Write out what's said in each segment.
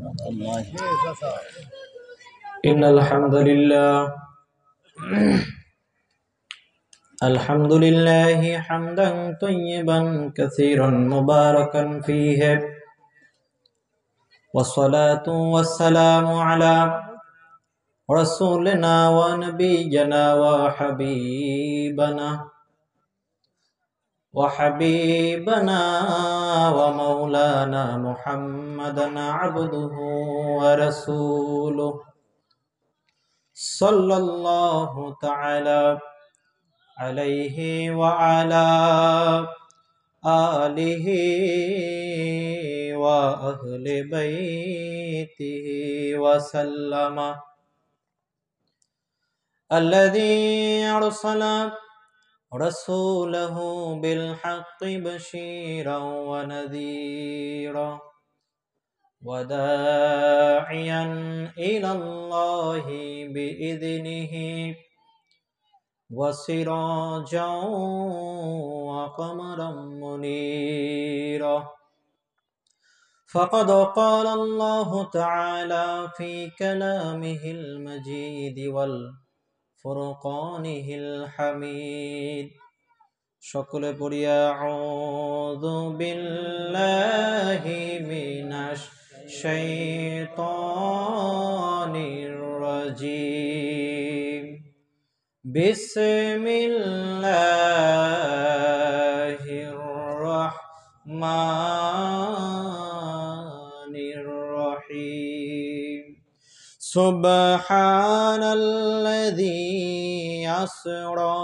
الله. إن الحمد لله حمدا طيبا كثيرا مباركا فيه، والصلاة والسلام على رسولنا ونبينا وحبيبنا ومولانا محمدا عبده ورسوله، صلى الله تعالى عليه وعلى آله وأهل بيته وسلم. الذي أرسل رسوله بالحق بشيرا ونذيرا وداعيا إلى الله بإذنه وسراجا وقمرا منيرا. فقد قال الله تعالى في كلامه المجيد والفرقانه الحميد. সকলে পড়ি আউযু বিল্লাহি মিনাশ শাইতানির রাজীম। বিসমিল্লাহির রহমানির রহিম। সুবহানাল্লাযী আসরা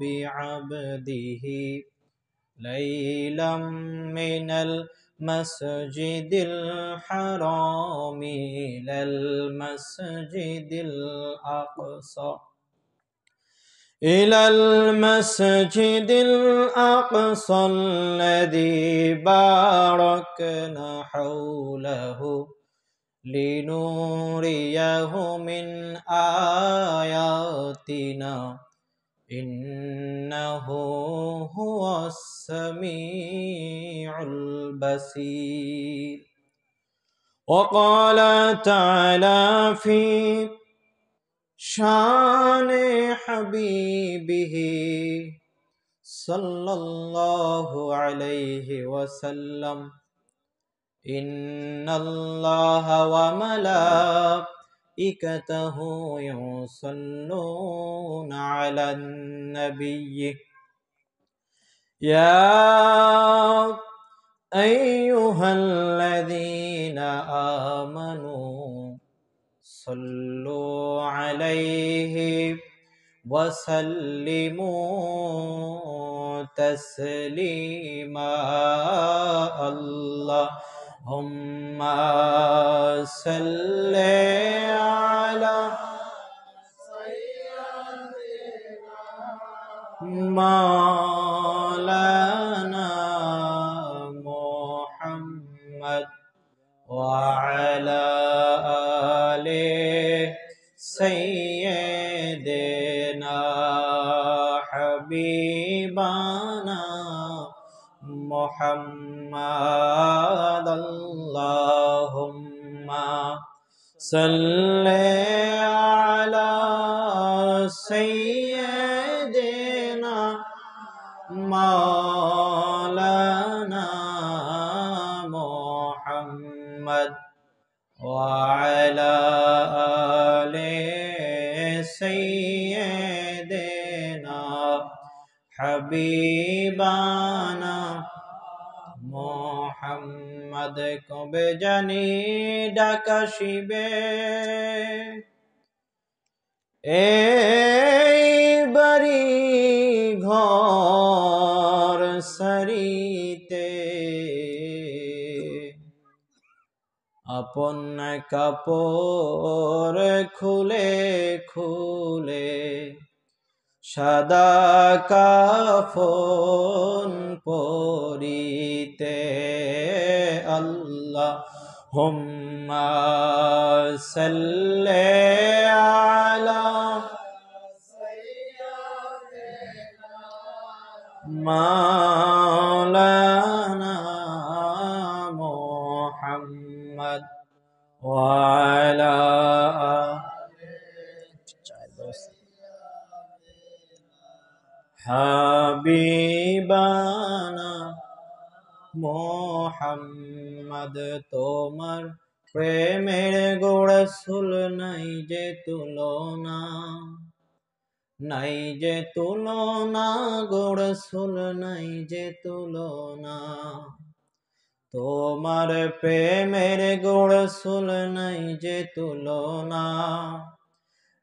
বি'আবদিহি লাইলাম মিনাল মাসজিদিল হারামি ইলাল মাসজিদিল আকসা إلى المسجد الأقصى الذي باركنا حوله لنريه من آياتنا إنه هو السميع البصير. وقال تعالى في شان حبيبه صلى الله عليه وسلم: إن الله وملائكته يصلون على النبي يا أيها الذين آمنوا صلوا عليه وسلموا تسليما. اللهم صل على مولانا محمد وعلى آل سيدنا حبيبنا محمد. اللهم صل على سيدنا مولانا محمد وعلى آل سيدنا حبيبنا محمد. কবে জানি ডাকাশিবে এই বাড়ি ঘর সারিতে, আপন কাপড় খুলে খুলে সাদা কাফন পরিতে। আল্লাহুম্মা সাল্লি আলা মাওলানা মুহাম্মদ وعلى হাবিবানা মোহাম্মদ তোমার প্রেমের গোরসুল নাই যে তুলনা, নাই যে তুলনা গোরসুল নাই যে তুলনা, তোমার প্রেমের গোরসুল নাই যে তুলনা,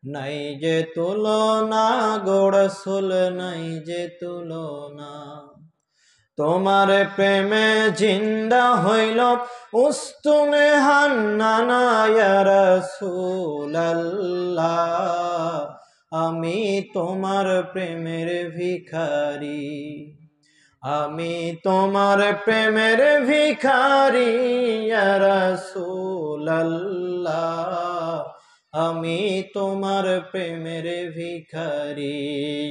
নাই যে তুলনা গোরসুল নাই যে তুলনা। তোমার প্রেমে জিন্দা হইল উস্তুনে হান্নানা ইয়া রাসূলুল্লাহ, আমি তোমার প্রেমের ভিখারি, আমি তোমার প্রেমের ভিখারি ইয়া রাসূলুল্লাহ, আমি তোমার প্রেমের ভিখারি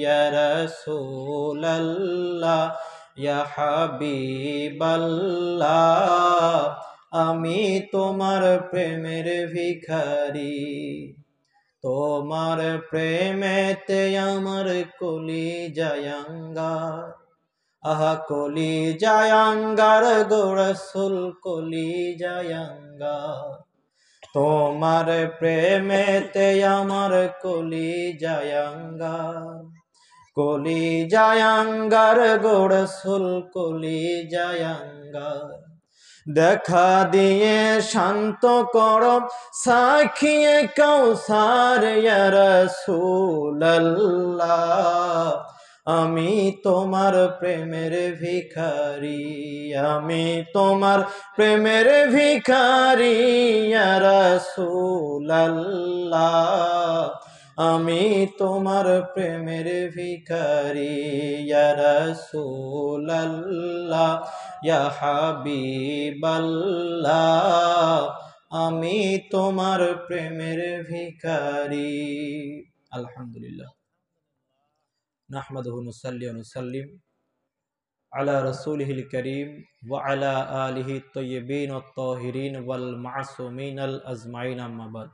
ইয়া রাসূলুল্লাহ, ইয়া হাবিবাল্লাহ, আমি তোমার প্রেমের ভিখারি। তোমার প্রেমেতে আমার কলিজা আঙ্গার, আহা কলিজা আঙ্গার গো রাসূল কলিজা আঙ্গার, তোমার প্রেমেতে আমার কলিজা আঙ্গার, কলিজা আঙ্গার গো রাসূল কলিজা আঙ্গার। দেখা দিয়ে শান্ত করো সাখিয়ে কাউসার ইয়া রাসূলুল্লাহ, আমি তোমার প্রেমের ভিখারি, আমি তোমার প্রেমের ভিখারি ইয়া রাসূলুল্লাহ, আমি তোমার প্রেমের ভিখারি ইয়া রাসূলুল্লাহ, ইয়া হাবিবাল্লাহ, আমি তোমার প্রেমের ভিখারি। আলহামদুলিল্লাহ, নাহমাদুহু নুসাল্লি ওয়া নুসাল্লিম আলা রাসূলিহিল কারীম ওয়া আলা আলিহি তাইয়্যিবিন ওয়াত তাহিরিন ওয়াল মাসুমিনাল আজমাইন, আম্মা বাদ।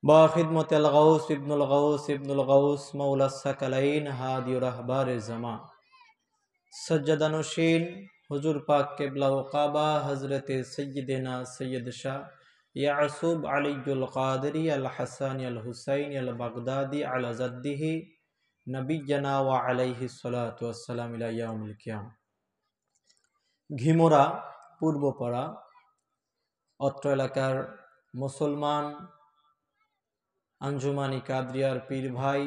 বা খিদমতিল গাউস ইবনুল গাউস ইবনুল গাউস মাওলা সাকালাইন হাদিউর রাহবার জামা সজ্জাদানুশীন হুজুর পাক কিবলা ও কাবা হযরতে সাইয়্যিদিনা সৈয়দ শাহ ইয়াসুব আলীউল কাদেরী আল হাসানী আল হুসাইনী আল বাগদাদি আলা জাদ্দিহি নবিয়্যিনা ওয়া আলাইহিস সালাতু ওয়াস সালাম ইলা ইয়াউমিল কিয়ামা। ঘিমোরা পূর্বপাড়া অত্র এলাকার মুসলমান আঞ্জুমানি কাদরিয়ার পীর ভাই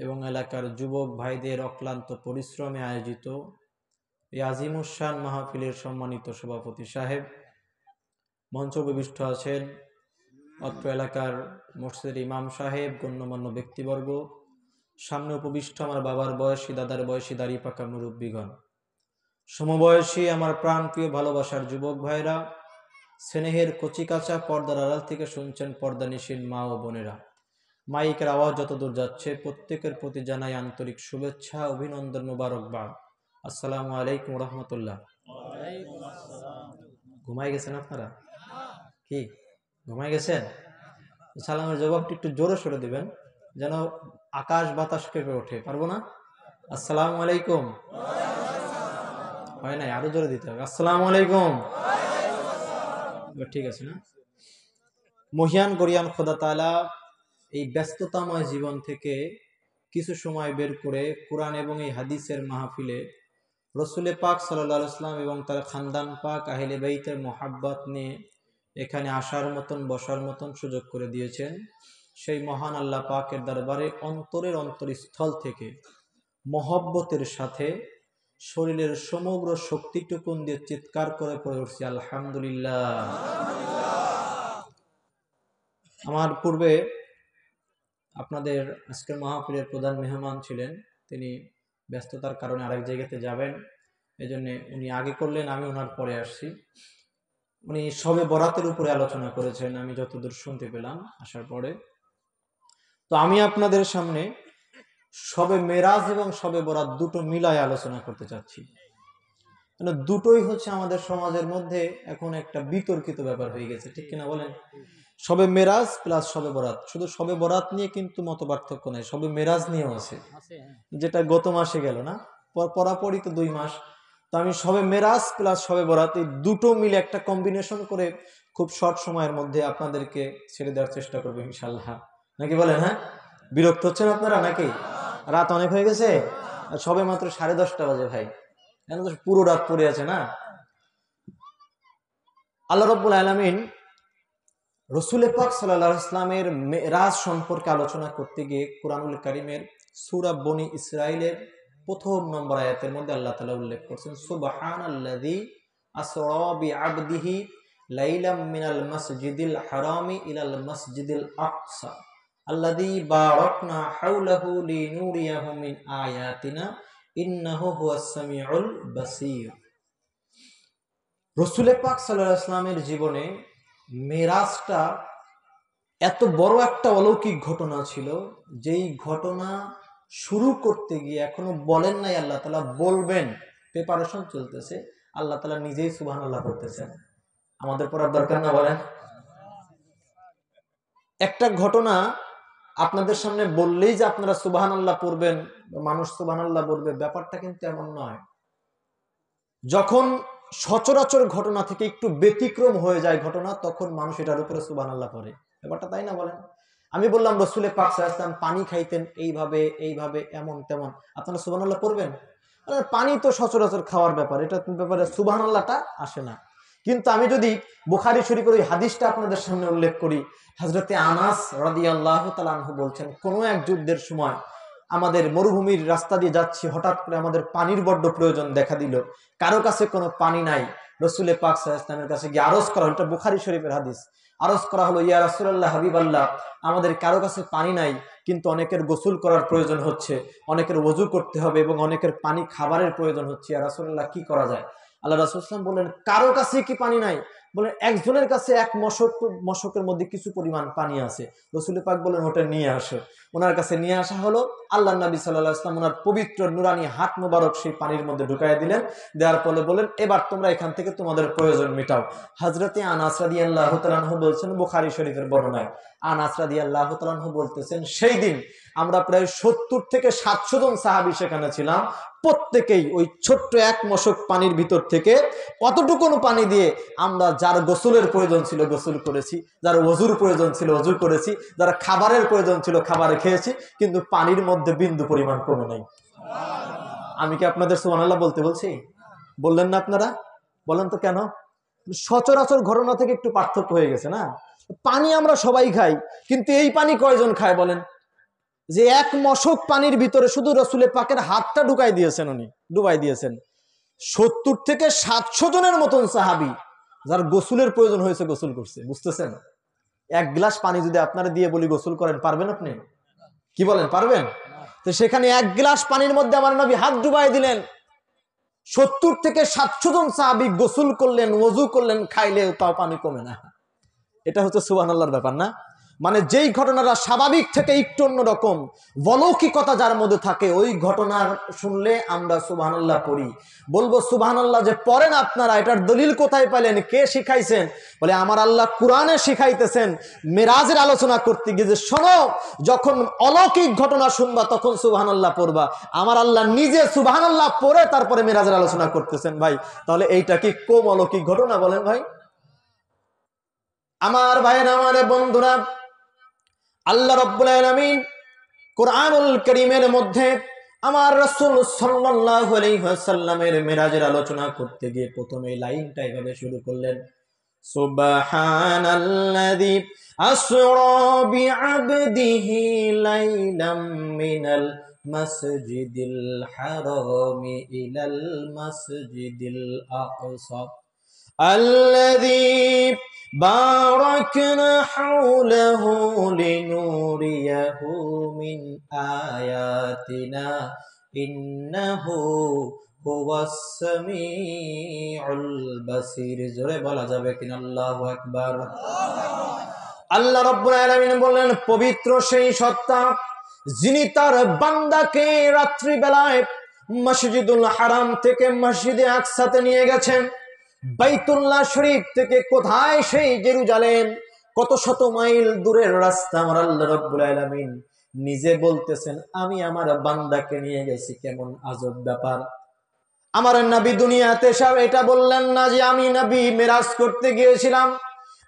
এবং এলাকার যুবক ভাইদের অক্লান্ত পরিশ্রমে আয়োজিত এই আজিমুশান মাহফিলের সম্মানিত সভাপতি সাহেব, মঞ্চ উপবিষ্ট আছেন অত্র এলাকার মসজিদের ইমাম সাহেব, গণ্যমান্য ব্যক্তিবর্গ, সামনে উপবিষ্ট আমার বাবার বয়সী, দাদার বয়সী, দাড়ি পাকা মুরব্বীগণ, সমবয়সী আমার প্রাণপ্রিয় ভালোবাসার যুবক ভাইরা, স্নেহের কচিকাচা পর্দার আড়াল থেকে শুনছেন পর্দানিশীন মা ও বোনেরা, মাইকের আওয়াজ যতদূর যাচ্ছে প্রত্যেকের প্রতি জানাই আন্তরিক শুভেচ্ছা, অভিনন্দন, মোবারকবাদ। আসসালামু আলাইকুম রহমতুল্লাহ। ঘুমাই গেছেন আপনারা? কি ঘুমাই গেছেন? সালামের জবাবটি একটু জোরে সরে দিবেন যেন আকাশ বাতাস কেঁপে ওঠে। পারবো না? আসসালামু আলাইকুম হয় নাই, আরো জোরে দিতে হবে। আসসালামু আলাইকুম। ঠিক আছে না? মহিয়ান গরিয়ান খোদা তাআলা এই ব্যস্ততাময় জীবন থেকে কিছু সময় বের করে কোরআন এবং এই হাদিসের মাহফিলে রসুলে পাক সাল্লাল্লাহু আলাইহি ওয়াসাল্লাম এবং তার খানদান পাক আহলে বাইতের মোহাব্বত নিয়ে এখানে আসার মতন, বসার মতন সুযোগ করে দিয়েছেন। সেই মহান আল্লাহ পাকের দরবারে অন্তরের অন্তরস্থল থেকে মহব্বতের সাথে শরীরের সমগ্র শক্তিটুকুন দিয়ে চিৎকার করে পড়ে উঠছি আলহামদুলিল্লাহ। আমার পূর্বে আপনাদের আজকের মাহফিলের প্রধান মেহমান ছিলেন, তিনি ব্যস্ততার কারণে আরেক জায়গাতে যাবেন, এজন্য উনি আগে করলেন, আমি ওনার পরে আসছি। উনি শবে বরাতের উপরে আলোচনা করেছেন, আমি যতদূর শুনতে পেলাম আসার পরে। তো আমি আপনাদের সামনে শবে মেরাজ এবং শবে বরাত দুটো মিলায় আলোচনা করতে চাচ্ছি। মানে দুটোই হচ্ছে আমাদের সমাজের মধ্যে এখন একটা বিতর্কিত ব্যাপার হয়ে গেছে, ঠিক কিনা বলেন? শবে মেরাজ প্লাস শবে বরাত, শুধু শবে বরাত নিয়ে কিন্তু মত পার্থক্য নেই, শবে মেরাজ নিয়েও আছে, যেটা গত মাসে গেল না, পরাপরই তো 2 মাস। তো আমি শবে মেরাজ প্লাস শবে বরাত এই দুটো মিলে একটা কম্বিনেশন করে খুব শর্ট সময়ের মধ্যে আপনাদেরকে ছেড়ে দেওয়ার চেষ্টা করবো ইনশাল্লাহ, নাকি বলেন? হ্যাঁ, বিরক্ত হচ্ছেন আপনারা নাকি? রাত অনেক হয়ে গেছে, সবে মাত্র 10:30 বাজে ভাই, এখন তো পুরো রাত পড়ে আছে না। আল্লাহ রাব্বুল আলামিন রসুল পাক সাল্লাল্লাহু আলাইহি ওয়াসাল্লামের মেরাজ সম্পর্কে আলোচনা করতে গিয়ে কুরআনুল কারীমের সূরা বনী ইসরাঈলের 1 নম্বর আয়াতের মধ্যে আল্লাহ তাআলা উল্লেখ করছেন, সুবহানাল্লাযী আসরা বিআবদিহি লাইলাম মিনাল মাসজিদিল হারামি ইলাল মাসজিদিল আকসা আল্লাযী বারাকনা হাওলাহু লিনুরিয়াহু মিন আয়াতিনা ইন্নাহু হুয়াস সামিউল বাসীর। রসুল পাক সাল্লাল্লাহু আলাইহি ওয়াসাল্লামের জীবনে মেরাজটা এত বড় একটা অলৌকিক ঘটনা ছিল, যেই ঘটনা শুরু করতে গিয়ে এখনো বলেন নাই আল্লাহ তাআলা, বলবেন, প্রিপারেশন চলতেছে, আল্লাহ তাআলা নিজেই সুবহানাল্লাহ করতেছেন। আমাদের পড়ার দরকার না বলেন? একটা ঘটনা আপনাদের সামনে বললেই যে আপনারা সুবহানাল্লাহ পড়বেন, মানুষ সুবহানাল্লাহ বলবে, ব্যাপারটা কিন্তু এমন নয়। যখন সচরাচর ঘটনা থেকে একটু ব্যতিক্রম হয়ে যায় ঘটনা, তখন মানুষ এটার উপরে সুবহানাল্লাহ পড়ে, ব্যাপারটা তাই না বলেন? আমি বললাম রসুল পাক সাল্লাল্লাহু আলাইহি ওয়াসাল্লাম পানি খাইতেন এইভাবে এইভাবে এমন তেমন, আপনারা সুবহানাল্লাহ পড়বেন? পানি তো সচরাচর খাওয়ার ব্যাপার, এটা ব্যাপারে সুবহানাল্লাহটা আসে না। কিন্তু আমি যদি বুখারী শরীফের ওই হাদিসটা আপনাদের সামনে উল্লেখ করি, হযরতে আনাস রাদিয়াল্লাহু তাআলা আনহু বলছেন, কোনো এক যুদ্ধের সময় আমাদের মরুভূমির রাস্তা দিয়ে যাচ্ছি, হঠাৎ করে আমাদের পানির বড্ড প্রয়োজন দেখা দিল, কারো কাছে কোনো পানি নাই। রসুল পাক সাল্লাল্লাহু আলাইহি ওয়াসাল্লামের কাছে গিয়ে আরজ করা হলো, এটা বুখারী শরীফের হাদিস, আরজ করা হলো, ইয়া রাসূলুল্লাহ, হাবিবাল্লাহ, আমাদের কারো কাছে পানি নাই, কিন্তু অনেকের গোসল করার প্রয়োজন হচ্ছে, অনেকের ওযু করতে হবে এবং অনেকের পানি খাবারের প্রয়োজন হচ্ছে, ইয়া রাসূলুল্লাহ কি করা যায়? আল্লাহ রাসূল সাল্লাল্লাহু আলাইহি ওয়াসাল্লাম বললেন, কারো কাছে কি পানি নাই? বলেন একজনের কাছে এক মশকের মধ্যে কিছু পরিমাণ পানি আছে। রসুল পাক বলেন ওটা নিয়ে আসো। ওনার কাছে নিয়ে আসা হলো। আল্লাহ নবী সাল্লাল্লাহু আলাইহি ওয়াসাল্লাম ওনার পবিত্র নুরানি হাত মোবারক সেই পানির মধ্যে ঢুকাইয়া দিলেন। দেওয়ার পরে বলেন, এবার তোমরা এখান থেকে তোমাদের প্রয়োজন মেটাও। হযরতে আনাস রাদিয়াল্লাহু তাআলা আনহু বলছেন, বুখারী শরীফের বর্ণনায়, আনাস রাদিয়াল্লাহু তাআলা আনহু বলতেছেন, সেই দিন আমরা প্রায় 70 থেকে 700 জন সাহাবী সেখানে ছিলাম। প্রত্যেকেই ওই ছোট্ট এক মশক পানির ভিতর থেকে অতটুকু পানি দিয়ে আমরা যার গোসলের প্রয়োজন ছিল গোসল করেছি, যার ওযুর প্রয়োজন ছিল ওযু করেছি, যারা খাবারের প্রয়োজন ছিল খাবারে খেয়েছি, কিন্তু পানির মধ্যে বিন্দু পরিমাণ কমে নাই। আমি কি আপনাদের সুবহানাল্লাহ বলতে বলছি? বললেন না আপনারা? বলেন তো কেন? সচরাচর ঘটনা থেকে একটু পার্থক্য হয়ে গেছে না? পানি আমরা সবাই খাই, কিন্তু এই পানি কয়জন খায় বলেন? যে এক মশক পানির ভিতরে শুধু রসুল পাকের হাতটা ঢুকাই দিয়েছেন, উনি ডুবাই দিয়েছেন। 70 থেকে 700 জনের মতন সাহাবী যার গোসলের প্রয়োজন হয়েছে গোসল করছে। বুঝতেছেন? এক গ্লাস পানি যদি আপনারা দিয়ে বলি গোসল করেন, পারবেন আপনি? কি বলেন, পারবেন? তো সেখানে এক গ্লাস পানির মধ্যে আমার নবী হাত ডুবাই দিলেন। 70 থেকে 700 জন সাহাবী গোসল করলেন, ওযু করলেন, খাইলেও তাও পানি কমে না। এটা হচ্ছে সুবহানাল্লাহর ব্যাপার না? মানে যেই ঘটনাটা স্বাভাবিক থেকে একটু অন্যরকম, অলৌকিকতা যার মধ্যে থাকে, ওই ঘটনা শুনলে আমরা সুবহানাল্লাহ পড়ি। বলবো সুবহানাল্লাহ যে পড়েন আপনারা, এটার দলিল কোথায় পাইলেন, কে শিখাইছেন? বলে আমার আল্লাহ কুরআনে শিখাইতেছেন। মেরাজের আলোচনা করতে গিয়ে যে শোনো, যখন অলৌকিক ঘটনা শুনবা তখন সুবহানাল্লাহ পড়বা। আমার আল্লাহ নিজে সুবহানাল্লাহ পড়ে তারপরে মেরাজের আলোচনা করতেছেন। ভাই তাহলে এইটা কি কম অলৌকিক ঘটনা বলেন ভাই? আমার ভাইয়েরা, আমার বন্ধুরা, আল্লাহ রাব্বুল আলামিন কুরআনুল কারীমের মধ্যে আমার রাসূল সাল্লাল্লাহু আলাইহি ওয়াসাল্লামের মেরাজের আলোচনা করতে গিয়ে প্রথমে লাইনটা এভাবে শুরু করলেন, সুবহানাল্লাযী আসরা বিআবদিহি লাইলাম মিনাল মাসজিদিল হারামি ইলাল মাসজিদিল আকসা আল্লাযী বারাকনা হাওলাহু লিনুরিয়াহু মিন আয়াতিনা ইন্নাহু হুয়াস সামিউল বাসীর। জোরে বলা যাবে কিনা আল্লাহু আকবার? আল্লাহ রাব্বুল আলামিন বললেন, পবিত্র সেই সত্তা যিনি তার বান্দাকে রাত্রি বেলায় মসজিদুল হারাম থেকে মসজিদে আকসাতে নিয়ে গেছেন, বাইতুল্লাহ শরীফ থেকে কোথায় সেই জেরুজালেম, কত শত মাইল দূরের রাস্তা। আমার আল্লাহ রাব্বুল আলামিন নিজে বলতেছেন আমি আমার বান্দাকে নিয়ে গেছি। কেমন আজব ব্যাপার! আমার নবী দুনিয়াতে সব এটা বললেন না যে আমি নবী মেরাজ করতে গিয়েছিলাম।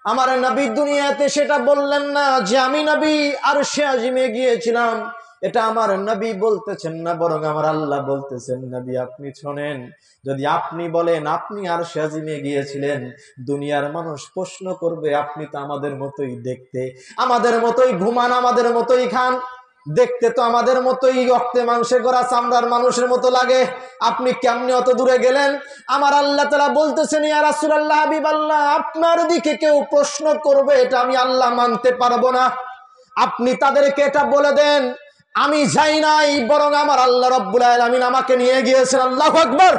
আমার নবী দুনিয়াতে সেটা বললেন না যে আমি নবী আরশে আজিমে গিয়েছিলাম। এটা আমার নবী বলতেছেন না, বরং আমার আল্লাহ বলতেছেন নবী আপনি শোনেন, যদি আপনি বলেন আপনি আরশে আজিমে গিয়েছিলেন, দুনিয়ার মানুষ প্রশ্ন করবে আপনি তো আমাদের মতোই দেখতে, আমাদের মতোই ঘুমান, আমাদের মতোই খান, দেখতে তো আমাদের মতোই রক্তে মাংসে গড়া চামড়ার মানুষের মতো লাগে, আপনি কেমনে অত দূরে গেলেন? আমার আল্লাহ তাআলা বলতেছেন ইয়া রাসূলুল্লাহ, হাবিবাল্লাহ, আপনার দিকে কেউ প্রশ্ন করবে এটা আমি আল্লাহ মানতে পারবো না। আপনি তাদেরকে এটা বলে দেন আমি যাই নাই, বরং আমার আল্লাহ রাব্বুল আলামিন আমাকে নিয়ে গিয়েছেন। আল্লাহু আকবার।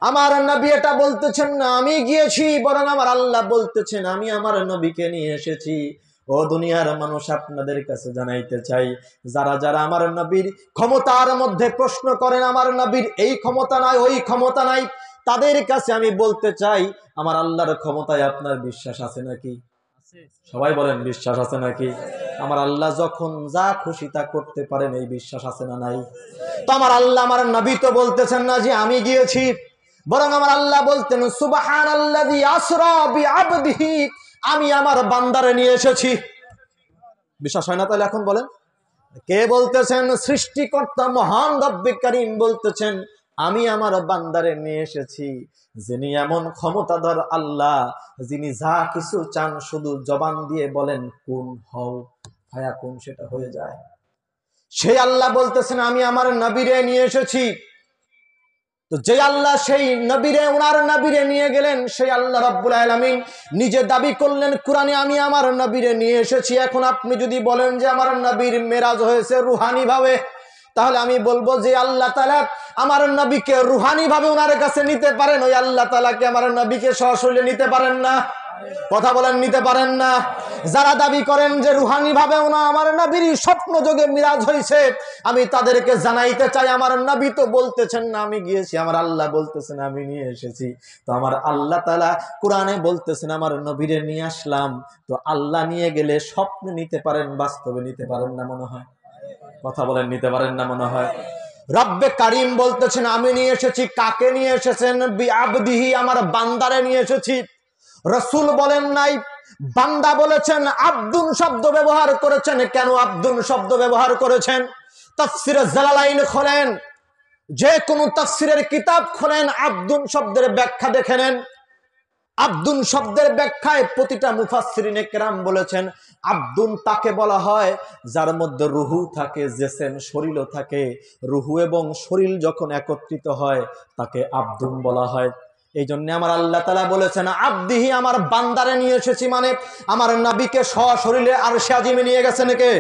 আমার নবী এটা বলতেছেন না আমি গিয়েছি, বরং আমার আল্লাহ বলতেছেন আমি আমার নবীকে নিয়ে এসেছি। ও দুনিয়ার মানুষ, আপনাদের কাছে জানাইতে চাই, যারা যারা আমার নবীর ক্ষমতার মধ্যে প্রশ্ন করেন, আমার নবীর এই ক্ষমতা নাই ওই ক্ষমতা নাই, তাদের কাছে আমি বলতে চাই আমার আল্লাহর ক্ষমতায় আপনার বিশ্বাস আছে নাকি? সবাই বলেন বিশ্বাস আছে নাকি? আমার আল্লাহ যখন যা খুশি তা করতে পারেন, এই বিশ্বাস আছে না নাই? তো আমার আল্লাহ আমার নবী তো বলতেছেন না যে আমি গিয়েছি, বরং আমার আল্লাহ বলতেন সুবহানাল্লাযী আসরা বিআবদিহি, আমি আমার বান্দারে নিয়ে এসেছি। বিশ্বাস হয় না? তাহলে এখন বলেন কে বলতেছেন? সৃষ্টিকর্তা মহান রব্বে কারীম বলতেছেন আমি আমার বান্দারে নিয়ে এসেছি। যিনি এমন ক্ষমতাধর আল্লাহ, যিনি যা কিছু চান শুধু জবান দিয়ে বলেন কুন হও ফায়াকুন, সেটা হয়ে যায়। সেই আল্লাহ বলতেছেন আমি আমার নবীরে নিয়ে এসেছি। তো যে আল্লাহ সেই নবীরে, ওনার নবীরে নিয়ে গেলেন, সেই আল্লাহ রাব্বুল আলামিন নিজে দাবি করলেন কুরআনে আমি আমার নবীরে নিয়ে এসেছি। এখন আপনি যদি বলেন যে আমার নবীর মেরাজ হয়েছে রুহানি ভাবে, তাহলে আমি বলবো যে আল্লাহ তাআলা আমার নবীকে রুহানি ভাবে ওনার কাছে নিতে পারেন, ওই আল্লাহ তাআলাকে আমার নবীকে সরাসরি নিতে পারেন না? কথা বলেন নিতে পারেন না? যারা দাবি করেন যে রুহানি ভাবে ওনা আমার নবীর স্বপ্ন যোগে মিরাজ হয়েছে, আমি তাদেরকে জানাইতে চাই আমার নবী তো বলতেছেন না আমি গিয়েছি, আমার আল্লাহ বলতেছেন আমি নিয়ে এসেছি। তো আমার আল্লাহ তাআলা কোরআনে বলতেছেন আমার নবীরে নিয়ে আসলাম। তো আল্লাহ নিয়ে গেলে স্বপ্ন নিতে পারেন, বাস্তবে নিতে পারেন না মনে হয়? কথা বলেন নিতে পারেন না মনে হয়? রব্বে কারীম বলতেছেন আমি নিয়ে এসেছি। কাকে নিয়ে এসেছেন? বিআবদিহি, আমার বান্দারে নিয়ে এসেছি। রাসূল বলেন নাই, বান্দা বলেছেন, আব্দুন শব্দ ব্যবহার করেছেন। কেন আব্দুন শব্দ ব্যবহার করেছেন? তাফসীরে জালালাইন খোলেন, যে কোনো তাফসীরের কিতাব খোলেন, আব্দুন শব্দের ব্যাখ্যা দেখে নেন। আব্দুন শব্দের ব্যাখ্যায় প্রতিটা মুফাসসিরিনে কেরাম বলেছেন আব্দুন তাকে বলা হয় যার মধ্যে রুহু থাকে, জেসেম শরীরও থাকে। রুহু এবং শরীর যখন একত্রিত হয় তাকে আব্দুন বলা হয়। এই জন্য আমার আল্লাহ তাআলা বলেছেন আব্দিহি, আমার বান্দারে নিয়ে এসেছি, মানে আমার নবীকে সশরীরে আরশে আজিমে নিয়ে গেছেন কে?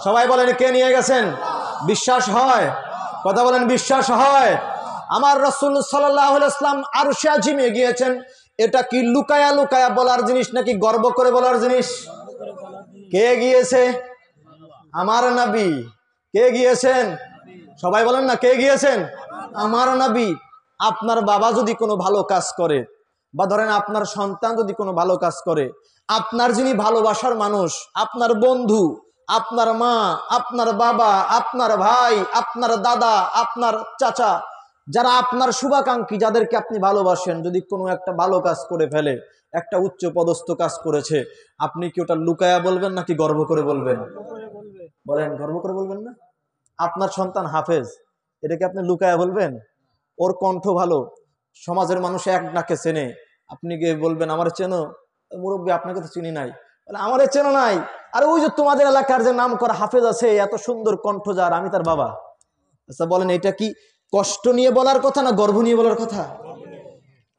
সবাই বলেন কে নিয়ে গেছেন? বিশ্বাস হয়? কথা বলেন বিশ্বাস হয়? আমার রাসূল সাল্লাল্লাহু আলাইহি ওয়াসাল্লাম আরশে আজিমে গিয়েছেন। এটা কি লুকায়া লুকায়া বলার জিনিস নাকি গর্ব করে বলার জিনিস? কে গিয়েছে? আমার নবী। কে গিয়েছেন? সবাই বলেন না কে গিয়েছেন? আমার নবী। আপনার বাবা যদি কোনো ভালো কাজ করে, বা ধরেন আপনার সন্তান যদি কোনো ভালো কাজ করে, আপনার যিনি ভালোবাসার মানুষ, আপনার বন্ধু, আপনার মা, আপনার বাবা, আপনার ভাই, আপনার দাদা, আপনার চাচা, যারা আপনার শুভাকাঙ্ক্ষী, যাদেরকে আপনি ভালোবাসেন, যদি কোনো একটা ভালো কাজ করে ফেলে, একটা উচ্চ পদস্থ কাজ করেছে, আপনি কি ওটা লুকায়া বলবেন নাকি গর্ব করে বলবেন? বলেন গর্ব করে বলবেন না? আপনার সন্তান হাফেজ, এটাকে আপনি লুকায়া বলবেন? ওর কণ্ঠ ভালো, সমাজের মানুষ এক ডাকে চেনে, আপনি গিয়ে বলবেন আমার চেনো? মুরব্বী আপনাকে তো চিনি নাই। বলে আমার চেনো নাই? আর ওই যে তোমাদের এলাকার যে নাম করা হাফেজ আছে, এত সুন্দর কণ্ঠ যার, আমি তার বাবা। আচ্ছা বলেন এটা কি কষ্ট নিয়ে বলার কথা না গর্ব নিয়ে বলার কথা?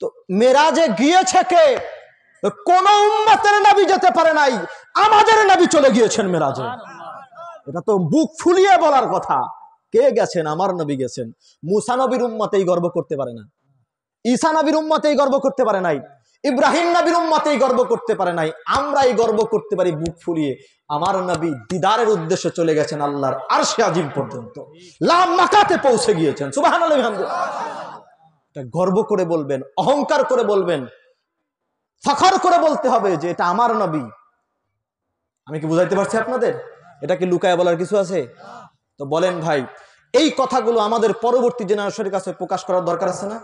তো মেরাজে গিয়েছে কে? কোন উম্মতের নবী যেতে পারে নাই, আমাদের নবী চলে গিয়েছেন মেরাজে। এটা তো বুক ফুলিয়ে বলার কথা। কে গেছেন? আমার নবী গেছেন। মুসা নবীর উম্মতেই গর্ব করতে পারে না, ঈসা নবীর উম্মতেই গর্ব করতে পারে নাই, ইব্রাহিম নবীর উম্মতেই গর্ব করতে পারে নাই, আমরাই গর্ব করতে পারি বুক ফুলিয়ে। আমার নবী দিদারের উদ্দেশ্যে চলে গেছেন আল্লাহর আরশে আজিম পর্যন্ত, লামাকাতে পৌঁছে গিয়েছেন। সুবহানাল্লাহ বিহামদিহি। এটা গর্ব করে বলবেন, অহংকার করে বলবেন, ফখর করে বলতে হবে যে এটা আমার নবী। আমি কি বুঝাইতে পারছি আপনাদের? এটা কি লুকায় বলার কিছু আছে? তো বলেন ভাই, এই কথাগুলো আমাদের পরবর্তী জেনারেশনের কাছে প্রকাশ করার দরকার আছে না?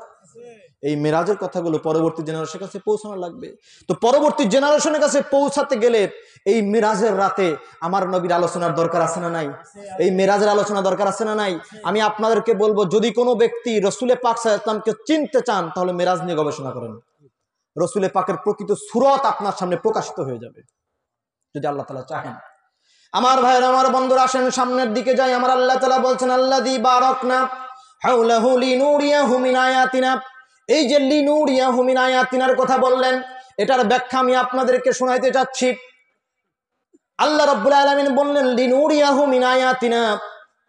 এই মেরাজের কথাগুলো পরবর্তী জেনারেশনের কাছে পৌঁছানো লাগবে। তো পরবর্তী জেনারেশনের কাছে পৌঁছাতে গেলে এই মেরাজের রাতে আমার নবীর আলোচনার দরকার আছে না নাই? এই মেরাজের আলোচনা দরকার আছে না নাই? আমি আপনাদেরকে বলবো, যদি কোনো ব্যক্তি রসুলে পাক সাল্লাল্লাহু আলাইহি ওয়াসাল্লামকে চিনতে চান তাহলে মেরাজ নিয়ে গবেষণা করেন। রসুলে পাকের প্রকৃত সুরত আপনার সামনে প্রকাশিত হয়ে যাবে যদি আল্লাহ তাআলা চাহেন। আমার ভাইয়ের, আমার বন্ধুরা, আসেন সামনের দিকে যাই। আমার আল্লাহ তাআলা বলছেন, আল্লাযী বারাকনা হাওলাহু লিনুরিয়াহু মিন আয়াতিনা। এই যে লিনুরিয়াহু মিন আয়াতিনার কথা বললেন, এটার ব্যাখ্যা আমি আপনাদেরকে শোনাইতে যাচ্ছি। আল্লাহ রাব্বুল আলামিন বললেন লিনুরিয়াহু মিন আয়াতিনা।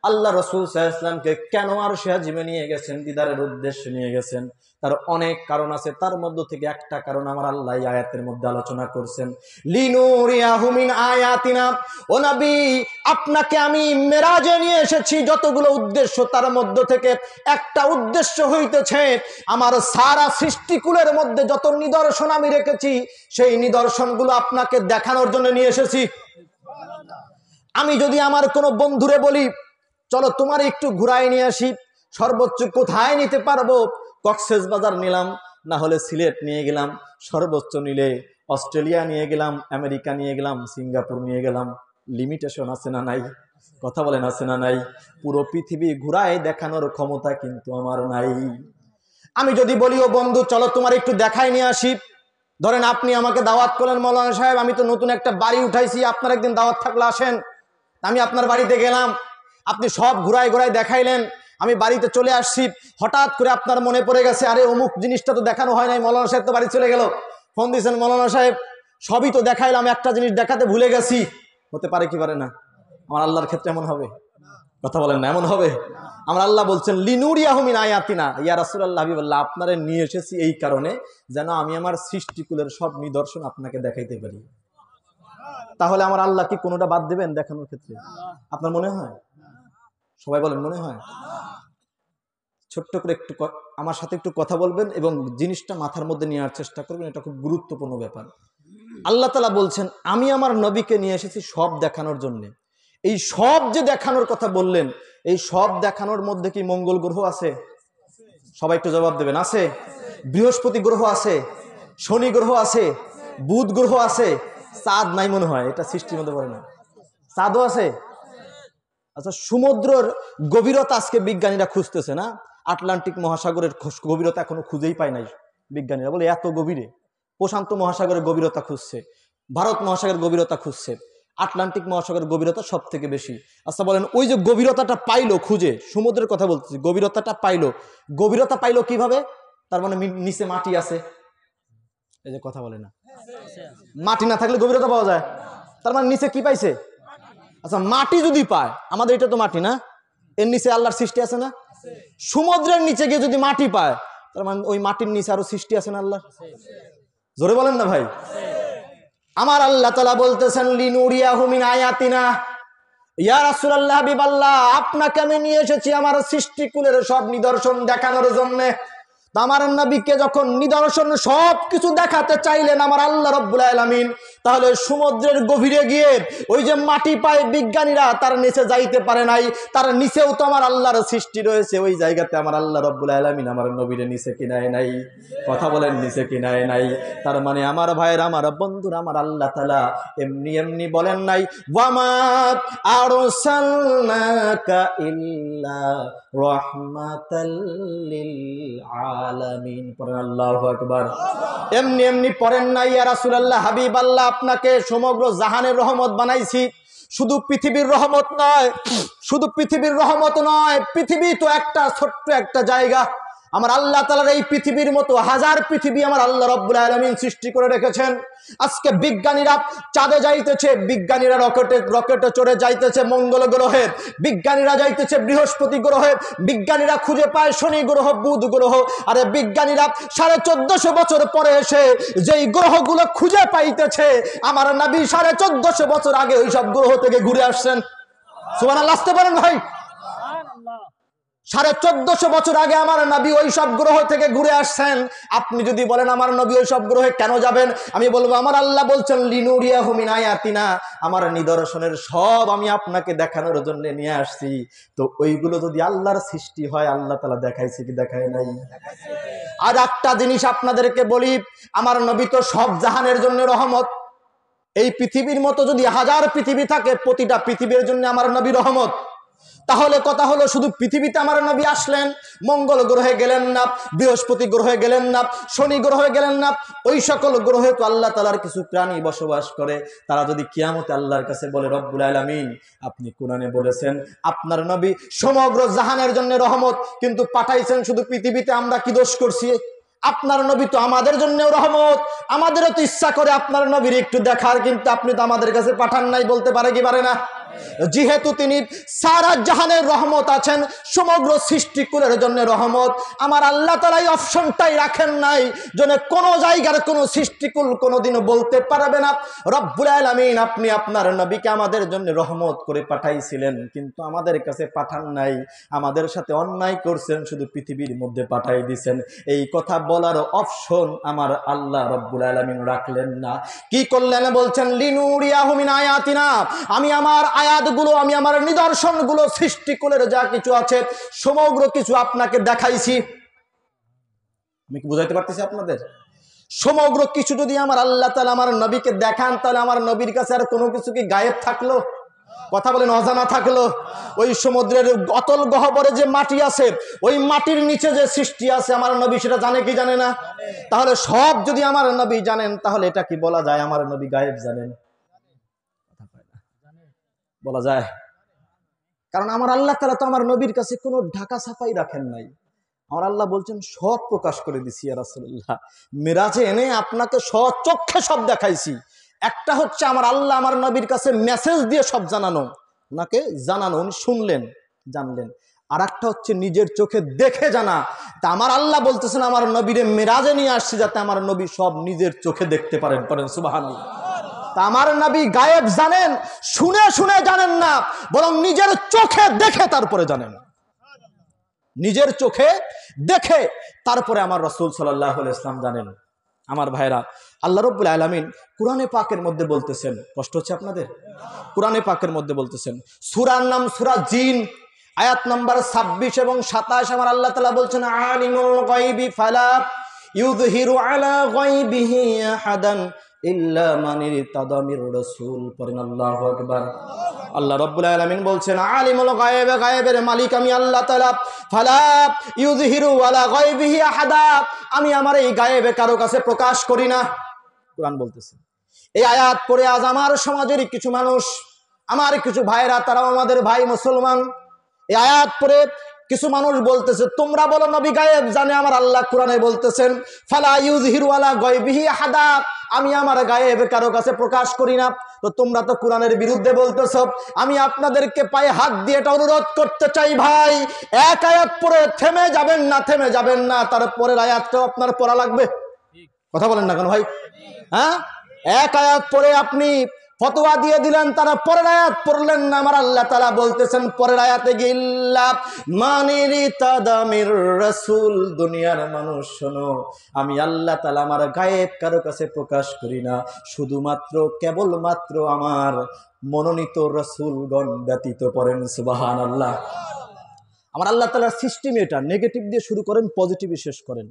আল্লাহ রাসূল সাল্লাল্লাহু আলাইহি ওয়াসাল্লামকে কেন আরশে আজিমে নিয়ে গেছেন, দিদারের উদ্দেশ্যে নিয়ে গেছেন? তার অনেক কারণ আছে, তার মধ্য থেকে একটা কারণ আমার আল্লাহ এই আয়াতের মধ্যে আলোচনা করছেন। লিনুরিয়াহু মিন আয়াতিনা। ও নবী, আপনাকে আমি মেরাজে নিয়ে এসেছি যতগুলো উদ্দেশ্য, তার মধ্য থেকে একটা উদ্দেশ্য হইতেছে আমার সারা সৃষ্টিকুলের মধ্যে যত নিদর্শন আমি রেখেছি সেই নিদর্শনগুলো আপনাকে দেখানোর জন্য নিয়ে এসেছি। আমি যদি আমার কোনো বন্ধুরে বলি চলো তোমার একটু ঘুরাই নিয়ে আসি, সর্বোচ্চ কোথায় নিতে পারবো? কক্সবাজার নিলাম, না হলে সিলেট নিয়ে গেলাম, সর্বোচ্চ নিলে অস্ট্রেলিয়া নিয়ে গেলাম, আমেরিকা নিয়ে গেলাম, সিঙ্গাপুর নিয়ে গেলাম। লিমিটেশন আছে না নাই? কথা বলেন, আছে না নাই? পুরো পৃথিবী ঘুরায় দেখানোর ক্ষমতা কিন্তু আমার নাই। আমি যদি বলি ও বন্ধু চলো তোমার একটু দেখাই নিয়ে আসি, ধরেন আপনি আমাকে দাওয়াত করলেন, মৌলানা সাহেব আমি তো নতুন একটা বাড়ি উঠাইছি, আপনার একদিন দাওয়াত থাকলে আসেন। আমি আপনার বাড়িতে গেলাম, আপনি সব ঘুরায় ঘুরায় দেখাইলেন, আমি বাড়িতে চলে আসছি, হঠাৎ করে আপনার মনে পড়ে গেছে আরে অমুক জিনিসটা তো দেখানো হয় নাই, মৌলানা সাহেব তো বাড়ি চলে গেল। ফোন দিয়েছেন, মৌলানা সাহেব সবই তো দেখাইলাম, একটা জিনিস দেখাতে ভুলে গেছি। হতে পারে কি পারে না? আমার আল্লাহর ক্ষেত্রে এমন হবে? কথা বলেন না, এমন হবে? আমার আল্লাহ বলছেন লিনুরিয়াহু মিন আয়াতিনা। ইয়া রাসূলুল্লাহ, হাবিবাল্লাহ, আপনারে নিয়ে এসেছি এই কারণে যেন আমি আমার সৃষ্টিকুলের সব নিদর্শন আপনাকে দেখাইতে পারি। তাহলে আমার আল্লাহ কি কোনোটা বাদ দেবেন দেখানোর ক্ষেত্রে? আপনার মনে হয়? সবাই বলেন মনে হয়? ছোট্ট করে একটু আমার সাথে একটু কথা বলবেন এবং জিনিসটা মাথার মধ্যে নেওয়ার চেষ্টা করবেন, এটা খুব গুরুত্বপূর্ণ ব্যাপার। আল্লাহ তাআলা বলছেন আমি আমার নবীকে নিয়ে এসেছি সব দেখানোর জন্য। এই সব যে দেখানোর কথা বললেন, এই সব দেখানোর মধ্যে কি মঙ্গল গ্রহ আছে? সবাই একটু জবাব দেবেন। আছে? বৃহস্পতি গ্রহ আছে, শনি গ্রহ আছে, বুধ গ্রহ আছে, চাঁদ নাই মনে হয়, এটা সৃষ্টির মধ্যে পড়ে না। চাঁদও আছে? আচ্ছা, সমুদ্রের গভীরতা আজকে বিজ্ঞানীরা খুঁজতেছে না? আটলান্টিক মহাসাগরের গভীরতা এখনো খুঁজেই পায় নাই বিজ্ঞানীরা, বলে এত গভীরে। প্রশান্ত মহাসাগরের গভীরতা খুঁজছে, ভারত মহাসাগরের গভীরতা খুঁজছে, আটলান্টিক মহাসাগরের গভীরতা সব থেকে বেশি। আচ্ছা বলেন, ওই যে গভীরতাটা পাইলো খুঁজে, সমুদ্রের কথা বলতেছি, গভীরতাটা পাইলো, গভীরতা পাইলো কিভাবে? তার মানে নিচে মাটি আছে। এই যে কথা বলে না, মাটি না থাকলে গভীরতা পাওয়া যায়? তার মানে নিচে কি পাইছে? আচ্ছা, মাটি যদি পায়, আমাদের এটা তো মাটি না, এর নিচে আল্লাহর সৃষ্টি আছে না? সমুদ্রের নিচে গিয়ে যদি মাটি পায়, তার মানে ওই মাটির নিচে আরো সৃষ্টি আছে না আল্লাহ? জোরে বলেন না ভাই। আমার আল্লাহ তাআলা বলতেছেন লিনুরিয়াহু মিন আয়াতিনা। ইয়া রাসূলুল্লাহ, হাবিবাল্লাহ, আপনাকে আমি নিয়ে এসেছি আমার সৃষ্টিকুলের সব নিদর্শন দেখানোর জন্য। আমার নবীকে যখন নিদর্শন সব কিছু দেখাতে চাইলেন আমার আল্লাহ রাব্বুল আলামিন, তাহলে সমুদ্রের গভীরে গিয়ে ওই যে মাটি পায় বিজ্ঞানীরা তার নিচে যাইতে পারে নাই, তার নিচেও তো আমার আল্লাহর সৃষ্টি রয়েছে। ওই জায়গাতে আমার আল্লাহ রাব্বুল আলামিন আমার নবীরে নিচে কিনায় নাই। কথা বলেন, নিচে কিনায় নাই। তার মানে আমার ভাইয়ের, আমার বন্ধুরা, আমার আল্লাহ তাআলা এমনি এমনি বলেন নাই ওয়ামা আরসালনাকা ইল্লা রাহমাতাল লিল আলামিন। পড়েন আল্লাহু আকবার। এমনি এমনি পড়েন না ইয়া রাসূলুল্লাহ, হাবিবাল্লাহ, আপনাকে সমগ্র জাহানের রহমত বানাইছি। শুধু পৃথিবীর রহমত নয়, শুধু পৃথিবীর রহমত নয়, পৃথিবী তো একটা ছোট্ট একটা জায়গা। আমার আল্লাহ তাআলার এই পৃথিবীর মতো হাজার পৃথিবী আমার আল্লাহ রাব্বুল আলামিন সৃষ্টি করে রেখেছেন। আজকে বিজ্ঞানীরা চাঁদে যাইতেছে, বিজ্ঞানীরা রকেটে চড়ে যাইতেছে মঙ্গল গ্রহে, বিজ্ঞানীরা যাইতেছে বৃহস্পতি গ্রহে, বিজ্ঞানীরা খুঁজে পায় শনি গ্রহ, বুধ গ্রহ। আরে বিজ্ঞানীরা 1450 বছর পরে এসে যেই গ্রহগুলো খুঁজে পাইতেছে, আমার নবী 1450 বছর আগে ওই সব গ্রহ থেকে ঘুরে আসছেন। সুবহানাল্লাহ, আসতে পারেন ভাই? 1450 বছর আগে আমার নবী ওই সব গ্রহ থেকে ঘুরে আসছেন। আপনি যদি বলেন আমার নবী ওই সব গ্রহে কেন যাবেন, আমি বলবো আমার আল্লাহ বলছেন লিনুরিয়াহু মিন আয়াতিনা, আমার নিদর্শনের সব আমি আপনাকে দেখানোর জন্য নিয়ে আসছি। তো ওইগুলো যদি আল্লাহর সৃষ্টি হয়, আল্লাহ তাআলা দেখাইছে কি দেখায় নাই? আর একটা জিনিস আপনাদেরকে বলি, আমার নবী তো সব জাহানের জন্য রহমত। এই পৃথিবীর মতো যদি হাজার পৃথিবী থাকে, প্রতিটা পৃথিবীর জন্য আমার নবী রহমত। তাহলে কথা হলো শুধু পৃথিবীতে আমার নবী আসলেন, মঙ্গল গ্রহে গেলেন না, বৃহস্পতি গ্রহে গেলেন না, শনি গ্রহে গেলেন না। ওই সকল গ্রহে তো আল্লাহ তাআলার কিছু প্রাণী বসবাস করে। তারা যদি কিয়ামতে আল্লাহর কাছে বলে, রব্বুল আলামিন আপনি কোরআনে বলেছেন আপনার নবী সমগ্র জাহানের জন্য রহমত, কিন্তু পাঠাইছেন শুধু পৃথিবীতে, আমরা কি দোষ করছি? আপনার নবী তো আমাদের জন্যও রহমত, আমাদেরও তো ইচ্ছা করে আপনার নবীর একটু দেখার, কিন্তু আপনি তো আমাদের কাছে পাঠান নাই। বলতে পারে কি পারে না? যেহেতু তিনি সারা জাহানের রহমত আছেন, সমগ্র সৃষ্টিকুলের জন্য রহমত, আমার আল্লাহ তাআলা এই অপশনটাই রাখেন নাই যেন কোন জায়গার কোন সৃষ্টিকুল কোনোদিনও বলতে পারবে না রব্বুল আলামিন আপনি আপনার নবীকে আমাদের জন্য রহমত করে পাঠাইছিলেন, কিন্তু আমাদের কাছে পাঠান নাই, আমাদের সাথে অন্যায় করছেন, শুধু পৃথিবীর মধ্যে পাঠাই দিয়েছেন। এই কথা বলার অপশন আমার আল্লাহ রব্বুল আলামিন রাখলেন না। কি করলেন? বলছেন লিনুরিয়াহু মিন আয়াতিনা, আমি আমার আয়াতগুলো, আমি আমার নিদর্শনগুলো, সৃষ্টিকুলের যা কিছু আছে সমগ্র কিছু আপনাকে দেখাইছি। আমি কি বুঝাইতে পারতেছি আপনাদের? সমগ্র কিছু যদি আমার আল্লাহ তাআলা আমার নবীকে দেখান, তাহলে আমার নবীর কাছে আর কোনো কিছু কি গায়েব থাকলো? কথা বলেন, অজানা থাকলো? ওই সমুদ্রের অতল গহ্বরে যে মাটি আছে, ওই মাটির নিচে যে সৃষ্টি আছে, আমার নবী সেটা জানে কি জানে না? তাহলে সব যদি আমার নবী জানেন, তাহলে এটা কি বলা যায় আমার নবী গায়েব জানেন? বলা যায়? কারণ আমার আল্লাহ তাআলা তো আমার নবীর কাছে কোনো ঢাকা সাফাই রাখেন নাই। আমার আল্লাহ বলছেন সব প্রকাশ করে দিছি ইয়া রাসূলুল্লাহ, মিরাজে এনে আপনাকে স্বচক্ষে সব দেখাইছি। একটা হচ্ছে আমার আল্লাহ আমার নবীর কাছে মেসেজ দিয়ে সব জানানো, ওনাকে জানানো, উনি শুনলেন, জানলেন। আর একটা হচ্ছে নিজের চোখে দেখে জানা। তা আমার আল্লাহ বলতেছেন আমার নবীরে মিরাজে নিয়ে আসছি যাতে আমার নবী সব নিজের চোখে দেখতে পারেন। পড়েন সুবহানাল্লাহ। তা আমার নবী গায়েব জানেন, শুনে শুনে জানেন না, বরং নিজের চোখে দেখে তারপরে জানেন। নিজের চোখে দেখে তারপরে আমার রাসূল সাল্লাল্লাহু আলাইহি ওয়াসাল্লাম জানেন। আমার ভাইরা, আল্লাহ রাব্বুল আলামিন কুরআনে পাকের মধ্যে বলতেছেন, কষ্ট হচ্ছে আপনাদের? কুরআনে পাকের মধ্যে বলতেছেন, সূরার নাম সূরা জিন, আয়াত নাম্বার 26 এবং 27 আমার আল্লাহ তাআলা বলছেন আলিমুল গায়বি ফালা ইউযহিরু আলা গায়বিহি আহাদান ইল্লা মান ইরতাদা মির রাসূল। পড়েন আল্লাহু আকবার। আল্লাহ রাব্বুল আলামিন বলছেন আলিমুল গায়ব, গায়বের মালিক আমি আল্লাহ তাআলা, ফালা ইউযহিরু আলা গায়বিহি আহাদা, আমি আমার এই গায়েবে কারো কাছে প্রকাশ করি না। কুরআন বলতেছে। এই আয়াত পড়ে আজ আমার সমাজের কিছু মানুষ, আমার কিছু ভাইরা, তারাও আমাদের ভাই মুসলমান, এই আয়াত পড়ে কিছু মানুষ বলতেছে তোমরা বলো নবী গায়েব জানে। আমার আল্লাহ কোরআনে বলতেছেন ফালা ইউযহিরু আলা গায়বিহি আহাদা, আমি আমার গায়েব কারো কাছে প্রকাশ করি না। তো তোমরা তো কোরআনের বিরুদ্ধে বলতেছো। আমি আপনাদেরকে পায়ে হাত দিয়ে এটা অনুরোধ করতে চাই ভাই, এক আয়াত পড়ে থেমে যাবেন না, থেমে যাবেন না, তারপরের আয়াতটাও আপনার পড়া লাগবে। কথা বলেন না কেন ভাই? হ্যাঁ, এক আয়াত পড়ে আপনি ফতোয়া দিয়ে দিলেন, তারা পরের আয়াত পড়লেন না। আমার আল্লাহ তাআলা বলতেছেন পরের আয়াতে গিল্লা মানিরি তাদামির রাসূল, দুনিয়ার মানুষ শোনো, আমি আল্লাহ তাআলা আমার গায়েব কারো কাছে প্রকাশ করি না, শুধুমাত্র কেবলমাত্র আমার মনোনীত রাসূলগণ ব্যতীত। পড়েন সুবহানাল্লাহ। আমার আল্লাহ তাআলার সিস্টেম এটা, নেগেটিভ দিয়ে শুরু করেন, পজিটিভে শেষ করেন।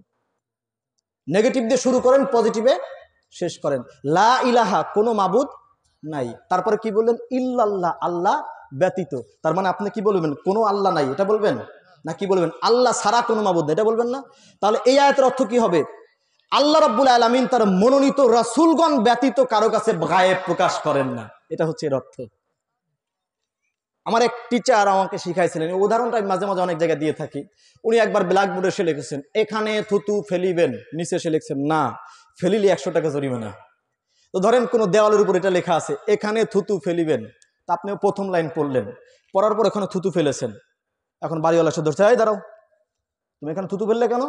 নেগেটিভ দিয়ে শুরু করেন, পজিটিভে শেষ করেন। লা ইলাহা, কোনো মাবুদ নাই। তারপরে কি বললেন? ইল্লাল্লাহ, আল্লাহ ব্যতীত। তার মানে আপনি কি বলবেন? কোনো আল্লাহ নাই এটা বলবেন না? কি বলবেন? আল্লাহ ছাড়া কোনো মাবুদ নাই এটা বলবেন না? তাহলে এই আয়াতের অর্থ কি হবে? আল্লাহ রাব্বুল আলামিন তার মনোনীত রাসূলগণ ব্যতীত কারো কাছে গায়েব প্রকাশ করেন না, এটা হচ্ছে এর অর্থ। আমার এক টিচার আমাকে শিখাইছিলেন, এই উদাহরণটা আমি মাঝে মাঝে অনেক জায়গায় দিয়ে থাকি। উনি একবার ব্ল্যাকবোর্ডে এসে লিখেছেন, এখানে থুতু ফেলিবেন, নিচে এসে লিখছেন না, ফেলিলে 100 টাকা জরিমানা। তো ধরেন কোনো দেওয়ালের উপর এটা লেখা আছে, এখানে থুতু ফেলিবেন, তা আপনিও প্রথম লাইন পড়লেন, পড়ার পর এখানে থুতু ফেলেছেন। এখন বাড়িওয়ালা সে ধরছে, এই দাঁড়াও, তুমি এখানে থুতু ফেললে কেন?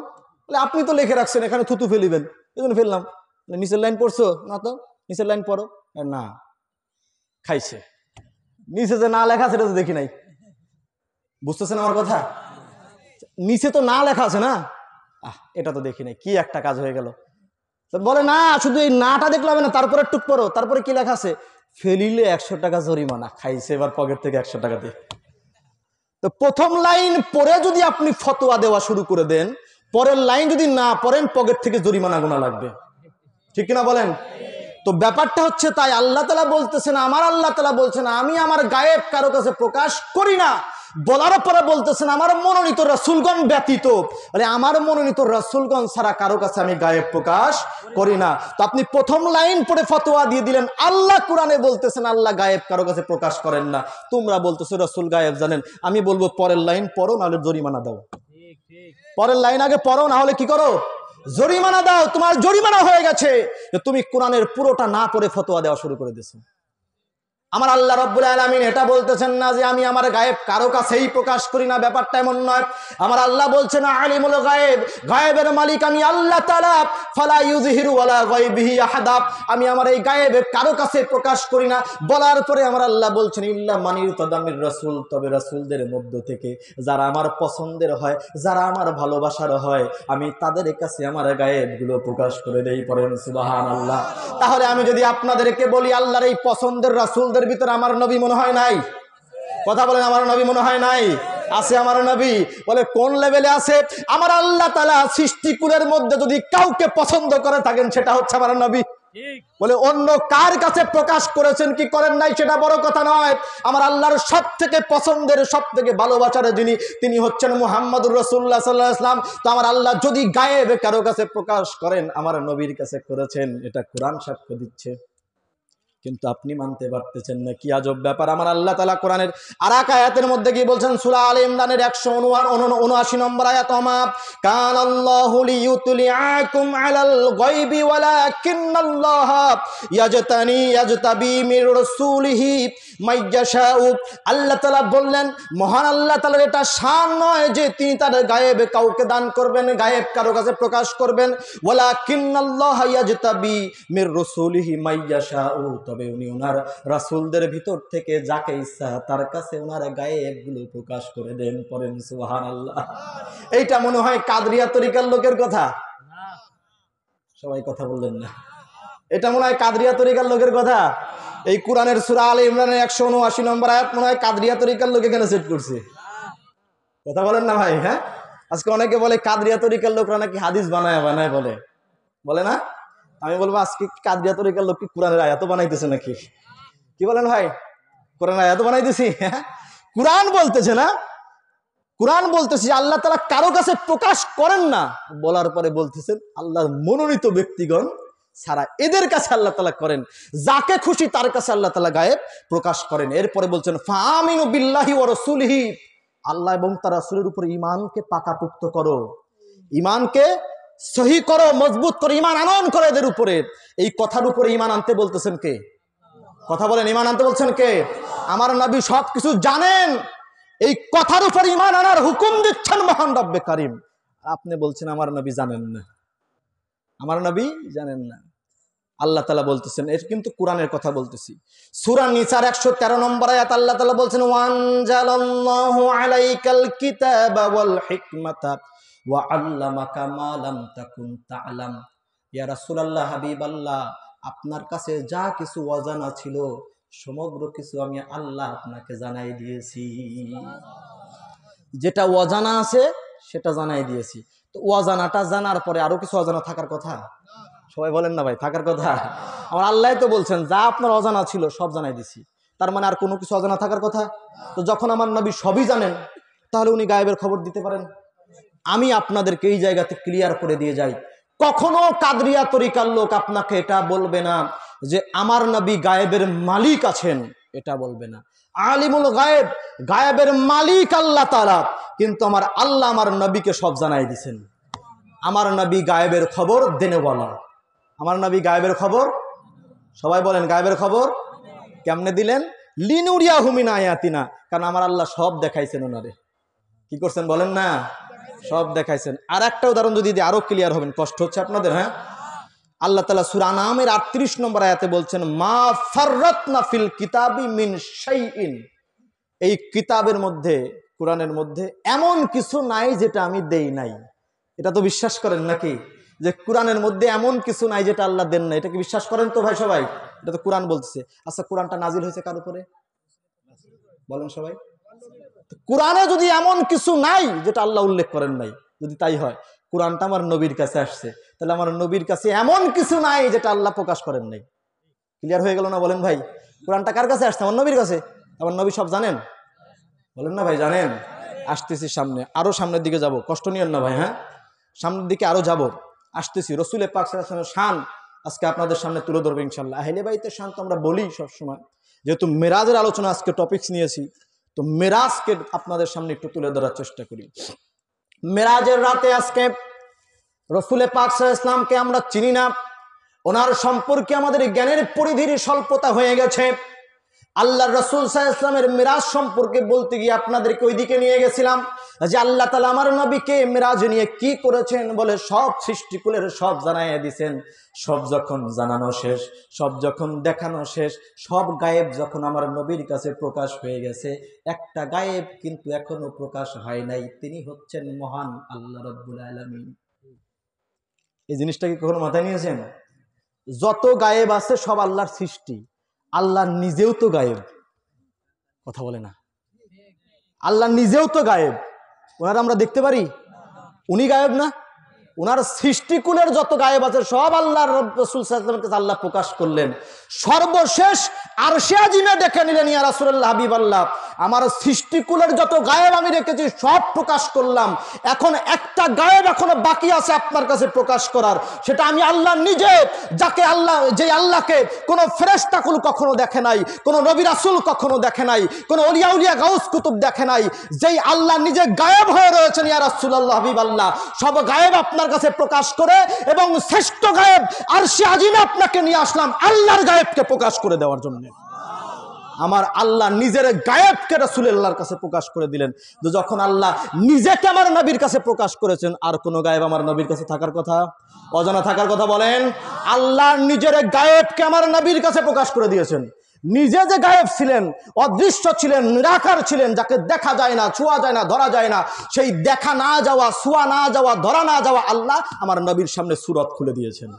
বলে আপনি তো লিখে রাখছেন এখানে থুতু ফেলিবেন, এই জন্য ফেললাম। নিচের লাইন পড়ছো না? তো নিচের লাইন পড়ো। না, খাইছে। নিচে যে না লেখা সেটা তো দেখি নাই। বুঝতেছেন আমার কথা? নিচে তো না লেখা আছে না, এটা তো দেখি নাই, কি একটা কাজ হয়ে গেল। বলে না, শুধু এই নাটা দেখলে হবে না, তারপরে টুক পড়ো, তারপরে কি লেখা আছে, ফেলিলে 100 টাকা জরিমানা। খাইছে এবার পকেট থেকে 100 টাকা দিয়ে। তো প্রথম লাইন পড়ে যদি আপনি ফতোয়া দেওয়া শুরু করে দেন, পরের লাইন যদি না পড়েন পকেট থেকে জরিমানা গোনা লাগবে, ঠিক কিনা বলেন? তো ব্যাপারটা হচ্ছে তাই। আল্লাহ তাআলা বলতেছেন, আমার আল্লাহ তাআলা বলছেন আমি আমার গায়েব কারো কাছে প্রকাশ করি না। বলার পরে বলতেছেন আমার মনোনীত রাসূলগণ ব্যতীত, মানে আমার মনোনীত রাসূলগণ ছাড়া কারো কাছে আমি গায়েব প্রকাশ করি না। তো আপনি প্রথম লাইন পড়ে ফতোয়া দিয়ে দিলেন, আল্লাহ কোরআনে বলতেছেন আল্লাহ গায়েব কারো কাছে প্রকাশ করেন না, তোমরা বলতেছো রাসূল গায়েব জানেন। আমি বলবো পরের লাইন পড়ো, নাহলে জরিমানা দাও। পরের লাইন আগে পড়ো, না হলে কি করো, জরিমানা দাও। তোমার জরিমানা হয়ে গেছে যে তুমি কোরআনের পুরোটা না পড়ে ফতোয়া দেওয়া শুরু করে দিয়েছো। আমার আল্লাহ রাব্বুল আলামিন এটা বলতেছেন না যে আমি আমার গায়েব কারো কাছেই প্রকাশ করি না, ব্যাপারটা এমন নয়। আমার আল্লাহ বলছেন আলিমুল গায়েব, গায়েবের মালিক আমি আল্লাহ তাআলা, ফালা ইউযহিরু আলা গায়বিহি আহাদা, আমি আমার এই গায়েব কারো কাছে প্রকাশ করি না। বলার পরে আমার আল্লাহ বলছেন ইল্লা মানির তাদামির রাসূল, তবে রাসূলদের মধ্য থেকে যারা আমার পছন্দের হয়, যারা আমার ভালোবাসার হয়, আমি তাদের কাছে আমার গায়েবগুলো প্রকাশ করে দেই। পড়েন সুবহানাল্লাহ। তাহলে আমি যদি আপনাদেরকে বলি আল্লাহর এই পছন্দের রাসূলদের ভিতরে আমার নবী মনে হয় নাই? কথা বলেন, আমার নবী মনে হয় নাই? আছে আমার নবী। বলে কোন লেভেলে আছে? আমার আল্লাহ তাআলা সৃষ্টিকুলের মধ্যে যদি কাউকে পছন্দ করে থাকেন সেটা হচ্ছে আমার নবী। বলে অন্য কার কাছে প্রকাশ করেছেন কি করেন নাই সেটা বড় কথা নয়। আমার আল্লাহর সব থেকে পছন্দের, সব থেকে ভালোবাসার যিনি, তিনি হচ্ছেন মুহাম্মদুর রাসূলুল্লাহ সাল্লাল্লাহু আলাইহি ওয়াসাল্লাম। তো আমার আল্লাহ যদি গায়েব কারো কাছে প্রকাশ করেন, আমার নবীর কাছে করেছেন, এটা কোরআন সাক্ষ্য দিচ্ছে। কিন্তু আপনি মানতে পারতেছেন না, কি আজব ব্যাপার। আমার আল্লাহ তাআলা কোরআনের আরেক আয়াতের মধ্যে কি বলছেন, সূরা আলে ইমরানের 179 নম্বর আয়াত, ওমা কানাল্লাহু লিইউতলিআকুম আলাল গায়বি ওয়ালাকিন্নাল্লাহা ইয়াজতাবি মির রাসূলিহি মাইয়াশাউ। আল্লাহ তাআলা বললেন, মহান আল্লাহ তাআলার এটা শান নয় যে তিনি তার গায়েব কাউকে দান করবেন, গায়েব কারো কাছে প্রকাশ করবেন। ওয়ালাকিন্নাল্লাহা ইয়াজতাবি মির রাসূলিহি মাইয়াশাউ, তবে উনি ওনার রাসূলদের ভিতর থেকে যাকে ইচ্ছা তার কাছে ওনার গায়েবগুলো প্রকাশ করে দেন। পড়েন সুবহানাল্লাহ। এইটা মনে হয় কাদরিয়া তরিকার লোকের কথা। সবাই কথা বললেন না। এটা মনে হয় কাদরিয়া তরিকার লোকের কথা। এই কোরআনের সূরা আলে ইমরানের 179 নম্বর আয়াত মনে হয় কাদরিয়া তরিকার লোক এখানে সেট করছে। কথা বলেন না ভাই? হ্যাঁ, আজকে অনেকে বলে কাদরিয়া তরিকার লোকরা নাকি হাদিস বানায় বানায় বলে না। আমি বলবো আজকে কাদরিয়া তরিকার লোক কি কোরআনের আয়াত বানাইতেছে নাকি? কি বলেন ভাই? কোরআনের আয়াত বানাইতেছি? হ্যাঁ, কোরআন বলতেছে না, কোরআন বলতেছে আল্লাহ তাআলা কারো কাছে প্রকাশ করেন না। বলার পরে বলতেছেন আল্লাহর মনোনীত ব্যক্তিগণ ছাড়া এদের কাছে আল্লাহ তাআলা করেন, যাকে খুশি তার কাছে আল্লাহ তাআলা গায়েব প্রকাশ করেন। এরপরে বলছেন ফাআমিনু বিল্লাহি ওয়া রাসূলিহি, আল্লাহ এবং তার রাসূলের উপর ঈমানকে পাকাপোক্ত করো, ঈমানকে সহি করো, মজবুত করো, ঈমান আনয়ন করো এদের উপরে। এই কথার উপরে ঈমান আনতে বলতেছেন কে? কথা বলেন, ঈমান আনতে বলছেন কে? আমার নবী সবকিছু জানেন, এই কথার উপর ঈমান আনার হুকুম দিচ্ছেন মহান রব্বে কারীম। আপনি বলছেন আমার নবী জানেন না, আমার নবী জানেন না। আল্লাহ তাআলা বলতেছেন, এর কিন্তু কোরআনের কথা বলতেছি। সূরা নিসার 113 নম্বর আয়াত আল্লাহ তাআলা বলছেন ওয়ানজালাল্লাহু আলাইকাল কিতাবা ওয়াল হিকমাতা ওয়া আল্লামাকা মা লাম তাকুন তা'লাম। ইয়া রাসূলুল্লাহ, হাবিবাল্লাহ, আপনার কাছে যা কিছু অজানা ছিল সমগ্র কিছু আমি আল্লাহ আপনাকে জানাই দিয়েছি। যেটা অজানা আছে সেটা জানাই দিয়েছি। তো অজানাটা জানার পরে আরো কিছু অজানা থাকার কথা? সবাই বলেন না ভাই, থাকার কথা? আমার আল্লাহ তো বলছেন যা আপনার অজানা ছিল সব জানাই দিছি, তার মানে আর কোনো কিছু অজানা থাকার কথা? তো যখন আমার নবী সবই জানেন, তাহলে উনি গায়েবের খবর দিতে পারেন। আমি আপনাদেরকে এই জায়গাতে ক্লিয়ার করে দিয়ে যাই, কখনো কাদরিয়া তরিকার লোক আপনাকে এটা বলবে না যে আমার নবী গায়েবের মালিক আছেন। এটা বলবে না। আলিমুল গায়েব, গায়েবের মালিক আল্লাহ তাআলা, কিন্তু আমার আল্লাহ আমার নবীকে সব জানাই দিয়েছেন। আমার নবী গায়েবের খবর দেনেওয়ালা। আমার নবী গায়েবের খবর, সবাই বলেন গায়েবের খবর কেমনে দিলেন? লিনুরিয়াহু মিন আয়াতিনা, কারণ আমার আল্লাহ সব দেখাইছেন ওনারে। কি করছেন বলেন না? সব দেখাইছেন। আর একটা উদাহরণ যদি দিই আরো ক্লিয়ার হবেন, কষ্ট হচ্ছে আপনাদের। হ্যাঁ, আল্লাহ তাআলা সূরা আনআমের ৩৮ নম্বর আয়াতে বলছেন, মা ফাররাতনা ফিল কিতাবি মিন শাইইন, এই কিতাবের মধ্যে, কোরআনের মধ্যে এমন কিছু নাই যেটা আমি দেই নাই। এটা তো বিশ্বাস করেন নাকি, যে কোরআনের মধ্যে এমন কিছু নাই যেটা আল্লাহ দেন না? এটা কি বিশ্বাস করেন তো ভাই সবাই? এটা তো কোরআন বলতেছে। আচ্ছা, কোরআনটা নাজিল হয়েছে কার উপরে বলেন সবাই? কোরআনে যদি এমন কিছু নাই যেটা আল্লাহ উল্লেখ করেন নাই, যদি তাই হয়, কোরআনটা আমার নবীর কাছে আসছে, তাহলে আমার নবীর কাছে এমন কিছু নাই যেটা আল্লাহ প্রকাশ করেন নাই। ক্লিয়ার হয়ে গেল না বলেন ভাই? কোরআনটা কার কাছে আসছে? আমার নবীর কাছে। আমার নবী সব জানেন, বলেন না ভাই? জানেন। আসতেছি সামনে, আরো সামনের দিকে যাব, কষ্ট নিয়েন না ভাই। হ্যাঁ, সামনের দিকে আরো যাব, আসতেছি। রসুল পাক সাল্লাল্লাহু আলাইহি ওয়াসাল্লামের শান আজকে আপনাদের সামনে তুলে ধরবো ইনশাআল্লাহ। আহলে বাইতের শান তো আমরা বলি সবসময়, যেহেতু মেরাজের আলোচনা আজকে টপিকস নিয়েছি, তো মেরাজকে আপনাদের সামনে একটু তুলে ধরার চেষ্টা করি। মেরাজের রাতে আজকে রসুল পাক সাল্লাল্লাহু আলাইহি ওয়াসাল্লামকে আমরা চিনি না, ওনার সম্পর্কে আমাদের জ্ঞানের পরিধির স্বল্পতা হয়ে গেছে। আল্লাহ রসুল সাল্লাল্লাহু আলাইহি ওয়াসাল্লামের মিরাজ সম্পর্কে বলতে গিয়ে আপনাদেরকে ওইদিকে নিয়ে গেছিলাম, যে আল্লাহ তাআলা আমার নবীকে মিরাজ নিয়ে কি করেছেন বলে সব সৃষ্টিকুলের সব জানাইয়া দিয়েছেন। সব যখন জানানো শেষ, সব যখন দেখানো শেষ, সব গায়েব যখন আমার নবীর কাছে প্রকাশ হয়ে গেছে, একটা গায়েব কিন্তু এখনো প্রকাশ হয় নাই, তিনি হচ্ছেন মহান আল্লাহ রাব্বুল আলামিন। এই জিনিসটা কি কখনো মাথায় নিয়েছেন? যত গায়েব আছে সব আল্লাহর সৃষ্টি, আল্লাহ নিজেও তো গায়েব। কথা বলে না? আল্লাহ নিজেও তো গায়েব, ওনার আমরা দেখতে পারি? উনি গায়েব না? ওনার সৃষ্টিকুলের যত গায়েব আছে সব আল্লাহর রাসূল সাল্লাল্লাহু আলাইহি ওয়াসাল্লামের কাছে আল্লাহ প্রকাশ করলেন। সর্বশেষ আরশে আজিমে ডেকে নিলেন, ইয়া রাসূলুল্লাহ, হাবিবাল্লাহ, আমার সৃষ্টিকুলের যত গায়েব আমি রেখেছি সব প্রকাশ করলাম, এখন একটা গায়েব এখনো বাকি আছে আপনার কাছে প্রকাশ করার, সেটা আমি আল্লাহ নিজে, যাকে আল্লাহ, যে আল্লাহকে কোনো ফেরেশতাকুল কখনো দেখে নাই, কোনো নবী রাসূল কখনো দেখে নাই, কোনো ওলিয়া উলিয়া গাউস কুতুব দেখে নাই, যেই আল্লাহ নিজে গায়েব হয়ে রয়েছেন, ইয়া রাসূলুল্লাহ, হাবিবাল্লাহ, সব গায়েব আপনার কাছে প্রকাশ করে, এবং শ্রেষ্ঠ গায়েব আরশে আজিমে আপনাকে নিয়ে আসলাম আল্লাহর গায়েবকে প্রকাশ করে দেওয়ার জন্য। আমার আল্লাহ নিজের গায়েবকে রাসূলুল্লাহর কাছে প্রকাশ করে দিলেন। তো যখন আল্লাহ নিজেকে আমার নবীর কাছে প্রকাশ করেছেন, আর কোন গায়েব আমার নবীর কাছে থাকার কথা, অজানা থাকার কথা বলেন? আল্লাহ নিজের গায়েবকে আমার নবীর কাছে প্রকাশ করে দিয়েছেন। নিজে যে গায়েব ছিলেন, অদৃশ্য ছিলেন, নিরাকার ছিলেন, যাকে দেখা যায় না, ছোঁয়া যায় না, ধরা যায় না, সেই দেখা না যাওয়া, ছোঁয়া না যাওয়া, ধরা না যাওয়া আল্লাহ আমার নবীর সামনে সূরত খুলে দিয়েছেন।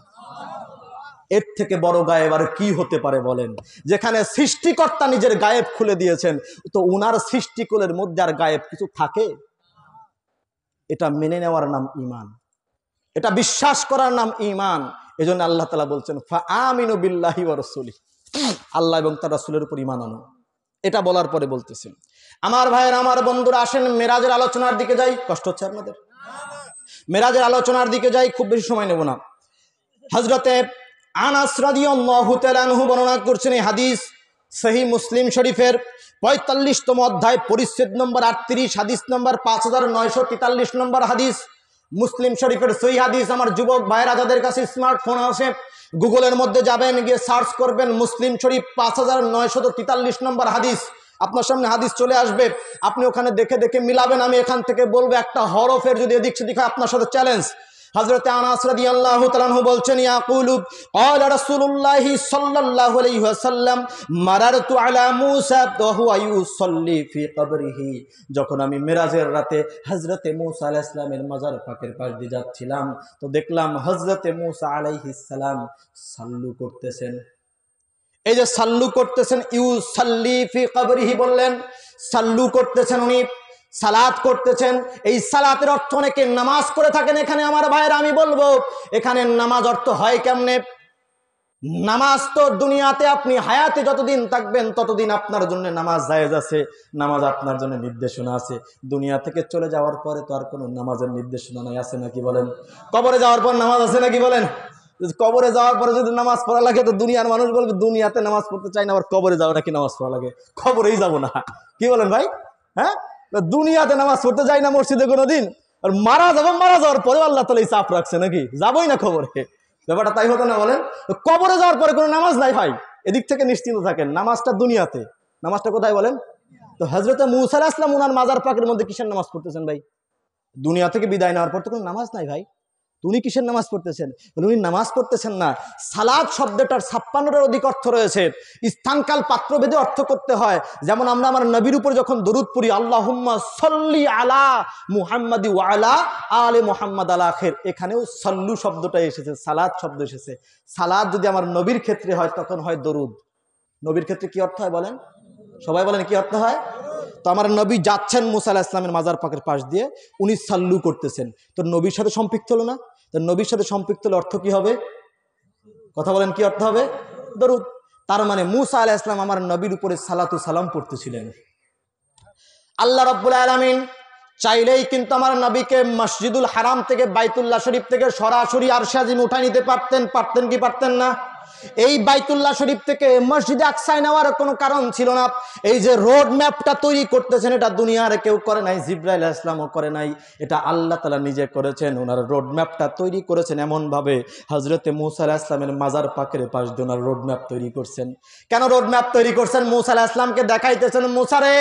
এর থেকে বড় গায়েব আর কি হতে পারে বলেন? যেখানে সৃষ্টিকর্তা নিজের গায়েব খুলে দিয়েছেন, তো উনার সৃষ্টিকুলের মধ্যে আর গায়েব কিছু থাকে? এটা মেনে নেওয়ার নাম ঈমান, এটা বিশ্বাস করার নাম ঈমান। এজন্য আল্লাহ তাআলা বলছেন, ফাআমিনু বিল্লাহি ওয়া রাসূলিহি, আল্লাহ এবং তার রাসূলের উপর ঈমান আনো। এটা বলার পরে বলতেছেন, আমার ভাইয়েরা, আমার বন্ধুরা, আসেন মেরাজের আলোচনার দিকে যাই। কষ্ট হচ্ছে আপনাদের? মেরাজের আলোচনার দিকে যাই, খুব বেশি সময় নেব না। হযরতে আনাস রাদিয়াল্লাহু তাআলা আনহু বর্ণনা করছেন এই হাদিস, সহিহ মুসলিম শরীফের ৪৫তম অধ্যায়, পরিচ্ছেদ নম্বর ৩৮, হাদিস নম্বর 5943 নম্বর হাদিস, মুসলিম শরীফের সহিহ হাদিস। আমার যুবক ভাইরা যাদের কাছে স্মার্টফোন আছে, গুগলের মধ্যে যাবেন, গিয়ে সার্চ করবেন মুসলিম শরীফ 5943 নম্বর হাদিস, আপনার সামনে হাদিস চলে আসবে, আপনি ওখানে দেখে দেখে মিলাবেন। আমি এখান থেকে বলবো, একটা হরফের যদি এদিক সেদিক হয় আপনার সাথে চ্যালেঞ্জ। হযরত আনাস রাদিয়াল্লাহু তাআলা আনহু বলছেন, ইয়াকুলু ক্বালা রাসূলুল্লাহি সাল্লাল্লাহু আলাইহি ওয়াসাল্লাম মারারতু আলা মূসা ওয়া হুয়া ইউসাল্লি ফি কবরিহি, যখন আমি মিরাজের রাতে হযরতে মূসা আলাইহিস সালামের মাজার পাকের পাশ দিয়ে যাচ্ছিলাম, তো দেখলাম হযরতে মূসা আলাইহিস সালাম সাল্লু করতেছেন। এই যে সাল্লু করতেছেন, ইউসাল্লি ফি কবরিহি বললেন, সাল্লু করতেছেন, উনি সালাত করতেছেন। এই সালাতের অর্থ অনেকে নামাজ করে থাকেন, এখানে আমার ভাইয়েরা আমি বলবো, এখানে নামাজ অর্থ হয় কেমনে? নামাজ তো দুনিয়াতে আপনি হায়াতে যতদিন থাকবেন ততদিন আপনার জন্য নামাজ জায়েজ আছে, নামাজ আপনার জন্য নির্দেশনা আছে। দুনিয়া থেকে চলে যাওয়ার পরে তো আর কোনো নামাজের নির্দেশনা নাই, আছে নাকি বলেন? কবরে যাওয়ার পর নামাজ আছে নাকি বলেন? কবরে যাওয়ার পরে যদি নামাজ পড়া লাগে তো দুনিয়ার মানুষ বলবে দুনিয়াতে নামাজ পড়তে চাই না, আবার কবরে যাওয়া নাকি নামাজ পড়া লাগে, কবরেই যাবো না। কি বলেন ভাই? হ্যাঁ, দুনিয়াতে নামাজ পড়তে যাই না মসজিদে কোনোদিন, আর মারা যাওয়ার পরে আল্লাহ তাআলা এই চাপ রাখছে নাকি যাবোই না কবরে। ব্যাপারটা তাই হতো না বলেন? কবরে যাওয়ার পরে কোনো নামাজ নাই ভাই, এদিক থেকে নিশ্চিন্ত থাকেন। নামাজটা দুনিয়াতে, নামাজটা কোথায় বলেন? তো হযরত মূসা আলাইহিস সালাম ওনার মাজার পাকের মধ্যে কিসের নামাজ পড়তেছেন ভাই? দুনিয়া থেকে বিদায় নেওয়ার পর তো কোনো নামাজ নাই ভাই, উনি কিসের নামাজ পড়তেছেন? উনি নামাজ পড়তেছেন না। সালাত শব্দটার 56টার অধিক অর্থ রয়েছে, স্থানকাল পাত্রভেদে অর্থ করতে হয়। যেমন আমরা আমার নবীর উপর যখন দরুদ পড়ি, আল্লাহুম্মা সাল্লি আলা মুহাম্মাদি ওয়া আলা আলে মুহাম্মাদ আল আখির, এখানেও সাল্লু শব্দটা এসেছে, সালাত শব্দ এসেছে। সালাত যদি আমার নবীর ক্ষেত্রে হয় তখন হয় দরুদ। নবীর ক্ষেত্রে কি অর্থ হয় বলেন? সবাই বলেন কি অর্থ হয়? তো আমার নবী যাচ্ছেন মুসা আলাইহিস সালামের মাজার পাকের পাশ দিয়ে, উনি সাল্লু করতেছেন, তো নবীর সাথে সম্পৃক্ত হলো না? তো নবীর সাথে সম্পৃক্ত হলে অর্থ কি হবে? কথা বলেন, কি অর্থ হবে? দরুদ। তার মানে মুসা আলাইহিস সালাম আমার নবীর উপরে সালাতু সালাম পড়তেছিলেন। আল্লাহ রাব্বুল আলামিন চাইলেই কিন্তু আমার নবীকে মসজিদুল হারাম থেকে, বাইতুল্লাহ শরীফ থেকে সরাসরি আরশে আজিম উঠাই নিতে পারতেন। পারতেন কি পারতেন না? এই বাইতুল্লাহ শরীফ থেকে মসজিদে আকসায় নেওয়ার কোনো কারণ ছিল না। এই যে রোড ম্যাপটা তৈরি করতেছেন, এটা দুনিয়ার কেউ করে নাই, জিবরাইল আলাইহিস সালামও করে নাই, এটা আল্লাহ তাআলা নিজে করেছেন। ওনার রোড ম্যাপটা তৈরি করেছেন এমন ভাবে, হযরতে মূসা আলাইহিস সালামের মাজার পাকের পাশ দিয়ে ওনার রোড ম্যাপ তৈরি করছেন। কেন রোড ম্যাপ তৈরি করছেন? মূসা আলাইহিস সালামকে দেখাইতেছেন, মূসা রে,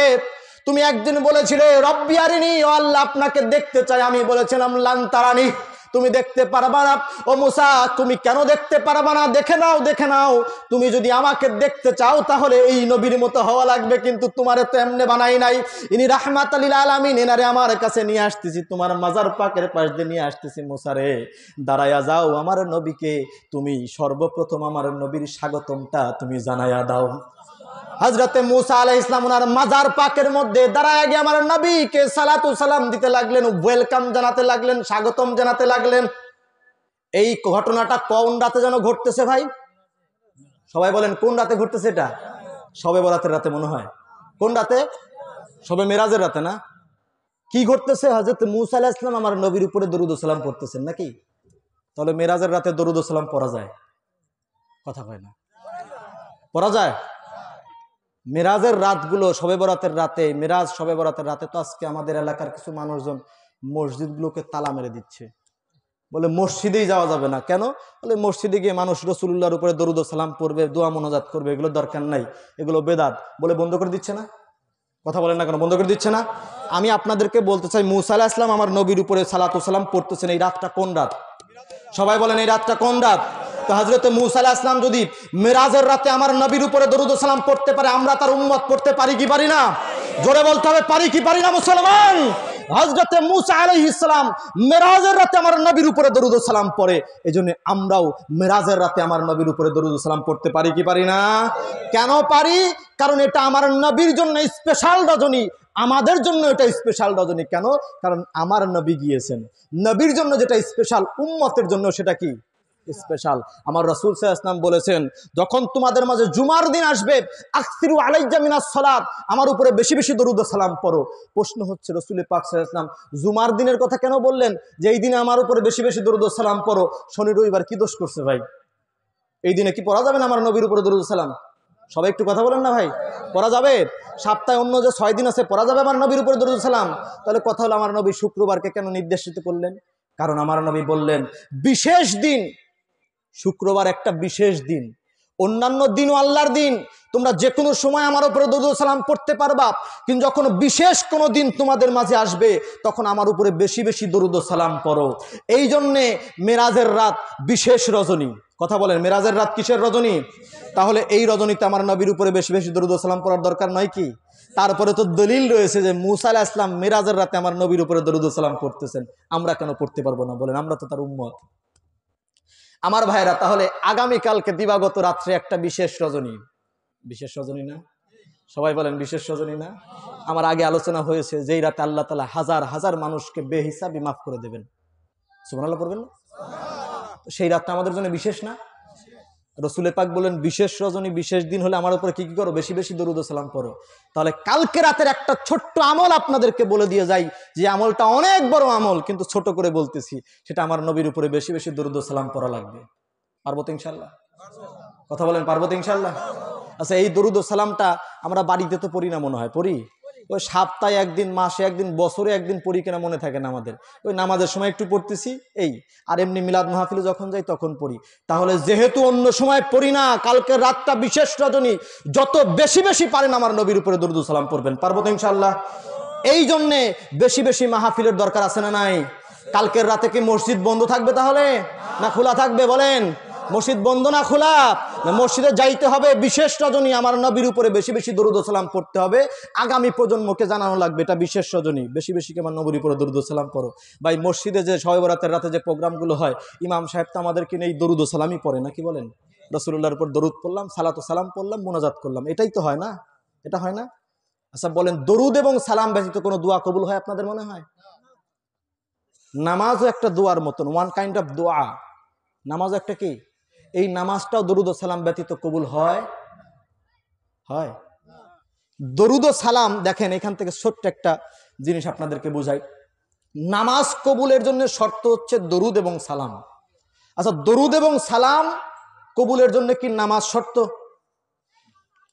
তুমি একদিন বলেছিলে রব্বি আরিনি, ও আল্লাহ আপনাকে দেখতে চাই। আমি বলেছিলাম লান তারানি, তুমি দেখতে পারবা না। ও মুসা, তুমি কেন দেখতে পারবা না? দেখে নাও, দেখে নাও। তুমি যদি আমাকে দেখতে চাও তাহলে এই নবীর মতো হওয়া লাগবে, কিন্তু তোমারে তো এমনি বানাই নাই। ইনি রাহমাতাল লিল আলামিন, এনারে আমার কাছে নিয়ে আসতেছি, তোমার মাজার পাকের পাশ দিয়ে নিয়ে আসতেছি। মুসা রে, দাঁড়ায়া যাও, আমার নবীকে তুমি সর্বপ্রথম আমার নবীর স্বাগতমটা তুমি জানায়া দাও। হযরতে মূসা আলাইহিস সালাম ওনার মাজার পাকের মধ্যে দাঁড়ায় গিয়ে আমার নবীকে সালাতু সালাম দিতে লাগলেন, ওয়েলকাম জানাতে লাগলেন, স্বাগতম জানাতে লাগলেন। এই ঘটনাটা কোন রাতে যেন ঘটতেছে ভাই? সবাই বলেন কোন রাতে ঘটতেছে এটা? শবে বরাতের রাতে মনে হয়। কোন রাতে? শবে মেরাজের রাতে না? কি ঘটতেছে? হযরতে মূসা আলাইহিস সালাম আমার নবীর উপরে দরুদ ও সালাম পড়তেছেন নাকি? তাহলে মেরাজের রাতে দরুদ ও সালাম পড়া যায়? কথা কয় না, পড়া যায়? মেরাজের রাতগুলো, শবে বরাতের রাতে, মেরাজ শবে বরাতের রাতে তো আজকে আমাদের এলাকার কিছু মানুষজন মসজিদগুলোকে তালা মেরে দিচ্ছে, বলে মসজিদেই যাওয়া যাবে না। কেন? বলে মসজিদে গিয়ে মানুষ রাসূলুল্লাহর উপরে দরুদ ও সালাম পড়বে, দোয়া মোনাজাত করবে, এগুলো দরকার নাই, এগুলো বেদাত বলে বন্ধ করে দিচ্ছে না। কথা বলেন না কেন? বন্ধ করে দিচ্ছে না। আমি আপনাদেরকে বলতে চাই, মূসা আলাইহিস সালাম আমার নবীর উপরে সালাতু সালাম পড়তেছেন, এই রাতটা কোন রাত? সবাই বলেন এই রাতটা কোন রাত? তো হযরতে মূসা আলাইহিস সালাম যদি মেরাজের রাতে আমার নবীর উপরে দরুদ ও সালাম পড়তে পারে, আমরা তার উম্মত পড়তে পারি কি পারি না? জোরে বলতে হবে, পারি কি পারি না মুসলমান? হযরতে মূসা আলাইহিস সালাম মেরাজের রাতে আমার নবীর উপরে দরুদ ও সালাম পড়ে, এজন্য আমরাও মেরাজের রাতে আমার নবীর উপরে দরুদ ও সালাম পড়তে পারি কি পারি না? কেন পারি? কারণ এটা আমার নবীর জন্য স্পেশাল রজনী, আমাদের জন্য এটা স্পেশাল রজনী। কেন? কারণ আমার নবী গিয়েছেন, নবীর জন্য যেটা স্পেশাল, উম্মতের জন্য সেটা কি স্পেশাল। আমার রাসূল সাল্লাল্লাহু আলাইহি ওয়াসাল্লাম বলেছেন, যখন তোমাদের মাঝে জুমার দিন আসবে, আকসিরু আলাইয়া মিনাস সালাত, আমার উপরে বেশি বেশি দরুদ ও সালাম পড়ো। প্রশ্ন হচ্ছে, রাসূল পাক সাল্লাল্লাহু আলাইহি ওয়াসাল্লাম জুমার দিনের কথা কেন বললেন যে এই দিনে আমার উপরে বেশি বেশি দরুদ ও সালাম পড়ো? শনি রবিবার কি দোষ করছে ভাই? এই দিনে কি পড়া যাবে না আমার নবীর উপরে দরুদ ও সালাম? সবাই একটু কথা বলেন না ভাই, পড়া যাবে? সপ্তাহে অন্য যে 6 দিন আছে পড়া যাবে আমার নবীর উপরে দরুদ সালাম? তাহলে কথা হলো, আমার নবী শুক্রবারকে কেন নির্দেশিত করলেন? কারণ আমার নবী বললেন বিশেষ দিন, শুক্রবার একটা বিশেষ দিন, অন্যান্য দিনও আল্লাহর দিন, তোমরা যে কোনো সময় আমার উপরে দরুদ সালাম পড়তে পারবা, কিন্তু যখন বিশেষ কোনো দিন তোমাদের মাঝে আসবে তখন আমার উপরে বেশি বেশি দরুদ সালাম পড়ো। এই জন্যে মেরাজের রাত বিশেষ রজনী। কথা বলেন, মেরাজের রাত কিসের রজনী? তাহলে এই রজনীতে আমার নবীর উপরে বেশি বেশি দরুদ সালাম পড়ার দরকার নয় কি? তারপরে তো দলিল রয়েছে যে মূসা আলাইহিস সালাম মেরাজের রাতে আমার নবীর উপরে দরুদ সালাম পড়তেছেন, আমরা কেন পড়তে পারবো না বলেন? আমরা তো তার উম্মত। আমার ভাইরা, তাহলে আগামীকালকে দিবাগত রাত্রে একটা বিশেষ রজনী, বিশেষ রজনী না? সবাই বলেন বিশেষ রজনী না? আমার আগে আলোচনা হয়েছে যেই রাতে আল্লাহ তাআলা হাজার হাজার মানুষকে বেহিসাবি মাফ করে দেবেন। সুবহানাল্লাহ পড়বেন না? সেই রাতটা আমাদের জন্য বিশেষ না? রাসূল পাক বলেন বিশেষ রজনী, বিশেষ দিন হলে আমার উপরে কি কি করো? বেশি বেশি দরুদ ও সালাম পড়ো। তাহলে কালকে রাতের একটা ছোট্ট আমল আপনাদেরকে বলে দিয়ে যাই, যে আমলটা অনেক বড় আমল, কিন্তু ছোট করে বলতেছি, সেটা আমার নবীর উপরে বেশি বেশি দরুদ ও সালাম পড়া লাগবে। পারবো তো ইনশাল্লাহ? কথা বলেন, পারবো তো ইনশাল্লাহ? আচ্ছা, এই দরুদ ও সালামটা আমরা বাড়িতে তো পড়ি না, মনে হয় পড়ি? ওই সপ্তাহে একদিন, মাসে একদিন, বছরে একদিন পড়ি কিনা মনে থাকে না আমাদের। ওই নামাজের সময় একটু পড়তেছি এই, আর এমনি মিলাদ মাহফিলে যখন যাই তখন পড়ি। তাহলে যেহেতু অন্য সময় পড়ি না, কালকের রাতটা বিশেষ রজনী, যত বেশি বেশি পারেন আমার নবীর উপরে দরুদ ও সালাম পড়বেন। পারবো তো ইনশাল্লাহ? এই জন্যে বেশি বেশি মাহফিলের দরকার আছে না নাই? কালকের রাতে কি মসজিদ বন্ধ থাকবে তাহলে, না খোলা থাকবে? বলেন, মসজিদ বন্ধ না খোলা? না মসজিদে যাইতে হবে বিশেষ রজনী, আমার নবীর উপরে বেশি বেশি দরুদ ও সালাম পড়তে হবে। আগামী প্রজন্মকে জানানো লাগবে এটা বিশেষ রজনী, বেশি বেশি কি আমার নবীর উপরে দরুদ ও সালাম পড়ো। ভাই, মসজিদে যে শবে বরাতের রাতে যে প্রোগ্রামগুলো হয়, ইমাম সাহেব তো আমাদেরকে নিয়ে দরুদ ও সালামই পড়ে, নাকি বলেন? রাসূলুল্লাহর উপর দরুদ পড়লাম, সালাত ও সালাম পড়লাম, মুনাজাত করলাম, এটাই তো হয় না? এটা হয় না? আচ্ছা বলেন, দরুদ এবং সালাম ব্যতীত কোনো দোয়া কবুল হয় আপনাদের মনে হয়? নামাজও একটা দোয়ার মতন, ওয়ান কাইন্ড অফ দোয়া। নামাজ একটা কি? এই নামাজটাও দরুদ ও সালাম ব্যতীত কবুল হয়? হয়? দরুদ ও সালাম, দেখেন এখান থেকে ছোট্ট একটা জিনিস আপনাদেরকে বুঝাই। নামাজ কবুলের জন্য শর্ত হচ্ছে দরুদ এবং সালাম। আচ্ছা, দরুদ এবং সালাম কবুলের জন্য কি নামাজ শর্ত?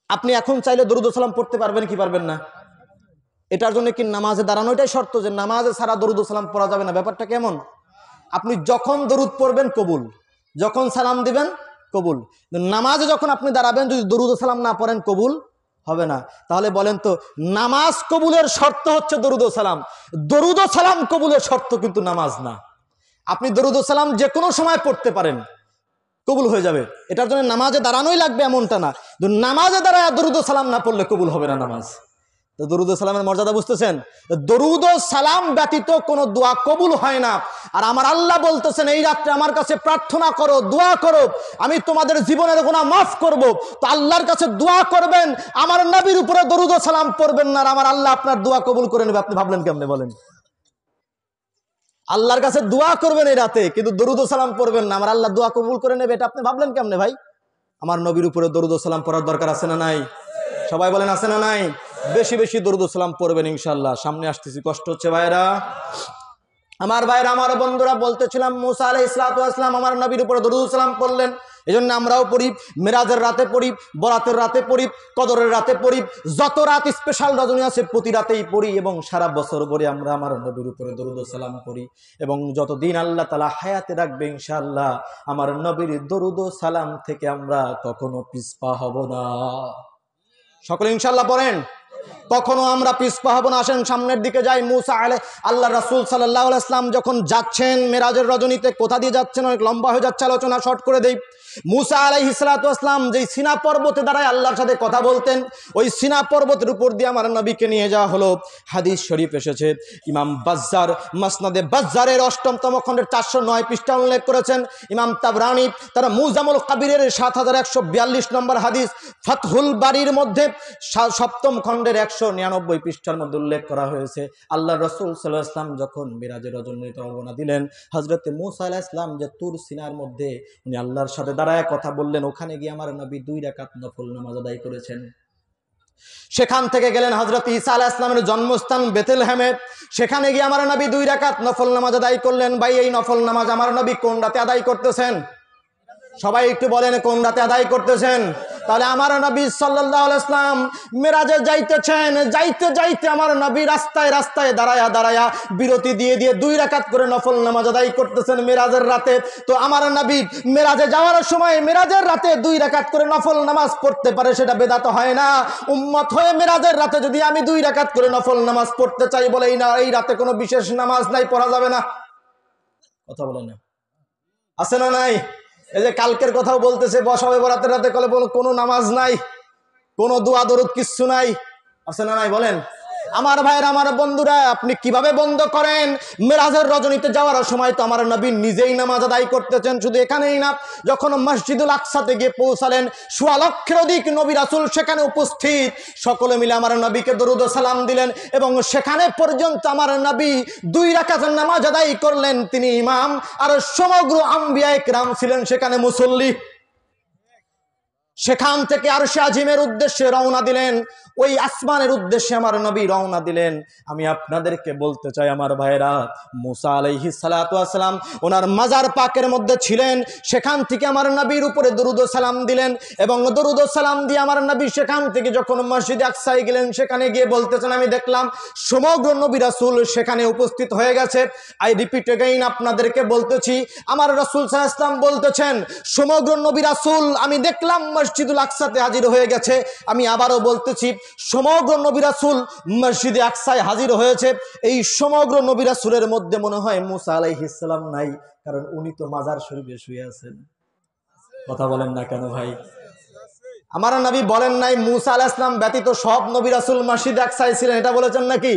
আপনি এখন চাইলে দরুদ ও সালাম পড়তে পারবেন কি পারবেন না? এটার জন্য কি নামাজে দাঁড়ানোটাই শর্ত, যে নামাজে সারা দরুদ ও সালাম পড়া যাবে না? ব্যাপারটা কেমন? আপনি যখন দরুদ পড়বেন কবুল, যখন সালাম দিবেন কবুল। নামাজে যখন আপনি দাঁড়াবেন যদি দরুদ ও সালাম না পড়েন কবুল হবে না। তাহলে বলেন তো, নামাজ কবুলের শর্ত হচ্ছে দরুদ ও সালাম, দরুদ ও সালাম কবুলের শর্ত কিন্তু নামাজ না। আপনি দরুদ ও সালাম যে কোনো সময় পড়তে পারেন, কবুল হয়ে যাবে। এটার জন্য নামাজে দাঁড়ানোই লাগবে এমনটা না। নামাজে দাঁড়ায় দরুদ ও সালাম না পড়লে কবুল হবে না নামাজ। তো দরুদ ও সালামের মর্যাদা বুঝতেছেন? দরুদ ও সালাম ব্যতীত কোনো দোয়া কবুল হয় না। আর আমার আল্লাহ বলতেছেন, এই রাত্রে আমার কাছে প্রার্থনা করো, দোয়া করো, আমি তোমাদের জীবনের গুনাহ মাফ করব। তো আল্লাহর কাছে দোয়া করবেন, আমার নবীর উপরে দরুদ ও সালাম পড়বেন না, আর আমার আল্লাহ আপনার দোয়া কবুল করে নেবে। আপনি ভাবলেন কেমনে? বলেন, আল্লাহর কাছে দোয়া করবেন এই রাতে, কিন্তু দরুদ ও সালাম পড়বেন না, আমার আল্লাহ দোয়া কবুল করে নেবে, এটা আপনি ভাবলেন কেমনে? ভাই, আমার নবীর উপরে দরুদ ও সালাম পড়ার দরকার আছে না নাই? সবাই বলেন, আছে না নাই? বেশি বেশি দরুদ ও সালাম পড়বেন ইনশাআল্লাহ। সামনে আসতেছি, কষ্ট হচ্ছে ভাইরা আমার, ভাইরা আমার, বন্ধুরা। বলতেছিলাম মুসা আলাইহিস সালাতু ওয়াস সালাম আমার নবীর উপরে দরুদ ও সালাম পড়লেন। এজন্য আমরাও পড়ি, মেরাজের রাতে পড়ি, বরাতের রাতে পড়ি, কদরের রাতে পড়ি, যত রাত স্পেশাল রজনী আছে প্রতি রাতেই পড়ি, এবং সারা বছর ভরে আমরা আমার নবীর উপরে দরুদ ও সালাম পড়ি। এবং যতদিন আল্লাহ তাআলা হায়াতে রাখবে ইনশাআল্লাহ আমার নবীর দরুদ ও সালাম থেকে আমরা কখনো পিছপা হব না। সকলে ইনশাআল্লাহ পড়েন, কখনো আমরা পিছপা হব না। আসেন সামনের দিকে যাই। মুসা আল্লাহ রাসূল সাল্লাল্লাহু আলাইহি ওয়াসাল্লাম যখন যাচ্ছেন মেরাজের রজনীতে, কোথা দিয়ে যাচ্ছেন অনেক লম্বা হয়ে যাচ্ছে আলোচনা, শর্ট করে দেই। মুসা আলাইহিস সালাতু ওয়াস সালাম যেই সিনা পর্বতে দাঁড়ায় আল্লাহর সাথে কথা বলতেন, ওই সিনা পর্বতের উপর দিয়ে আমার নবীকে নিয়ে যাওয়া হলো। হাদিস শরীফ এসেছে, ইমাম বাজ্জার মাসনাদে বাজ্জারের ৮ম খণ্ডের ৪০৯ পৃষ্ঠা উল্লেখ করেছেন। ইমাম তাবরানী তার মুজামুল কাবিরের ৭১৪২ নম্বর হাদিস, ফাতহুল বারীর মধ্যে ৭ম খণ্ডের ১৯৯ পৃষ্ঠার মধ্যে উল্লেখ করা হয়েছে। আল্লাহ রাসূল সাল্লাল্লাহু আলাইহি ওয়াসাল্লাম যখন মিরাজের রজনীতে রওনা দিলেন, হযরতে মুসা আলাইহিস সালাম যে তুর সিনার মধ্যে উনি আল্লাহর সাথে দাঁড়ায় কথা বললেন, ওখানে গিয়ে আমার নবী 2 রাকাত নফল নামাজ আদায় করেছেন। সেখান থেকে গেলেন হযরত ঈসা আলাইহিস সালামের জন্মস্থান বেথলেহেমে, সেখানে গিয়ে আমার নবী 2 রাকাত নফল নামাজ আদায় করলেন। ভাই, এই নফল নামাজ আমার নবী কোন রাতে আদায় করতেছেন? সবাই একটু বলেন, কোন রাতে আদায় করতেছেন? তাহলে আমার নবী সাল্লাল্লাহু আলাইহি ওয়াসাল্লাম মিরাজে যাইতেছেন, যাইতে যাইতে আমার নবী রাস্তায় রাস্তায় দাঁড়ায়া দাঁড়ায়া বিরতি দিয়ে দিয়ে 2 রাকাত করে নফল নামাজ আদায় করতেছেন মিরাজের রাতে। তো আমার নবী মিরাজে যাওয়ার সময় মিরাজের রাতে 2 রাকাত করে নফল নামাজ পড়তে পারে, সেটা বেদাত হয় না। উম্মত হয়ে মিরাজের রাতে যদি আমি 2 রাকাত করে নফল নামাজ পড়তে চাই, বলেই না এই রাতে কোনো বিশেষ নামাজ নাই, পড়া যাবে না। কথা বলে না, আছে না নাই? এই যে কালকের কথাও বলতেছে, বসাবে বরাতের রাতে কলে বলো কোনো নামাজ নাই, কোনো দোয়া দরুদ কিচ্ছু নাই, আছে না নাই? বলেন আমার ভাইয়ের, আমার বন্ধুরা, আপনি কিভাবে বন্ধ করেন? মেরাজের রজনীতে যাওয়ার সময় তো আমার নবী নিজেই নামাজ আদায় করতেছেন। শুধু এখানেই না, যখন মসজিদুল আকসাতে গিয়ে পৌঁছালেন, ১৬ লক্ষের অধিক নবী রাসূল সেখানে উপস্থিত, সকলে মিলে আমার নবীকে দরুদ ও সালাম দিলেন, এবং সেখানে পর্যন্ত আমার নবী 2 রাকাত নামাজ আদায় করলেন, তিনি ইমাম, আর সমগ্র আম্বিয়া ইকরাম ছিলেন সেখানে মুসল্লি। সেখান থেকে আরশে আজিমের উদ্দেশ্যে রওনা দিলেন, ওই আসমানের উদ্দেশ্যে আমার নবী রওনা দিলেন। আমি আপনাদেরকে বলতে চাই আমার ভাইরা, মুসা আলাইহিস সালাতু ওয়াস সালাম ওনার মাজার পাকের মধ্যে ছিলেন, সেখান থেকে আমার নবীর উপরে দরুদ ও সালাম দিলেন, এবং দরুদ ও সালাম দিয়ে আমার নবী সেখান থেকে যখন মসজিদে আকসায় গেলেন, সেখানে গিয়ে বলতেছেন আমি দেখলাম সমগ্র নবী রাসূল সেখানে উপস্থিত হয়ে গেছে। আই রিপিট এগেইন, আপনাদেরকে বলতেছি, আমার রাসূল সাল্লাল্লাহু আলাইহি ওয়াসাল্লাম বলতেছেন সমগ্র নবী রাসূল আমি দেখলাম মসজিদুল আকসাতে হাজির হয়ে গেছে। আমি আবারও বলতেছি, সমগ্র নবী রাসূল মসজিদে আকসায় হাজির হয়েছে। এই সমগ্র নবী রাসূলের মধ্যে মনে হয় মুসা আলাইহিস সালাম নাই, কারণ উনি তো মাজার শরীফে শুয়ে আছেন। কথা বলেন না কেন ভাই? আমার নবী বলেন নাই মুসা আলাইহিস সালাম ব্যতীত সব নবী রাসূল মসজিদে আকসায় ছিলেন, এটা বলেছেন নাকি?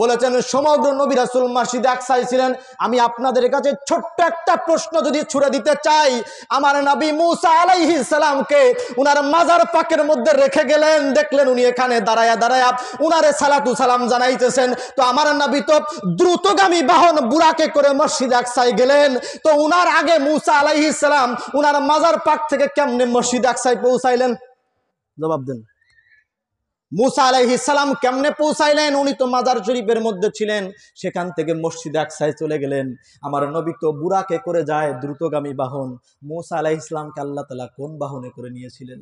বলেছেন সমগ্র নবী রাসূল মসজিদে আকসায় ছিলেন। আমি আপনাদের কাছে ছোট্ট একটা প্রশ্ন যদি ছুড়ে দিতে চাই, আমার নবী মুসা আলাইহিস সালামকে উনার মাজার পাকের মধ্যে রেখে গেলেন, দেখলেন উনি এখানে দাঁড়ায়া দাঁড়ায়া উনারে সালাতু সালাম জানাইতেছেন, তো আমার নবী তো দ্রুতগামী বাহন বুরাকে করে মসজিদে আকসায় গেলেন, তো উনার আগে মুসা আলাইহিস সালাম উনার মাজার পাক থেকে কেমনে মসজিদে আকসায় পৌঁছাইলেন? জবাব দেন। মুসা আলাইহিস সালাম কেমনে পৌঁছাইলেন? উনি তো মাজার শরীফের মধ্যে ছিলেন, সেখান থেকে মসজিদে আকসায় চলে গেলেন। আমার নবী তো বুরাকে করে যায়, দ্রুতগামী বাহন। মুসা আলাইহিস সালামকে আল্লাহ তাআলা কোন বাহনে করে নিয়েছিলেন?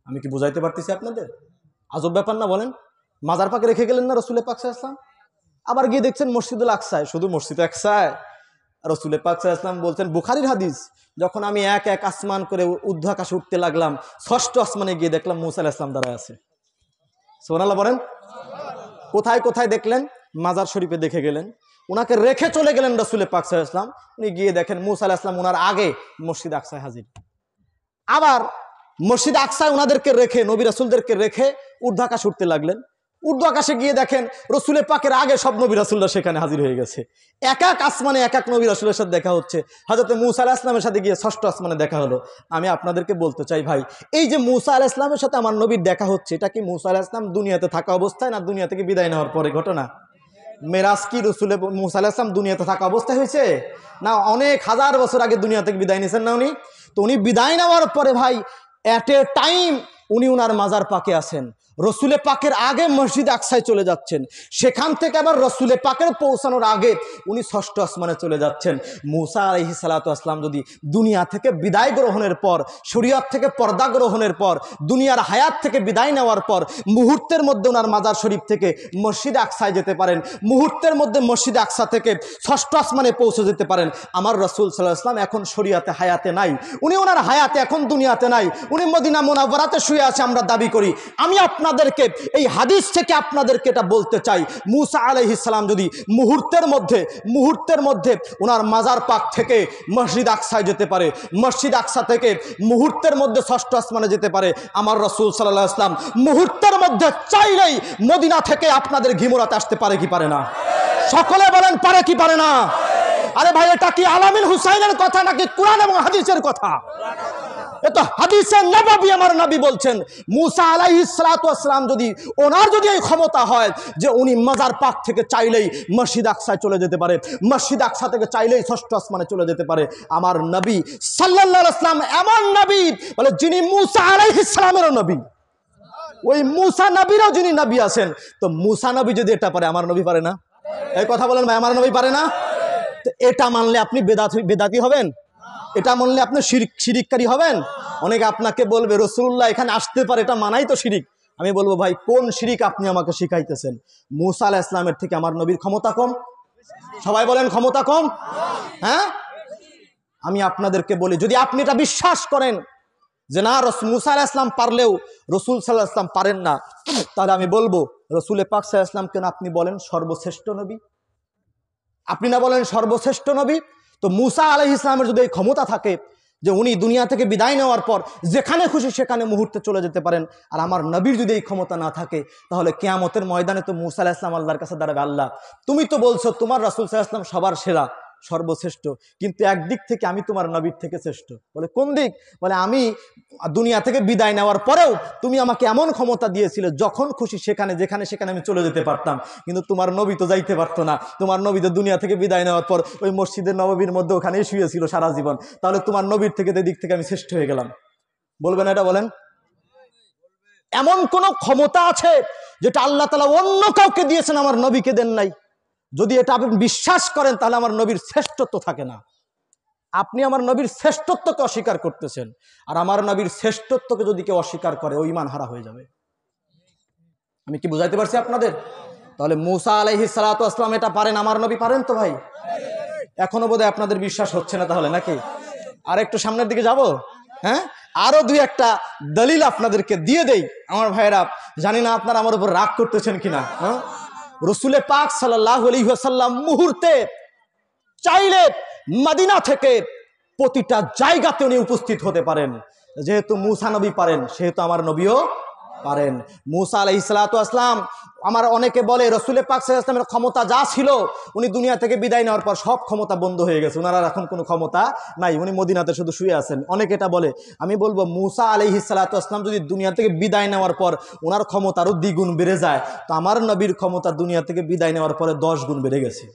আমি কি বুঝাইতে পারতেছি আপনাদের? আজব ব্যাপার না বলেন? মাজার পাকে রেখে গেলেন না রাসূল পাক সাল্লাল্লাহু আলাইহি ওয়াসাল্লাম, আবার গিয়ে দেখছেন মসজিদুল আকসায়। শুধু মসজিদ আকসায়? রাসূল পাক সাল্লাল্লাহু আলাইহি ওয়াসাল্লাম বলছেন, বুখারীর হাদিস, যখন আমি এক এক আসমান করে ঊর্ধ্ব আকাশে উঠতে লাগলাম, ষষ্ঠ আসমানে গিয়ে দেখলাম মুসা আলাইহিস সালাম দাঁড়ায় আছে। সুবহানাল্লাহ বলেন। কোথায় কোথায় দেখলেন? মাজার শরীফে দেখে গেলেন, উনাকে রেখে চলে গেলেন রাসূল পাক সাল্লাল্লাহু আলাইহি ওয়াসাল্লাম। উনি গিয়ে দেখেন মুসা আলাইহিস সালাম উনার আগে মসজিদ আকসায় হাজির। আবার মসজিদ আকসায় উনাদেরকে রেখে, নবী রাসূলদেরকে রেখে ঊর্ধ্ব আকাশে উঠতে লাগলেন। ঊর্ধ্ব আকাশে গিয়ে দেখেন রাসূল পাকের আগে সব নবী রাসূলরা সেখানে হাজির হয়ে গেছে। এক এক আসমানে এক এক নবী রাসূলের সাথে দেখা হচ্ছে। হযরত মুসা আলাইহিস সালামের সাথে গিয়ে ষষ্ঠ আসমানে দেখা হলো। আমি আপনাদেরকে বলতে চাই ভাই, এই যে মুসা আলাইহিস সালামের সাথে আমার নবীর দেখা হচ্ছে, এটা কি মুসা আলাইহিস সালাম দুনিয়াতে থাকা অবস্থায়, না দুনিয়া থেকে বিদায় নেওয়ার পরে ঘটনা? মেরাজ কি রাসূল মুসা আলাইহিস সালাম দুনিয়াতে থাকা অবস্থায় হয়েছে, না অনেক হাজার বছর আগে দুনিয়া থেকে বিদায় নিয়েছেন না উনি? তো উনি বিদায় নেওয়ার পরে ভাই এট এ টাইম উনি উনার মাজার পাকে আছেন, রাসূল পাকের আগে মসজিদ আকসায় চলে যাচ্ছেন, সেখান থেকে আবার রাসূল পাকের পৌঁছানোর আগে উনি ষষ্ঠ আসমানে চলে যাচ্ছেন। মুসা আলাইহিস সালাতু ওয়াস সালাম যদি দুনিয়া থেকে বিদায় গ্রহণের পর, শরীয়ত থেকে পর্দা গ্রহণের পর, দুনিয়ার হায়াত থেকে বিদায় নেওয়ার পর মুহূর্তের মধ্যে ওনার মাজার শরীফ থেকে মসজিদ আকসায় যেতে পারেন, মুহূর্তের মধ্যে মসজিদ আকসা থেকে ষষ্ঠ আসমানে পৌঁছে যেতে পারেন। আমার রাসূল সাল্লাল্লাহু আলাইহি ওয়াসাল্লাম এখন শরীয়তে হায়াতে নাই, উনি ওনার হায়াতে এখন দুনিয়াতে নাই, উনি মদিনা মুনাওয়ারাতে শুয়ে আছে আমরা দাবি করি। আমি আপনাদেরকে এই হাদিস থেকে আপনাদেরকে এটা বলতে চাই, মুসা আলাইহিস সালাম যদি মুহূর্তের মধ্যে ওনার মাজার পাক থেকে মসজিদ আকসায় যেতে পারে, মসজিদ আকসা থেকে মুহূর্তের মধ্যে ষষ্ঠ আসমানে যেতে পারে, আমার রাসূল সাল্লাল্লাহু আলাইহি ওয়াসাল্লাম মুহূর্তের মধ্যে চাইলেই মদিনা থেকে আপনাদের ঘিমুরাতে আসতে পারে কি পারে না? সকলে বলেন পারে কি পারে না? আরে ভাই, এটা কি আলামিন হুসাইনের কথা নাকি কোরআন এবং হাদিসের কথা? এটা হাদিসে নববী, আমার নবী বলছেন মুসা আলাইহিস সালাতু ওয়াস সালাম যদি ওনার যদি এই ক্ষমতা হয় যে উনি মাজার পাক থেকে চাইলেই মসজিদ আকসায় চলে যেতে পারে, মসজিদ আকসা থেকে চাইলেই ষষ্ঠ আসমানে চলে যেতে পারে, আমার নবী সাল্লাল্লাহু আলাইহি ওয়াসাল্লাম এমন নবী বলে যিনি মুসা আলাইহিস সালামেরও নবী, ওই মুসা নবীরও যিনি নবী আছেন, তো মুসা নবী যদি এটা পারে আমার নবী পারে না? এই কথা বলেন ভাই, আমার নবী পারে না? তো এটা মানলে আপনি বেদাতি হবেন? এটা মানলে আপনি শিরিককারী হবেন? অনেকে আপনাকে বলবে রাসূলুল্লাহ এখানে আসতে পারে, এটা মানাই তো শিরিক। আমি বলবো ভাই, কোন শিরিক আপনি আমাকে শিখাইতেছেন? মুসা আলাইহিস সালামের থেকে আমার নবীর ক্ষমতা কম? সবাই বলেন ক্ষমতা কম? হ্যাঁ, আমি আপনাদেরকে বলি, যদি আপনি এটা বিশ্বাস করেন যে না মুসা আলাইহিস সালাম পারলেও রাসূল সাল্লাল্লাহু আলাইহি ওয়াসাল্লাম পারেন না, তাহলে আমি বলবো রাসূল পাক সাল্লাল্লাহু আলাইহি ওয়াসাল্লাম কেন আপনি বলেন সর্বশ্রেষ্ঠ নবী? আপনি না বলেন সর্বশ্রেষ্ঠ নবী? তো মুসা আলাইহিস সালামের যদি এই ক্ষমতা থাকে যে উনি দুনিয়া থেকে বিদায় নেওয়ার পর যেখানে খুশি সেখানে মুহূর্তে চলে যেতে পারেন, আর আমার নবীর যদি এই ক্ষমতা না থাকে, তাহলে কিয়ামতের ময়দানে তো মুসা আলাইহিস সালাম আল্লাহর কাছে দাঁড়াবে, আল্লাহ তুমি তো বলছো তোমার রাসূল সাল্লাল্লাহু আলাইহি ওয়াসাল্লাম সবার সেরা, সর্বশ্রেষ্ঠ, কিন্তু একদিক থেকে আমি তোমার নবীর থেকে শ্রেষ্ঠ। বলে কোন দিক? বলে আমি দুনিয়া থেকে বিদায় নেওয়ার পরেও তুমি আমাকে এমন ক্ষমতা দিয়েছিলে যখন খুশি সেখানে যেখানে সেখানে আমি চলে যেতে পারতাম, কিন্তু তোমার নবী তো যাইতে পারতো না। তোমার নবী তো দুনিয়া থেকে বিদায় নেওয়ার পর ওই মসজিদের নববীর মধ্যে ওখানেই শুয়েছিল সারা জীবন, তাহলে তোমার নবীর থেকে দিক থেকে আমি শ্রেষ্ঠ হয়ে গেলাম। বলবেন এটা? বলেন, এমন কোন ক্ষমতা আছে যেটা আল্লাহ তাআলা অন্য কাউকে দিয়েছেন, আমার নবীকে দেন নাই? যদি এটা আপনি বিশ্বাস করেন তাহলে আমার নবীর শ্রেষ্ঠত্ব থাকে না। আপনি আমার নবীর শ্রেষ্ঠত্বকে অস্বীকার করতেছেন, আর আমার নবীর শ্রেষ্ঠত্বকে যদি কেউ অস্বীকার করে ও ঈমান হারা হয়ে যাবে। আমি কি বুঝাইতে পারছি আপনাদের? তাহলে মুসা আলাইহিস সালাতু ওয়াস সালাম এটা পারেন, আমার নবী পারেন তো ভাই? এখনো বোধহয় আপনাদের বিশ্বাস হচ্ছে না, তাহলে নাকি আর একটু সামনের দিকে যাব? হ্যাঁ, আরো দুই একটা দলিল আপনাদেরকে দিয়ে দেই আমার ভাইয়েরা। জানি না আপনারা আমার উপর রাগ করতেছেন কিনা। হ্যাঁ, রসুলে পাক সাল্লাল্লাহু আলাইহি ওয়াসাল্লাম মুহূর্তে চাইলে মদিনা থেকে প্রতিটা জায়গাতে উনি উপস্থিত হতে পারেন। যেহেতু মুসা নবী পারেন, সেহেতু আমার নবীও পারেন। মুসা আলাইহিস সালাতু ওয়াস সালাম, আমার অনেকে বলে রসুলে পাক সাল্লাল্লাহু আলাইহি ওয়াসাল্লামের ক্ষমতা যা ছিল, উনি দুনিয়া থেকে বিদায় নেওয়ার পর সব ক্ষমতা বন্ধ হয়ে গেছে, ওনার এখন কোনো ক্ষমতা নাই, উনি মদিনাতে শুধু শুয়ে আছেন। অনেকে এটা বলে। আমি বলবো মুসা আলাইহিস সালাতু ওয়াস সালাম যদি দুনিয়া থেকে বিদায় নেওয়ার পর ওনার ক্ষমতা আরো দ্বিগুণ বেড়ে যায়, তো আমার নবীর ক্ষমতা দুনিয়া থেকে বিদায় নেওয়ার পরে 10 গুণ বেড়ে গেছে।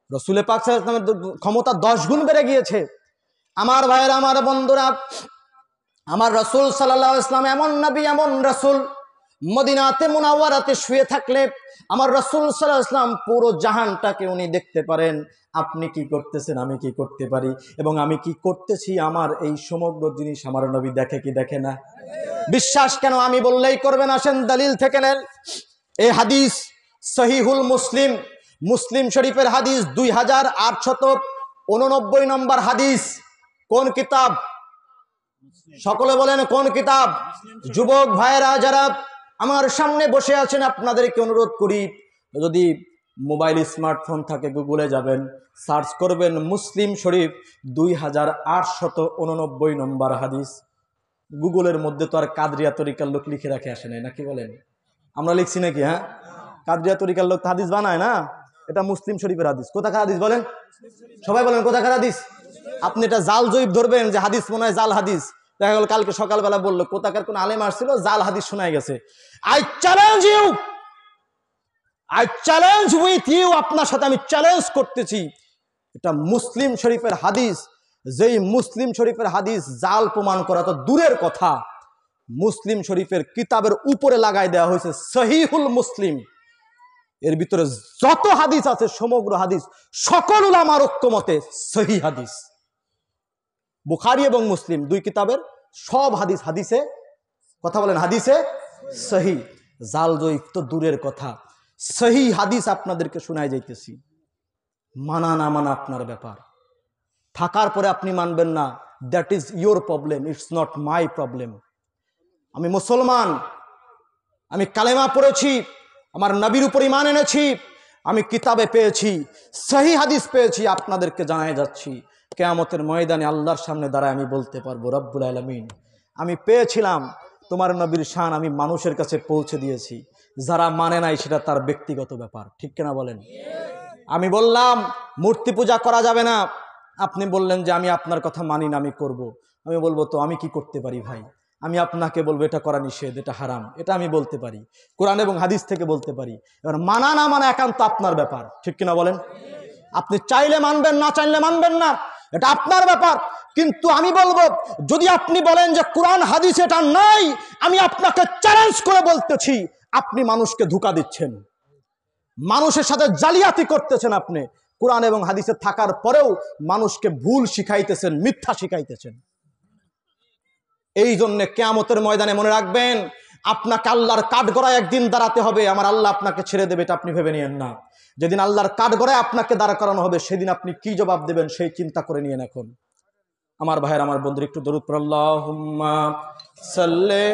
রসুলে পাক সাল্লাল্লাহু আলাইহি ওয়াসাল্লামের ক্ষমতা 10 গুণ বেড়ে গিয়েছে। আমার ভাইয়েরা, আমার বন্ধুরা, আমার রসুল সাল্লাল্লাহু আলাইহি ওয়াসাল্লাম এমন নবী, এমন রসুল, মদিনাতে মুনাওয়ারাতে শুয়ে থাকলে আমার রসুল সাল্লাল্লাহু আলাইহি ওয়াসাল্লাম পুরো জাহানটাকে উনি দেখতে পারেন। আপনি কি করতেছেন, আমি কি করতে পারি, এবং আমি কি করতেছি, আমার এই সমগ্র জিনিস আমার নবী দেখে কি দেখে না? বিশ্বাস কেন আমি বললেই করবেন? আসেন দলিল থেকে নেন। এই হাদিস সহিহুল মুসলিম, মুসলিম শরীফের হাদিস 2889 নম্বর হাদিস। কোন কিতাব? সকলে বলেন কোন কিতাব? যুবক ভাইয়েরা যারা আমার সামনে বসে আছেন, আপনাদেরকে অনুরোধ করি, যদি মোবাইল স্মার্টফোন থাকে গুগলে যাবেন, সার্চ করবেন মুসলিম শরীফ 2889 নম্বর হাদিস। গুগলের মধ্যে তো আর কাদরিয়া তরিকার লোক লিখে রাখে আসে নাই, নাকি বলেন? আমরা লিখছি নাকি? হ্যাঁ, কাদরিয়া তরিকার লোক হাদিস বানায় না, এটা মুসলিম শরীফের হাদিস। কোথাকার হাদিস বলেন? সবাই বলেন কোথাকার হাদিস? আপনি এটা জাল জয়ীব ধরবেন যে হাদিস মনে হয় জাল হাদিস। দেখা গেল কালকে সকালবেলা বললো কোথাকার কোন আলেম আসছিল, জাল হাদিস শোনায় গেছে। I challenge you, I challenge with you, আপনার সাথে আমি চ্যালেঞ্জ করতেছি, এটা মুসলিম শরীফের হাদিস। যেই মুসলিম শরীফের হাদিস জাল প্রমাণ করা তো দূরের কথা, মুসলিম শরীফের কিতাবের উপরে লাগাই দেওয়া হয়েছে সহিহুল মুসলিম। এর ভিতরে যত হাদিস আছে সমগ্র হাদিস সকল উলামার ঐক্যমতে সহিহ হাদিস। বুখারী এবং মুসলিম দুই কিতাবের সব হাদিস, হাদিসে কথা বলেন, হাদিসে সহিহ। জাল জয়ীফ তো দূরের কথা, সহিহ হাদিস আপনাদেরকে শোনায় যাইতেছি। মানা না মানা আপনার ব্যাপার। থাকার পরে আপনি মানবেন না, that is your problem, it's not my problem. আমি মুসলমান, আমি কালেমা পড়েছি, আমার নবীর উপর ঈমান এনেছি, আমি কিতাবে পেয়েছি, সহিহ হাদিস পেয়েছি, আপনাদেরকে জানাই যাচ্ছি। কিয়ামতের ময়দানে আল্লাহর সামনে দাঁড়ায় আমি বলতে পারবো, রব্বুল আলামিন, আমি পেয়েছিলাম, তোমার নবীর শান আমি মানুষের কাছে পৌঁছে দিয়েছি, যারা মানে নাই সেটা তার ব্যক্তিগত ব্যাপার। ঠিক কিনা বলেন? আমি বললাম মূর্তি পূজা করা যাবে না, আপনি বললেন যে আমি আপনার কথা মানি না, আমি করব। আমি বলবো তো আমি কি করতে পারি ভাই? আমি আপনাকে বলবো এটা করা নিষেধ, এটা হারাম, এটা আমি বলতে পারি, কোরআন এবং হাদিস থেকে বলতে পারি। এবার মানা না মানা একান্ত আপনার ব্যাপার। ঠিক কিনা বলেন? আপনি চাইলে মানবেন, না চাইলে মানবেন না, এটা আপনার ব্যাপার। কিন্তু আমি বলবো, যদি আপনি বলেন যে কোরআন হাদিস এটা নাই, আমি আপনাকে চ্যালেঞ্জ করে বলতেছি, আপনি মানুষকে ধোঁকা দিচ্ছেন, মানুষের সাথে জালিয়াতি করতেছেন। আপনি কোরআন এবং হাদিসে থাকার পরেও মানুষকে ভুল শিখাইতেছেন, মিথ্যা শিখাইতেছেন। এই জন্য কিয়ামতের ময়দানে মনে রাখবেন, আপনাকে আল্লাহর কাঠগড়ায় একদিন দাঁড়াতে হবে। আমার আল্লাহ আপনাকে ছেড়ে দেবে এটা আপনি ভেবে নিয়েন না। যেদিন আল্লাহর কাঠগড়ায় আপনাকে দাঁড় করানো হবে, সেদিন আপনি কি জবাব দেবেন সেই চিন্তা করে নিয়েন। এখন আমার ভাইয়ের, আমার বন্ধুর, একটু দরুদ পড়ুন, আল্লাহুম্মা সাল্লি।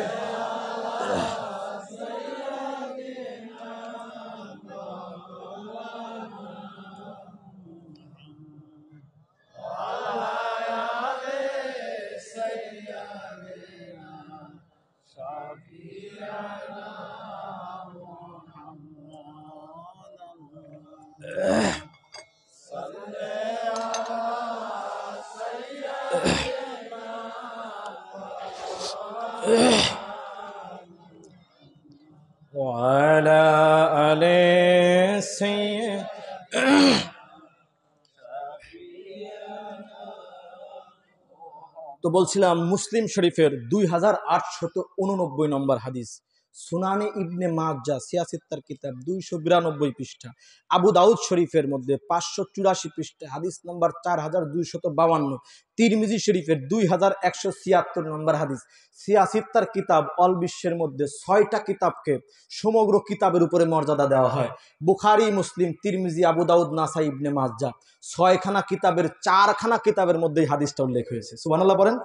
وعلى آل سيدنا। তো বলছিলাম মুসলিম শরীফের 2889 নম্বর হাদিস, সুনানে ইবনে মাজ্জাহ সিয়াসিত্তার কিতাব 292 পৃষ্ঠা, আবু দাউদ শরীফের মধ্যে 584 পৃষ্ঠা হাদিস নম্বর 4252, তিরমিজি শরীফের 2176 নম্বর হাদিস। সিয়াসিত্তার কিতাব অল বিশ্বের মধ্যে 6টা কিতাবকে সমগ্র কিতাবের উপরে মর্যাদা দেওয়া হয়। বুখারী, মুসলিম, তিরমিজি, আবু দাউদ, নাসাই, ইবনে মাজ্জাহ 6খানা কিতাবের 4খানা কিতাবের মধ্যে হাদিসটা উল্লেখ হয়েছে। সুবহানাল্লাহ বলেন।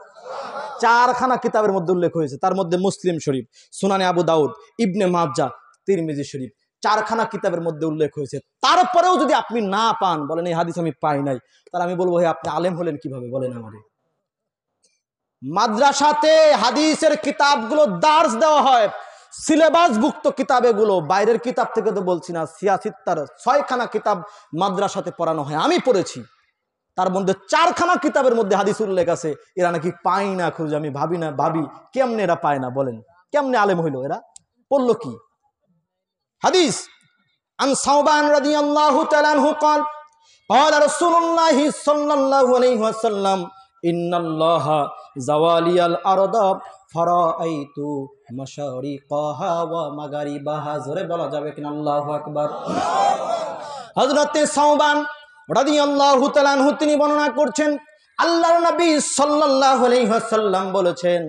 4খানা কিতাবের মধ্যে উল্লেখ হয়েছে, তার মধ্যে মুসলিম শরীফ, সুনানে আবু দাউদ, ইবনে মাজ্জাহ, তিরমিজি শরীফ 4খানা কিতাবের মধ্যে উল্লেখ হয়েছে। তারপরেও যদি আপনি না পান, বলেন এই হাদিস আমি পাই নাই, তাহলে আমি বলবো আপনি আলেম হলেন কিভাবে, বলেন আমারে। মাদ্রাসাতে হাদিসের কিতাবগুলো দার্স দেওয়া হয়, সিলেবাসভুক্ত কিতাব এগুলো, বাইরের কিতাব থেকে তো বলছি না। সিয়াসিত্তার 6খানা কিতাব মাদ্রাসাতে পড়ানো হয়, আমি পড়েছি। তার মধ্যে 4খানা কিতাবের মধ্যে হাদিস উল্লেখ আছে। এরা নাকি পায় না খুঁজে। আমি ভাবি কেমনে এরা পায় না, বলেন কেমনে আলেম হইল, এরা পড়লো কি হাদিস। আন সাওবান রাদিয়াল্লাহু তাআলা আনহু قال قال رسول الله صلى الله عليه وسلم ان الله زواليال ارض فرايتু মাশারিকাহা ওয়া মাগারিবাহা। জোরে বলা যাবে কিনা আল্লাহু আকবার। হযরত সাওবান রাদিয়াল্লাহু তাআলা আনহু তিনি বর্ণনা করছেন, আল্লাহর নবী সাল্লাল্লাহু আলাইহি ওয়াসাল্লাম বলেছেন,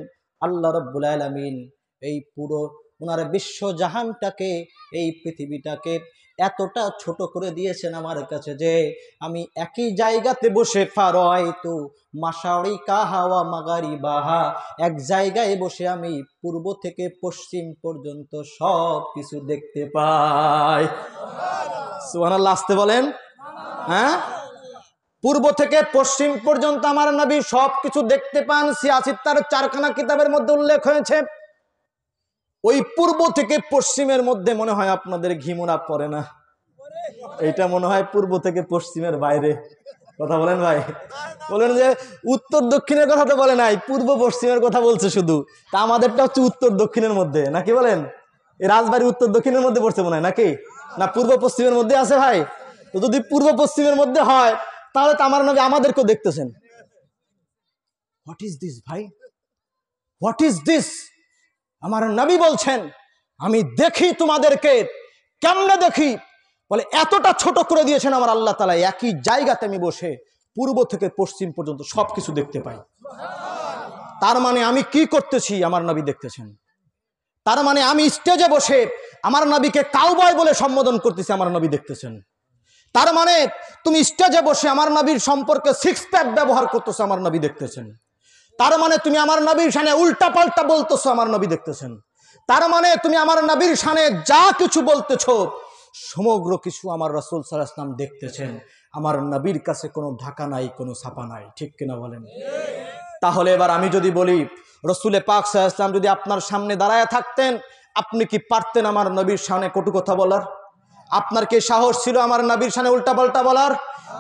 আল্লাহ রাব্বুল আলামিন এই পুরো ওনার বিশ্ব জাহানটাকে, এই পৃথিবীটাকে এতটা ছোট করে দিয়েছেন আমার কাছে যে আমি একই জায়গাতে বসে ফারাইতু মাশারিকাহা ওয়া মাগারিবাহা, এক জায়গায় বসে আমি পূর্ব থেকে পশ্চিম পর্যন্ত সব কিছু দেখতে পাই। সুবহানাল্লাহ, আসতে বলেন। হ্যাঁ, পূর্ব থেকে পশ্চিম পর্যন্ত আমার নবী সব কিছু দেখতে পান। সিয়াসিত্তার 4খানা কিতাবের মধ্যে উল্লেখ হয়েছে। ওই পূর্ব থেকে পশ্চিমের মধ্যে মনে হয় আপনাদের ঘিমুনা পড়ে না, এটা মনে হয় পূর্ব থেকে পশ্চিমের বাইরে। কথা বলেন ভাই, বলেন যে উত্তর দক্ষিণের কথা তো বলে নাই, পূর্ব পশ্চিমের কথা বলছে শুধু। তা আমাদেরটা হচ্ছে উত্তর দক্ষিণের মধ্যে, নাকি বলেন? এই রাজবাড়ি উত্তর দক্ষিণের মধ্যে পড়ছে মনে হয়, নাকি না পূর্ব পশ্চিমের মধ্যে আছে ভাই? তো যদি পূর্ব পশ্চিমের মধ্যে হয়, তাহলে তো আমার নবী আমাদেরকেও দেখতেছেন। হোয়াট ইজ দিস ভাই, হোয়াট ইজ দিস? আমার নবী বলছেন আমি দেখি তোমাদেরকে। কেমনে দেখি? বলে এতটা ছোট করে দিয়েছেন আমার আল্লাহ তাআলা, একই জায়গাতে আমি বসে পূর্ব থেকে পশ্চিম পর্যন্ত সবকিছু দেখতে পাই। তার মানে আমি কি করতেছি আমার নবী দেখতেছেন। তার মানে আমি স্টেজে বসে আমার নবীকে কাউবয় বলে সম্বোধন করতেছি, আমার নবী দেখতেছেন। তার মানে তুমি স্টেজে বসে আমার নবীর সম্পর্কে 6 প্যাক ব্যবহার করতেছো, আমার নবী দেখতেছেন। তার মানে তুমি আমার নবীর শানে উল্টা পাল্টা বলতেছো, আমার নবী দেখতেছেন। তার মানে তুমি আমার নবীর শানে যা কিছু বলতেছো সমগ্র কিছু আমার রাসূল সাল্লাল্লাহু আলাইহি ওয়াসাল্লাম দেখতেছেন। আমার নবীর কাছে কোনো ঢাকা নাই, কোনো ছাপা নাই, ঠিক কিনা বলেন? তাহলে এবার আমি যদি বলি রাসূলে পাক সাল্লাল্লাহু আলাইহি ওয়াসাল্লাম যদি আপনার সামনে দাঁড়ায় থাকতেন, আপনি কি পারতেন আমার নবীর শানে কটু কথা বলার? আপনার কি সাহস ছিল আমার নবীর শানে উল্টা পাল্টা বলার?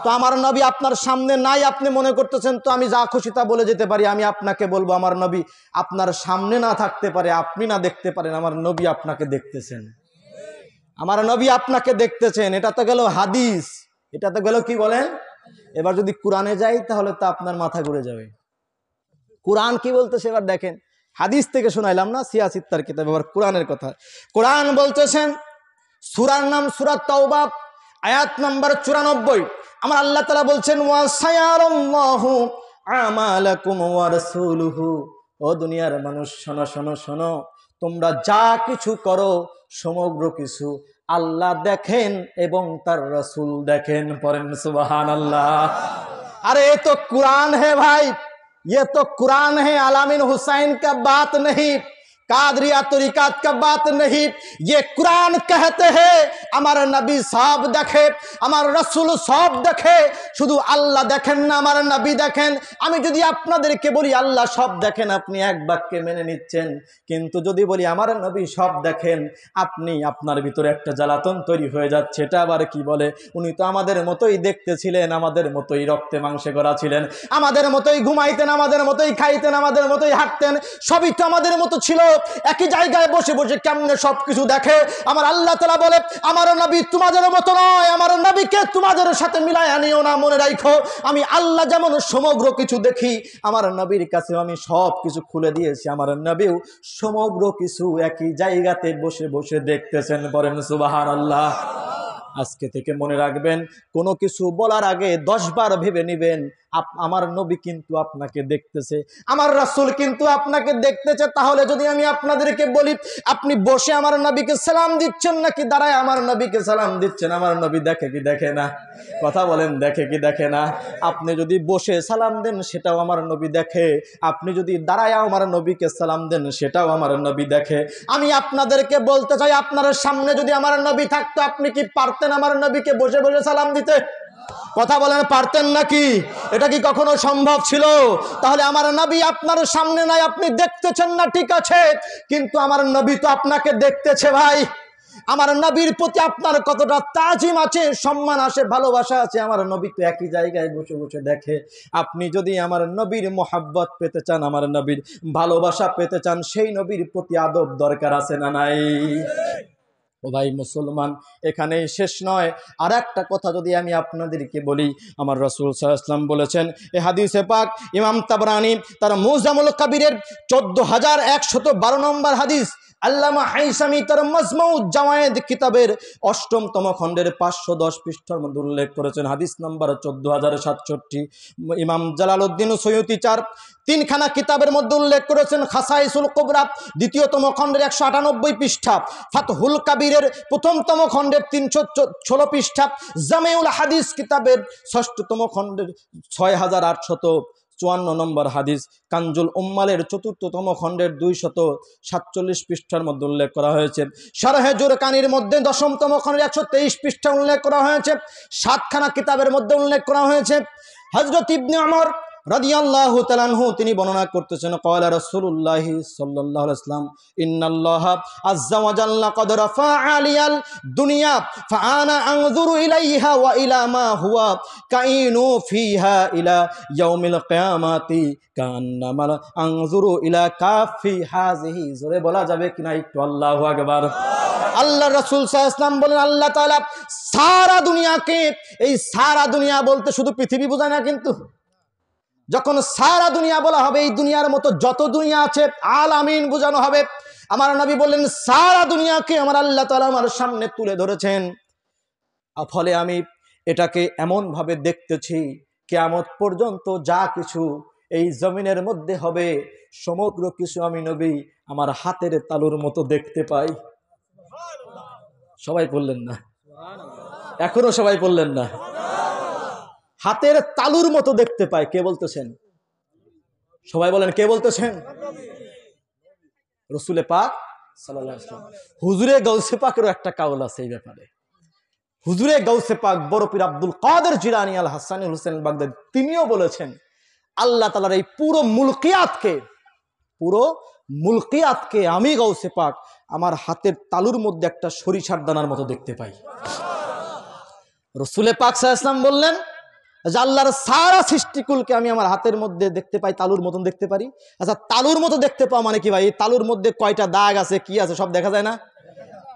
তো আমার নবী আপনার সামনে নাই, আপনি মনে করতেছেন তো আমি যা খুশি তা বলে যেতে পারি। আমি আপনাকে বলবো আমার নবী আপনার সামনে না থাকতে পারে, আপনি না দেখতে পারেন, আমার নবী আপনাকে দেখতেছেন। আমার নবী আপনাকে দেখতেছেন। এটা তো গেল হাদিস, এটা তো গেল কি বলেন। এবার যদি কোরআনে যাই তাহলে তো আপনার মাথা ঘুরে যাবে। কোরআন কি বলতেছে এবার দেখেন। হাদিস থেকে শোনাইলাম না, সিয়াসিত্তার কিতাব, এবার কোরআনের কথা। কোরআন বলতেছেন, সূরার নাম সূরা তাওবা, আয়াত নাম্বার 94। আমার আল্লাহ তাআলা বলছেন ওয়া সায়ারাল্লাহু আমালাকুম ওয়া রাসূলুহু। ও দুনিয়ার মানুষ শোনো শোনো শোনো, তোমরা যা কিছু করো সমগ্র কিছু আল্লাহ দেখেন এবং তার রাসূল দেখেন। পড়েন সুবহানাল্লাহ। अरे ये तो कुरान है भाई, ये तो कुरान है। अलामीन हुसैन का बात नहीं, कादरिया तरीकात का बात नहीं, ये कुरान कहते हैं আমার নবী সব দেখে, আমার রাসূল সব দেখে। শুধু আল্লাহ দেখেন না, আমার নবী দেখেন। আমি যদি আপনাদেরকে বলি আল্লাহ সব দেখেন, আপনি এক বাক্যে মেনে নিচ্ছেন। কিন্তু যদি বলি আমার নবী সব দেখেন, আপনি আপনার ভিতরে একটা জ্বালাতন তৈরি হয়ে যাচ্ছে। এটা আবার কি বলে? উনি তো আমাদের মতোই দেখতে ছিলেন, আমাদের মতোই রক্তে মাংসে গড়া ছিলেন, আমাদের মতোই ঘুমাইতেন, আমাদের মতোই খাইতেন, আমাদের মতোই হাঁটতেন, সবই তো আমাদের মতো ছিল। একই জায়গায় বসে বসে কেমনে সবকিছু দেখে। আমার আল্লাহ তাআলা বলে, আমার নবী তোমাদের মতো নয়, আমার নবীকে তোমাদের সাথে মিলায় আনিও না। মনে রাখো, আমি আল্লাহ যেমন সমগ্র কিছু দেখি, আমার নবীর কাছে আমি সব কিছু খুলে দিয়েছি। আমার নবীও সমগ্র কিছু একই জায়গাতে বসে বসে দেখতেছেন। বলেন সুবহানাল্লাহ। আজকে থেকে মনে রাখবেন, কোনো কিছু বলার আগে 10 বার ভেবে নেবেন, আমার নবী কিন্তু আপনাকে দেখতেছে, আমার রাসূল কিন্তু আপনাকে দেখতেছে। তাহলে যদি আমি আপনাদেরকে বলি, আপনি বসে আমার নবীকে সালাম দিচ্ছেন নাকি দাঁড়ায় আমার নবীকে সালাম দিচ্ছেন, আমার নবী দেখে কি দেখে না? কথা বলেন, দেখে কি দেখে না? আপনি যদি বসে সালাম দেন সেটাও আমার নবী দেখে, আপনি যদি দাঁড়ায় আমার নবীকে সালাম দেন সেটাও আমার নবী দেখে। আমি আপনাদেরকে বলতে চাই, আপনার সামনে যদি আমার নবী থাকতো, আপনি কি পারতেন আমার নবীকে বসে বসে সালাম দিতে? কথা বলেন, পারতেন নাকি? এটা কি কখনো সম্ভব ছিল? তাহলে আমার নবী আপনার সামনে নাই, আপনি দেখতেছেন না, ঠিক আছে, কিন্তু আমার নবী তো আপনাকে দেখতেছে ভাই। আমার নবীর প্রতি আপনার কতটা তাজিম আছে, সম্মান আছে, ভালোবাসা আছে, আমার নবী তো একই জায়গায় বসে বসে দেখে। আপনি যদি আমার নবীর মোহাব্বত পেতে চান, আমার নবীর ভালোবাসা পেতে চান, সেই নবীর প্রতি আদব দরকার আছে না নাই? ও ভাই মুসলমান, এখানেই শেষ নয়। আর একটা কথা যদি আমি আপনাদেরকে বলি, আমার রাসূল সাল্লাল্লাহু আলাইহি ওয়াসাল্লাম বলেছেন, এই হাদিসে পাক ইমাম তাবরানী তার মুজামুল কাবিরের 14112 নম্বর হাদিস, আল্লামা হাইসামি তার মাজমাউজ জাওয়ায়েদ কিতাবের 8তম খণ্ডের 510 পৃষ্ঠার মধ্যে উল্লেখ করেছেন। হাদিস নাম্বার 14067। ইমাম জালালউদ্দিন সৈয়ুতি 3খানা কিতাবের মধ্যে উল্লেখ করেছেন। খাসাইসুল কুবরা 2তম খণ্ডের 198 পৃষ্ঠা, ফাতহুল কাবিরের 1তম খণ্ডের 316 পৃষ্ঠা, জামিউল হাদিস কিতাবের 6তম খণ্ডের 6854 নম্বর হাদিস, কানজুল উম্মালের 4তম খণ্ডের 247 পৃষ্ঠার মধ্যে উল্লেখ করা হয়েছে। শারহে জুরকানির মধ্যে 10তম খণ্ডের 123 পৃষ্ঠা উল্লেখ করা হয়েছে। 7খানা কিতাবের মধ্যে উল্লেখ করা হয়েছে। হযরত ইবনে ওমর রাদিয়াল্লাহু তাআলা আনহু তিনি বর্ণনা করতেছেন, ক্বালা রাসূলুল্লাহ সাল্লাল্লাহু আলাইহি ওয়াসাল্লাম, ইন্নাল্লাহা আযজা ওয়া জাল্লা ক্বাদ রাফা'a আলিয়াল দুনিয়া ফাআনা আনযুরু ইলাইহা ওয়া ইলা মা হুয়া কাইনু ফিহা ইলা ইয়াউমিল কিয়ামাতি কান্নামা আনযুরু ইলা কাফি হাযিহি। জোরে বলা যাবে কিনা একটু আল্লাহু আকবার। আল্লাহ রাসূল সাল্লাল্লাহু আলাইহি ওয়াসাল্লাম বলেন, আল্লাহ তাআলা সারা দুনিয়াকে, এই সারা দুনিয়া বলতে শুধু পৃথিবী বোঝায় না, কিন্তু যখন সারা দুনিয়া বলা হবে, এই দুনিয়ার মতো যত দুনিয়া আছে আলামিন বোঝানো হবে। আমার নবী বললেন, সারা দুনিয়াকে আমার আল্লাহ তাআলা আমার সামনে তুলে ধরেছেন, ফলে আমি এটাকে এমন ভাবে দেখতেছি, কিয়ামত পর্যন্ত যা কিছু এই জমিনের মধ্যে হবে সমগ্র কিছু আমি নবী আমার হাতের তালুর মতো দেখতে পাই। সবাই বললেন না? এখনো সবাই বললেন না? হাতের তালুর মতো দেখতে পায়। কে বলতেছেন? সবাই বলেন, কে বলতেছেন? রাসূলে পাক সাল্লাল্লাহু আলাইহি ওয়াসাল্লাম। হুজুরে গাউসে পাকেরও একটা কাউল আছে এই ব্যাপারে। হুজুরে গাউসে পাক বড় পীর আব্দুল কাদের জিলানী আল হাসানী হোসেন বাগদাদী তিনিও বলেছেন, আল্লাহ তাআলার এই পুরো মুলকিয়াতকে আমি গাউসে পাক আমার হাতের তালুর মধ্যে একটা সরিষার দানার মতো দেখতে পাই। রাসূলে পাক সাল্লাল্লাহু আলাইহি ওয়াসাল্লাম বললেন যে আল্লাহর সারা সৃষ্টিকুলকে আমি আমার হাতের মধ্যে দেখতে পাই, তালুর মতন দেখতে পারি। আচ্ছা, তালুর মতো দেখতে পাওয়া মানে কি ভাই? এই তালুর মধ্যে কয়টা দাগ আছে, কি আছে, সব দেখা যায় না?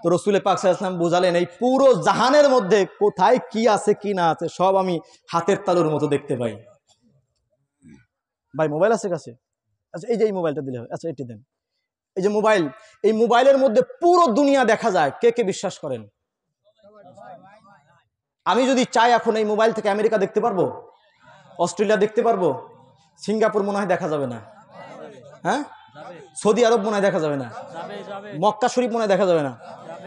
তো রাসূলে পাক সাল্লাল্লাহু আলাইহি ওয়াসাল্লাম বুঝালেন, এই পুরো জাহানের মধ্যে কোথায় কি আছে কি না আছে সব আমি হাতের তালুর মতো দেখতে পাই। ভাই মোবাইল আছে কাছে? আচ্ছা, এই যে এই মোবাইলটা দিলে হবে। আচ্ছা, এটি দেন। এই যে মোবাইল, এই মোবাইলের মধ্যে পুরো দুনিয়া দেখা যায়। কে কে বিশ্বাস করেন? আমি যদি চাই এখন এই মোবাইল থেকে আমেরিকা দেখতে পারবো, অস্ট্রেলিয়া দেখতে পারবো, সিঙ্গাপুর মনে হয় দেখা যাবে না, হ্যাঁ, সৌদি আরব মনে হয় দেখা যাবে না, মক্কা শরীফ মনে হয় দেখা যাবে না,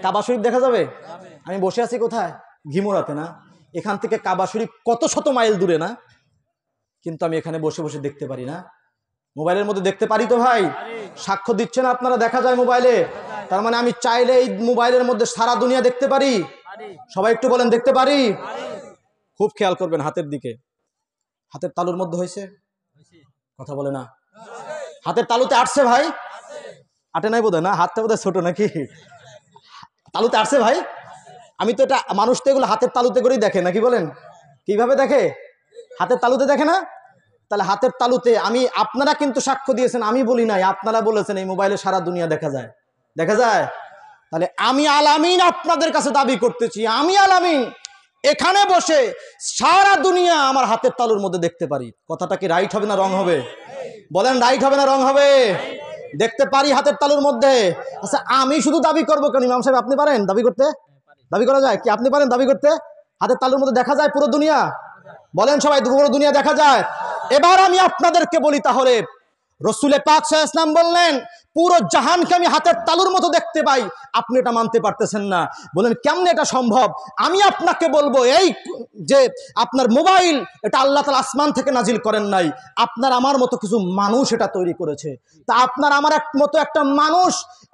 কাবা শরীফ দেখা যাবে। আমি বসে আছি কোথায়? ঘিমোরাতে না? এখান থেকে কাবা শরীফ কত শত মাইল দূরে না? কিন্তু আমি এখানে বসে বসে দেখতে পারি না? মোবাইলের মধ্যে দেখতে পারি তো ভাই? সাক্ষ্য দিচ্ছে না আপনারা? দেখা যায় মোবাইলে। তার মানে আমি চাইলে এই মোবাইলের মধ্যে সারা দুনিয়া দেখতে পারি। সবাই একটু বলেন, দেখতে পারি? খুব খেয়াল করবেন হাতের দিকে। হাতের তালুর মধ্যে হয়েছে? কথা বলে না? হাতের তালুতে আটছে ভাই? আটে নাই বোধহয়, না? হাতটা বোধহয় ছোট নাকি? তালুতে আটছে ভাই? আমি তো এটা, মানুষ তো এগুলো হাতের তালুতে করেই দেখে নাকি, বলেন? কিভাবে দেখে? হাতের তালুতে দেখে না? তাহলে হাতের তালুতে আমি, আপনারা কিন্তু সাক্ষ্য দিয়েছেন, আমি বলি নাই, আপনারা বলেছেন এই মোবাইলে সারা দুনিয়া দেখা যায়। দেখা যায়? তাহলে আমি আলামিন আপনাদের কাছে দাবি করতেছি, আমি আলামিন এখানে বসে সারা দুনিয়া আমার হাতের তালুর মধ্যে দেখতে পারি। কথাটা কি রাইট হবে না রং হবে? বলেন রাইট হবে না রং হবে? দেখতে পারি হাতের তালুর মধ্যে। আচ্ছা আমি শুধু দাবি করবো কেন? ইমাম সাহেব আপনি পারেন দাবি করতে? দাবি করা যায় কি? আপনি পারেন দাবি করতে? হাতের তালুর মধ্যে দেখা যায় পুরো দুনিয়া? বলেন সবাই, পুরো দুনিয়া দেখা যায়। এবার আমি আপনাদেরকে বলি, তাহলে রসুলে পাক সাল্লাল্লাহু আলাইহি ওয়াসাল্লাম বললেন পুরো জাহানকে আমি হাতের তালুর মতো দেখতে পাই। আপনি এটা মানতে পারতেছেন না, বলেন কেমনে এটা সম্ভব? আমি আপনাকে বলবো, এই যে আপনার মোবাইল, এটা আল্লাহ তাআলা আসমান থেকে নাজিল করেন নাই, আপনার আমার মতো কিছু মানুষ এটা তৈরি করেছে। তা আপনার আমার মতো একটা মানুষ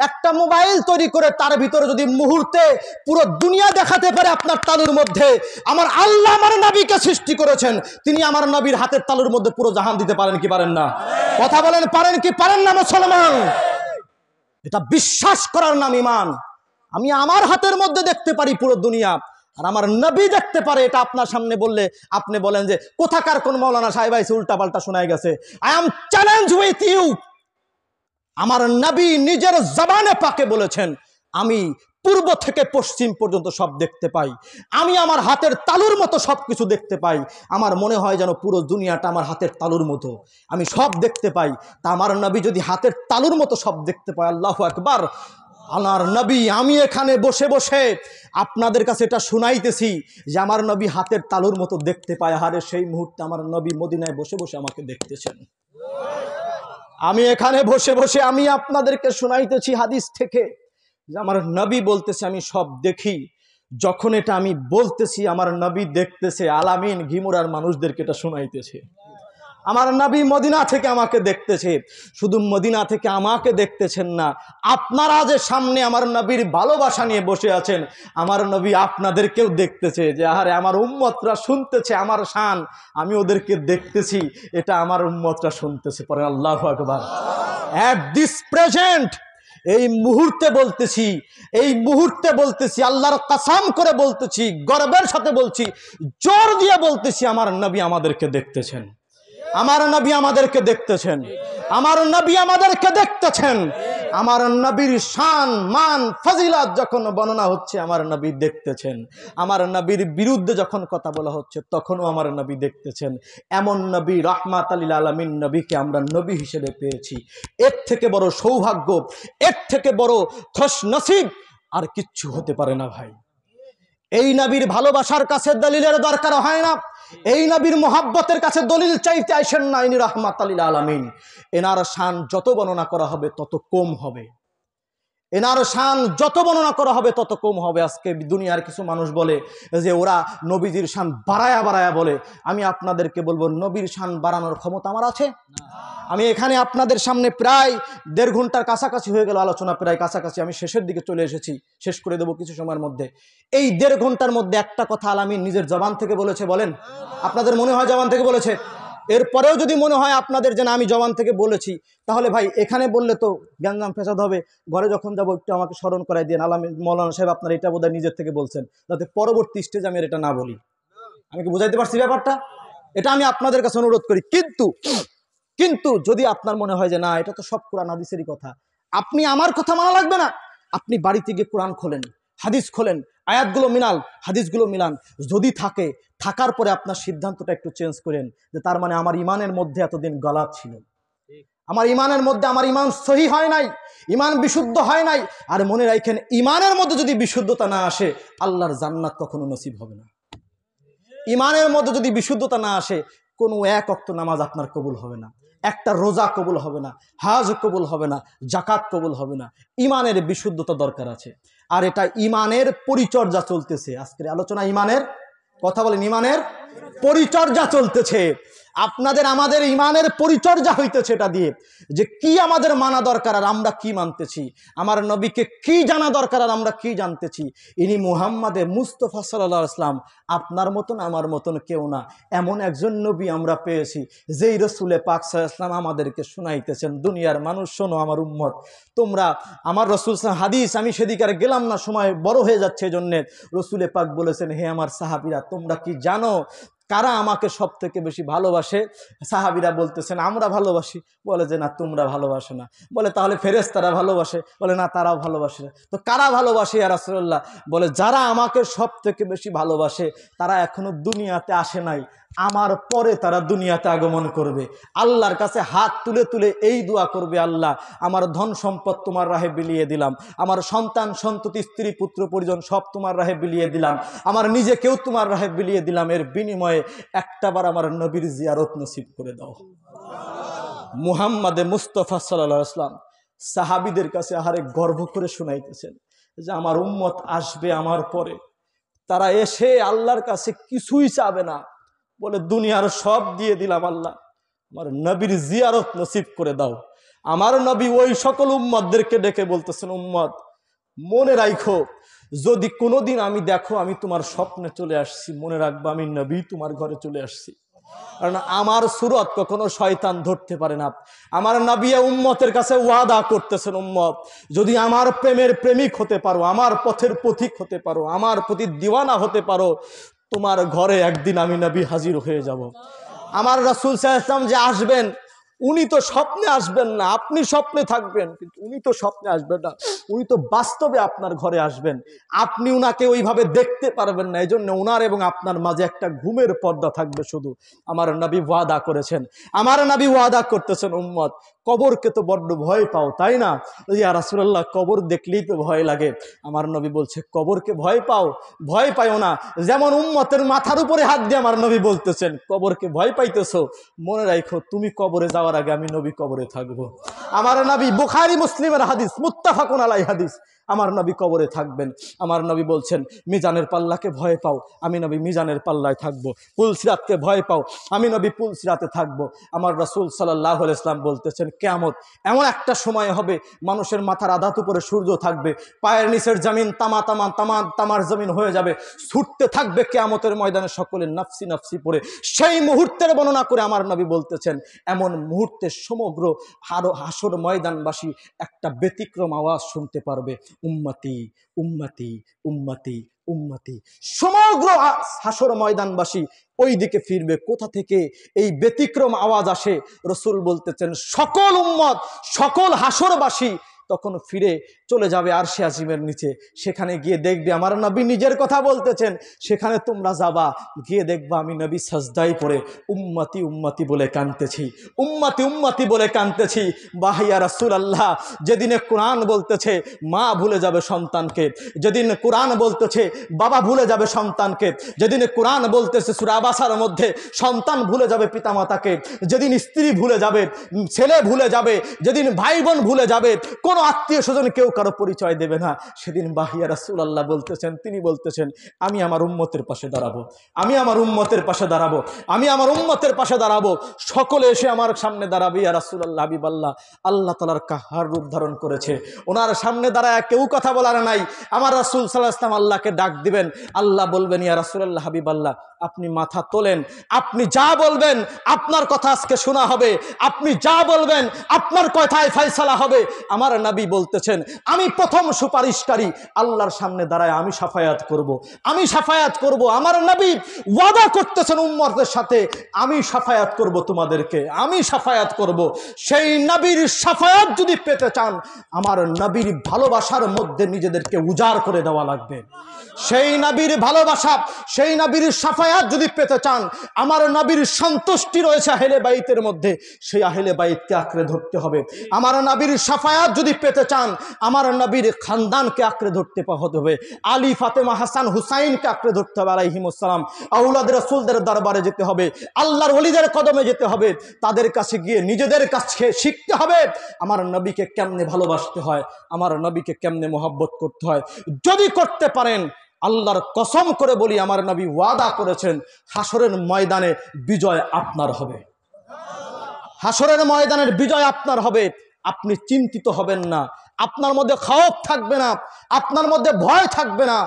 একটা মোবাইল তৈরি করে তার ভিতরে যদি মুহূর্তে পুরো দুনিয়া দেখাতে পারে আপনার তালুর মধ্যে, আমার আল্লাহ আমার নবীকে সৃষ্টি করেছেন, তিনি আমার নবীর হাতের তালুর মধ্যে পুরো জাহান দিতে পারেন কি পারেন না? কথা বলেন, পারেন কি পারেন না মুসলমান? এটা বিশ্বাস করার নাম ঈমান। আমি আমার হাতের মধ্যে দেখতে পারি পুরো দুনিয়া, আর আমার নবী দেখতে পারে। এটা আপনার সামনে বললে আপনি বলেন যে কোথাকার কোন মাওলানা সাহেব আইছে উল্টা পাল্টা শোনায় গেছে। I am challenge with you. আমার নবী নিজের জবানে পাকে বলেছেন, আমি পূর্ব থেকে পশ্চিম পর্যন্ত সব দেখতে পাই, আমি আমার হাতের তালুর মতো সব কিছু দেখতে পাই। আমার মনে হয় যেন পুরো দুনিয়াটা আমার হাতের তালুর মতো, আমি সব দেখতে পাই। তা আমার নবী যদি হাতের তালুর মতো সব দেখতে পায়, আল্লাহু আকবার। আমার নবী, আমি এখানে বসে বসে আপনাদের কাছে এটা শুনাইতেছি যে আমার নবী হাতের তালুর মতো দেখতে পায়। হারে সেই মুহূর্তে আমার নবী মদিনায় বসে বসে আমাকে দেখতেছেন। আমি এখানে বসে বসে আমি আপনাদেরকে শোনাইতেছি হাদিস থেকে যে আমার নবী বলতেছে আমি সব দেখি। যখন এটা আমি বলতেছি আমার নবী দেখতেছে, আলামিন ঘিমুরার মানুষদেরকে এটা শোনাইতেছে। আমার নবী মদিনা থেকে আমাকে দেখতেছে। শুধু মদিনা থেকে আমাকে দেখতেছেন না, আপনারা যে সামনে আমার নবীর ভালোবাসা নিয়ে বসে আছেন, আমার নবী আপনাদেরকেও দেখতেছে যে আরে আমার উম্মতরা শুনতেছে আমার শান, আমি ওদেরকে দেখতেছি, এটা আমার উম্মতরা শুনতেছে। পরে আল্লাহু আকবার। এট দিস প্রেজেন্ট, এই মুহূর্তে বলতেছি, এই মুহূর্তে বলতেছি, আল্লাহর কসম করে বলতেছি, গর্বের সাথে বলছি, জোর দিয়ে বলতেছি, আমার নবী আমাদেরকে দেখতেছেন। আমার নবী আমাদেরকে দেখতেছেন। আমার নবী আমাদেরকে দেখতেছেন। আমার নবীর শান মান ফজিলত যখন বর্ণনা হচ্ছে, আমার নবী দেখতেছেন। আমার নবীর বিরুদ্ধে যখন কথা বলা হচ্ছে, তখনও আমার নবী দেখতেছেন। এমন নবী, রাহমাতাল লিল আলামিন নবীকে আমরা নবী হিসেবে পেয়েছি। এর থেকে বড় সৌভাগ্য, এর থেকে বড় খুশনসিব আর কিচ্ছু হতে পারে না ভাই। এই নবীর ভালোবাসার কাছে দলিলের দরকার হয় না। এই নবীর মোহাব্বতের কাছে দলিল চাইতে আসেন না। ইনি রাহমাতাল লিল আলামিন। এনার শান যত বর্ণনা করা হবে তত কম হবে। এনার শান যত বর্ণনা করা হবে তত কম হবে। আজকে দুনিয়ার কিছু মানুষ বলে যে ওরা নবীজির শান বাড়ায়া বাড়ায়া বলে। আমি আপনাদেরকে বলবো, নবীর শান বাড়ানোর ক্ষমতা আমার আছে? আমি এখানে আপনাদের সামনে প্রায় 1.5 ঘন্টার কাছাকাছি হয়ে গেল আলোচনা, প্রায় কাছাকাছি, আমি শেষের দিকে চলে এসেছি, শেষ করে দেবো কিছু সময়ের মধ্যে। এই 1.5 ঘন্টার মধ্যে একটা কথা আলামিন নিজের জবান থেকে বলেছে, বলেন আপনাদের মনে হয় জবান থেকে বলেছে? এরপরেও যদি মনে হয় আপনাদের যে না আমি জবান থেকে বলেছি, তাহলে ভাই এখানে বললে তো গ্যাঞ্জাম ফেসাদ হবে। ঘরে যখন যাবো একটু আমাকে স্মরণ করাই দিয়ে, আলামিন মৌলানা সাহেব আপনারা এটা বোধহয় নিজের থেকে বলছেন, যাতে পরবর্তী স্টেজে আমি এটা না বলি। আমি কি বুঝাইতে পারছি ব্যাপারটা? এটা আমি আপনাদের কাছে অনুরোধ করি। কিন্তু যদি আপনার মনে হয় যে না এটা তো সব কোরআন হাদিসেরই কথা, আপনি আমার কথা মানা লাগবে না, আপনি বাড়িতে গিয়ে কোরআন খোলেন, হাদিস খোলেন, আয়াতগুলো মিলান, হাদিসগুলো মিলান। যদি থাকার পরে আপনার সিদ্ধান্তটা একটু চেঞ্জ করেন যে তার মানে আমার ইমানের মধ্যে এতদিন গলাত ছিল, আমার ইমানের মধ্যে আমার ইমান সহি হয় নাই, ইমান বিশুদ্ধ হয় নাই। আর মনে রাখেন, ইমানের মধ্যে যদি বিশুদ্ধতা না আসে, আল্লাহর জান্নাত কখনো নসিব হবে না। ইমানের মধ্যে যদি বিশুদ্ধতা না আসে, কোনো এক ওয়াক্ত নামাজ আপনার কবুল হবে না, একটা রোজা কবুল হবে না, হাজ কবুল হবে না, জাকাত কবুল হবে না। ইমানের বিশুদ্ধতা দরকার আছে। আর এটা ইমানের পরিচর্যা চলতেছে। আজকের আলোচনা ইমানের কথা বলেন, ইমানের পরিচর্যা চলতেছে। আপনাদের আমাদের ইমানের পরিচর্যা হইতেছে এটা দিয়ে, যে কি আমাদের মানা দরকার আর আমরা কি মানতেছি, আমার নবীকে কি জানা দরকার আর আমরা কি জানতেছি। ইনি মুহাম্মাদে মুস্তাফা সাল্লাল্লাহু আলাইহি ওয়াসাল্লাম, আপনার মতন আমার মতন কেউ না, এমন একজন নবী আমরা পেয়েছি যেই রসুলে পাক সাল্লাল্লাহু আলাইহি ওয়াসাল্লাম আমাদেরকে শুনাইতেছেন, দুনিয়ার মানুষ শোনো আমার উম্মত, তোমরা আমার রসুল হাদিস, আমি সেদিকে আর গেলাম না, সময় বড় হয়ে যাচ্ছে, এজন্য রসুলে পাক বলেছেন, হে আমার সাহাবীরা, তোমরা কি জানো কারা আমাকে সব থেকে বেশি ভালোবাসে? সাহাবীরা বলতেছেন আমরা ভালোবাসি। বলে যে না, তোমরা ভালোবাসো না। বলে তাহলে ফেরেশতারা ভালোবাসে? বলে না, তারাও ভালোবাসে না। তো কারা ভালোবাসে ইয়া রাসূলুল্লাহ? বলে যারা আমাকে সব থেকে বেশি ভালোবাসে তারা এখনো দুনিয়াতে আসে নাই, আমার পরে তারা দুনিয়াতে আগমন করবে। আল্লাহর কাছে হাত তুলে তুলে এই দোয়া করবে, আল্লাহ আমার ধন সম্পদ তোমার রাহে বিলিয়ে দিলাম, আমার সন্তান সন্ততি স্ত্রী পুত্র পরিজন সব তোমার রাহে বিলিয়ে দিলাম, আমার নিজেকেও তোমার রাহে বিলিয়ে দিলাম, এর বিনিময়ে একটাবার আমার নবীর জিয়ারত নসিব করে দাও। মুহাম্মাদে মুস্তাফা সাল্লাল্লাহু আলাইহি ওয়াসাল্লাম সাহাবীদের কাছে আহারে গর্ব করে শোনাইতেছেন যে আমার উম্মত আসবে আমার পরে, তারা এসে আল্লাহর কাছে কিছুই চাবে না, বলে দুনিয়ার সব দিয়ে দিলাম, আল্লাহ আমার নবীর জিয়ারত নসিব করে দাও। আমার নবী ওই সকল উম্মতদেরকে ডেকে বলতেছেন, উম্মত মনে রাখো, যদি কোনোদিন আমি দেখো আমি তোমার স্বপ্নে চলে আসছি, মনে রাখবো আমি নবী তোমার ঘরে চলে আসছি। কারণ আমার সুরত কখনো শয়তান ধরতে পারে না। আমার নবী উম্মতের কাছে ওয়াদা করতেছেন, উম্মত যদি আমার প্রেমের প্রেমিক হতে পারো, আমার পথের পথিক হতে পারো, আমার প্রতি দিওয়ানা হতে পারো, তোমার ঘরে একদিন আমি নবী হাজির হয়ে যাব। আমার রাসূল সাল্লাল্লাহু আলাইহি ওয়াসাল্লাম যে আসবেন, উনি তো স্বপ্নে আসবেন না, আপনি স্বপ্নে থাকবেন, কিন্তু উনি তো স্বপ্নে আসবেন না, উনি তো বাস্তবে আপনার ঘরে আসবেন। আপনি উনাকে ওইভাবে দেখতে পারবেন না, এই জন্য উনার এবং আপনার মাঝে একটা ঘুমের পর্দা থাকবে শুধু। আমার নবী ওয়াদা করেছেন, আমার নবী ওয়াদা করতেছেন, উম্মত কবরকে তো বড্ড ভয় পাও তাই না? ইয়া রাসূলুল্লাহ, কবর দেখলেই তো ভয় লাগে। আমার নবী বলছে, কবরকে ভয় পাও? ভয় পাইও না। যেমন উম্মতের মাথার উপরে হাত দিয়ে আমার নবী বলতেছেন, কবরকে ভয় পাইতেছো? মনে রাখো, তুমি কবরে যাওয়ার আগে আমি নবী কবরে থাকবো। আমার নবী, বুখারী মুসলিমের হাদিস, মুত্তাফাকুন আলাইহি হাদিস, আমার নবী কবরে থাকবেন। আমার নবী বলছেন, মিজানের পাল্লাকে ভয় পাও? আমি নবী মিজানের পাল্লায় থাকবো। পুলসিরাতকে ভয় পাও? আমি নবী পুলসিরাতে থাকবো। আমার রাসূল সাল্লাল্লাহু আলাইহি ওয়াসাল্লাম বলতেছেন, কিয়ামত এমন একটা সময় হবে, মানুষের মাথার আধাত উপরে সূর্য থাকবে, পায়ের নিচের জমিন তামার জমিন হয়ে যাবে, ছুটতে থাকবে কিয়ামতের ময়দানে সকলে নাফসি নাফসি পড়ে। সেই মুহূর্তের বর্ণনা করে আমার নবী বলতেছেন, এমন মুহূর্তে সমগ্র হাসর ময়দানবাসী একটা ব্যতিক্রম আওয়াজ শুনতে পারবে, উম্মতি উম্মতি উম্মতি উম্মতি। সমগ্র হাসর ময়দানবাসী ওই দিকে ফিরবে। কোথা থেকে এই ব্যতিক্রম আওয়াজ আসে? রাসূল বলতেছেন, সকল উম্মত, সকল হাসরবাসী তখন ফিরে চলে যাবে আরশে আজিমের নিচে। সেখানে গিয়ে দেখবে, আমার নবী নিজের কথা বলতেছেন, সেখানে তোমরা যাবা, গিয়ে দেখবা আমি নবী সাজদায় পড়ে উম্মতি উম্মতি বলে কাঁদতেছি, উম্মতি উম্মতি বলে কাঁদতেছি। বাহ ইয়া রাসূলুল্লাহ, যেদিনে কোরআন বলতেছে মা ভুলে যাবে সন্তানকে, যেদিন কোরআন বলতেছে বাবা ভুলে যাবে সন্তানকে, যেদিন কোরআন বলতেছে সূরা আবাসার মধ্যে সন্তান ভুলে যাবে পিতামাতাকে, যেদিন স্ত্রী ভুলে যাবে, ছেলে ভুলে যাবে, যেদিন ভাই বোন ভুলে যাবে, কোনো আত্মীয় স্বজন কেউ কারো পরিচয় দেবে না, সেদিন বাহিয়া রাসূলুল্লাহ বলতেছেন, তিনি বলতেছেন, আমি আমার উম্মতের পাশে দাঁড়াবো, আমি আমার উম্মতের পাশে দাঁড়াবো, আমি আমার উম্মতের পাশে দাঁড়াবো। সকলে এসে আমার সামনে দাঁড়াবে। ইয়া রাসূলুল্লাহ, হাবিবাল্লাহ, আল্লাহ তাআলার কাহার রূপ ধারণ করেছে, ওনার সামনে দাঁড়ায় কেউ কথা বলার নাই। আমার রাসূল সাল্লাল্লাহু আলাইহি ওয়াসাল্লাম আল্লাহকে ডাক দিবেন, আল্লাহ বলবেন, ইয়া রাসূলুল্লাহ, হাবিবাল্লাহ, আপনি মাথা তোলেন, আপনি যা বলবেন আপনার কথা আজকে শোনা হবে, আপনি যা বলবেন আপনার কথায় ফয়সালা হবে। আমার নবী বলতেছেন, আমি প্রথম সুপারিশকারী, আল্লাহর সামনে দাঁড়ায় আমি শাফায়াত করব, আমি শাফায়াত করব। আমার নবী ওয়াদা করতেছেন উম্মতের সাথে, আমি শাফায়াত করব তোমাদেরকে, আমি শাফায়াত করব। সেই নবীর শাফায়াত যদি পেতে চান, আমার নবীর ভালোবাসার মধ্যে নিজেদেরকে উজাড় করে দেওয়া লাগবে। সেই নবীর ভালোবাসা, সেই নবীর শাফায়াত যদি পেতে চান, আমার নবীর সন্তুষ্টি রয়েছে আহলে বাইতের মধ্যে, সেই আহলে বাইতকে আঁকড়ে ধরতে হবে। আমার নবীর শাফায়াত যদি পেতে চান, আমার নবীর খানদানকে আঁকড়ে ধরতে হবে। আলী, ফাতেমা, হাসান, হুসাইনকে আঁকড়ে ধরতে হবে আলাইহিমুস সালাম। আওলাদ রাসূলদের দরবারে যেতে হবে, আল্লাহর ওলিদের কদমে যেতে হবে, তাদের কাছে গিয়ে নিজেদের কাছে শিখতে হবে আমার নবীকে কেমনে ভালোবাসতে হয়, আমার নবীকে কেমনে মহব্বত করতে হয়। যদি করতে পারেন, আল্লাহর কসম করে বলি, আমার নবী ওয়াদা করেছেন, হাসরের ময়দানে বিজয় আপনার হবে, হাসরের ময়দানের বিজয় আপনার হবে। আপনি চিন্তিত হবেন না, আপনার মধ্যে খাওফ থাকবে না, আপনার মধ্যে ভয় থাকবে না,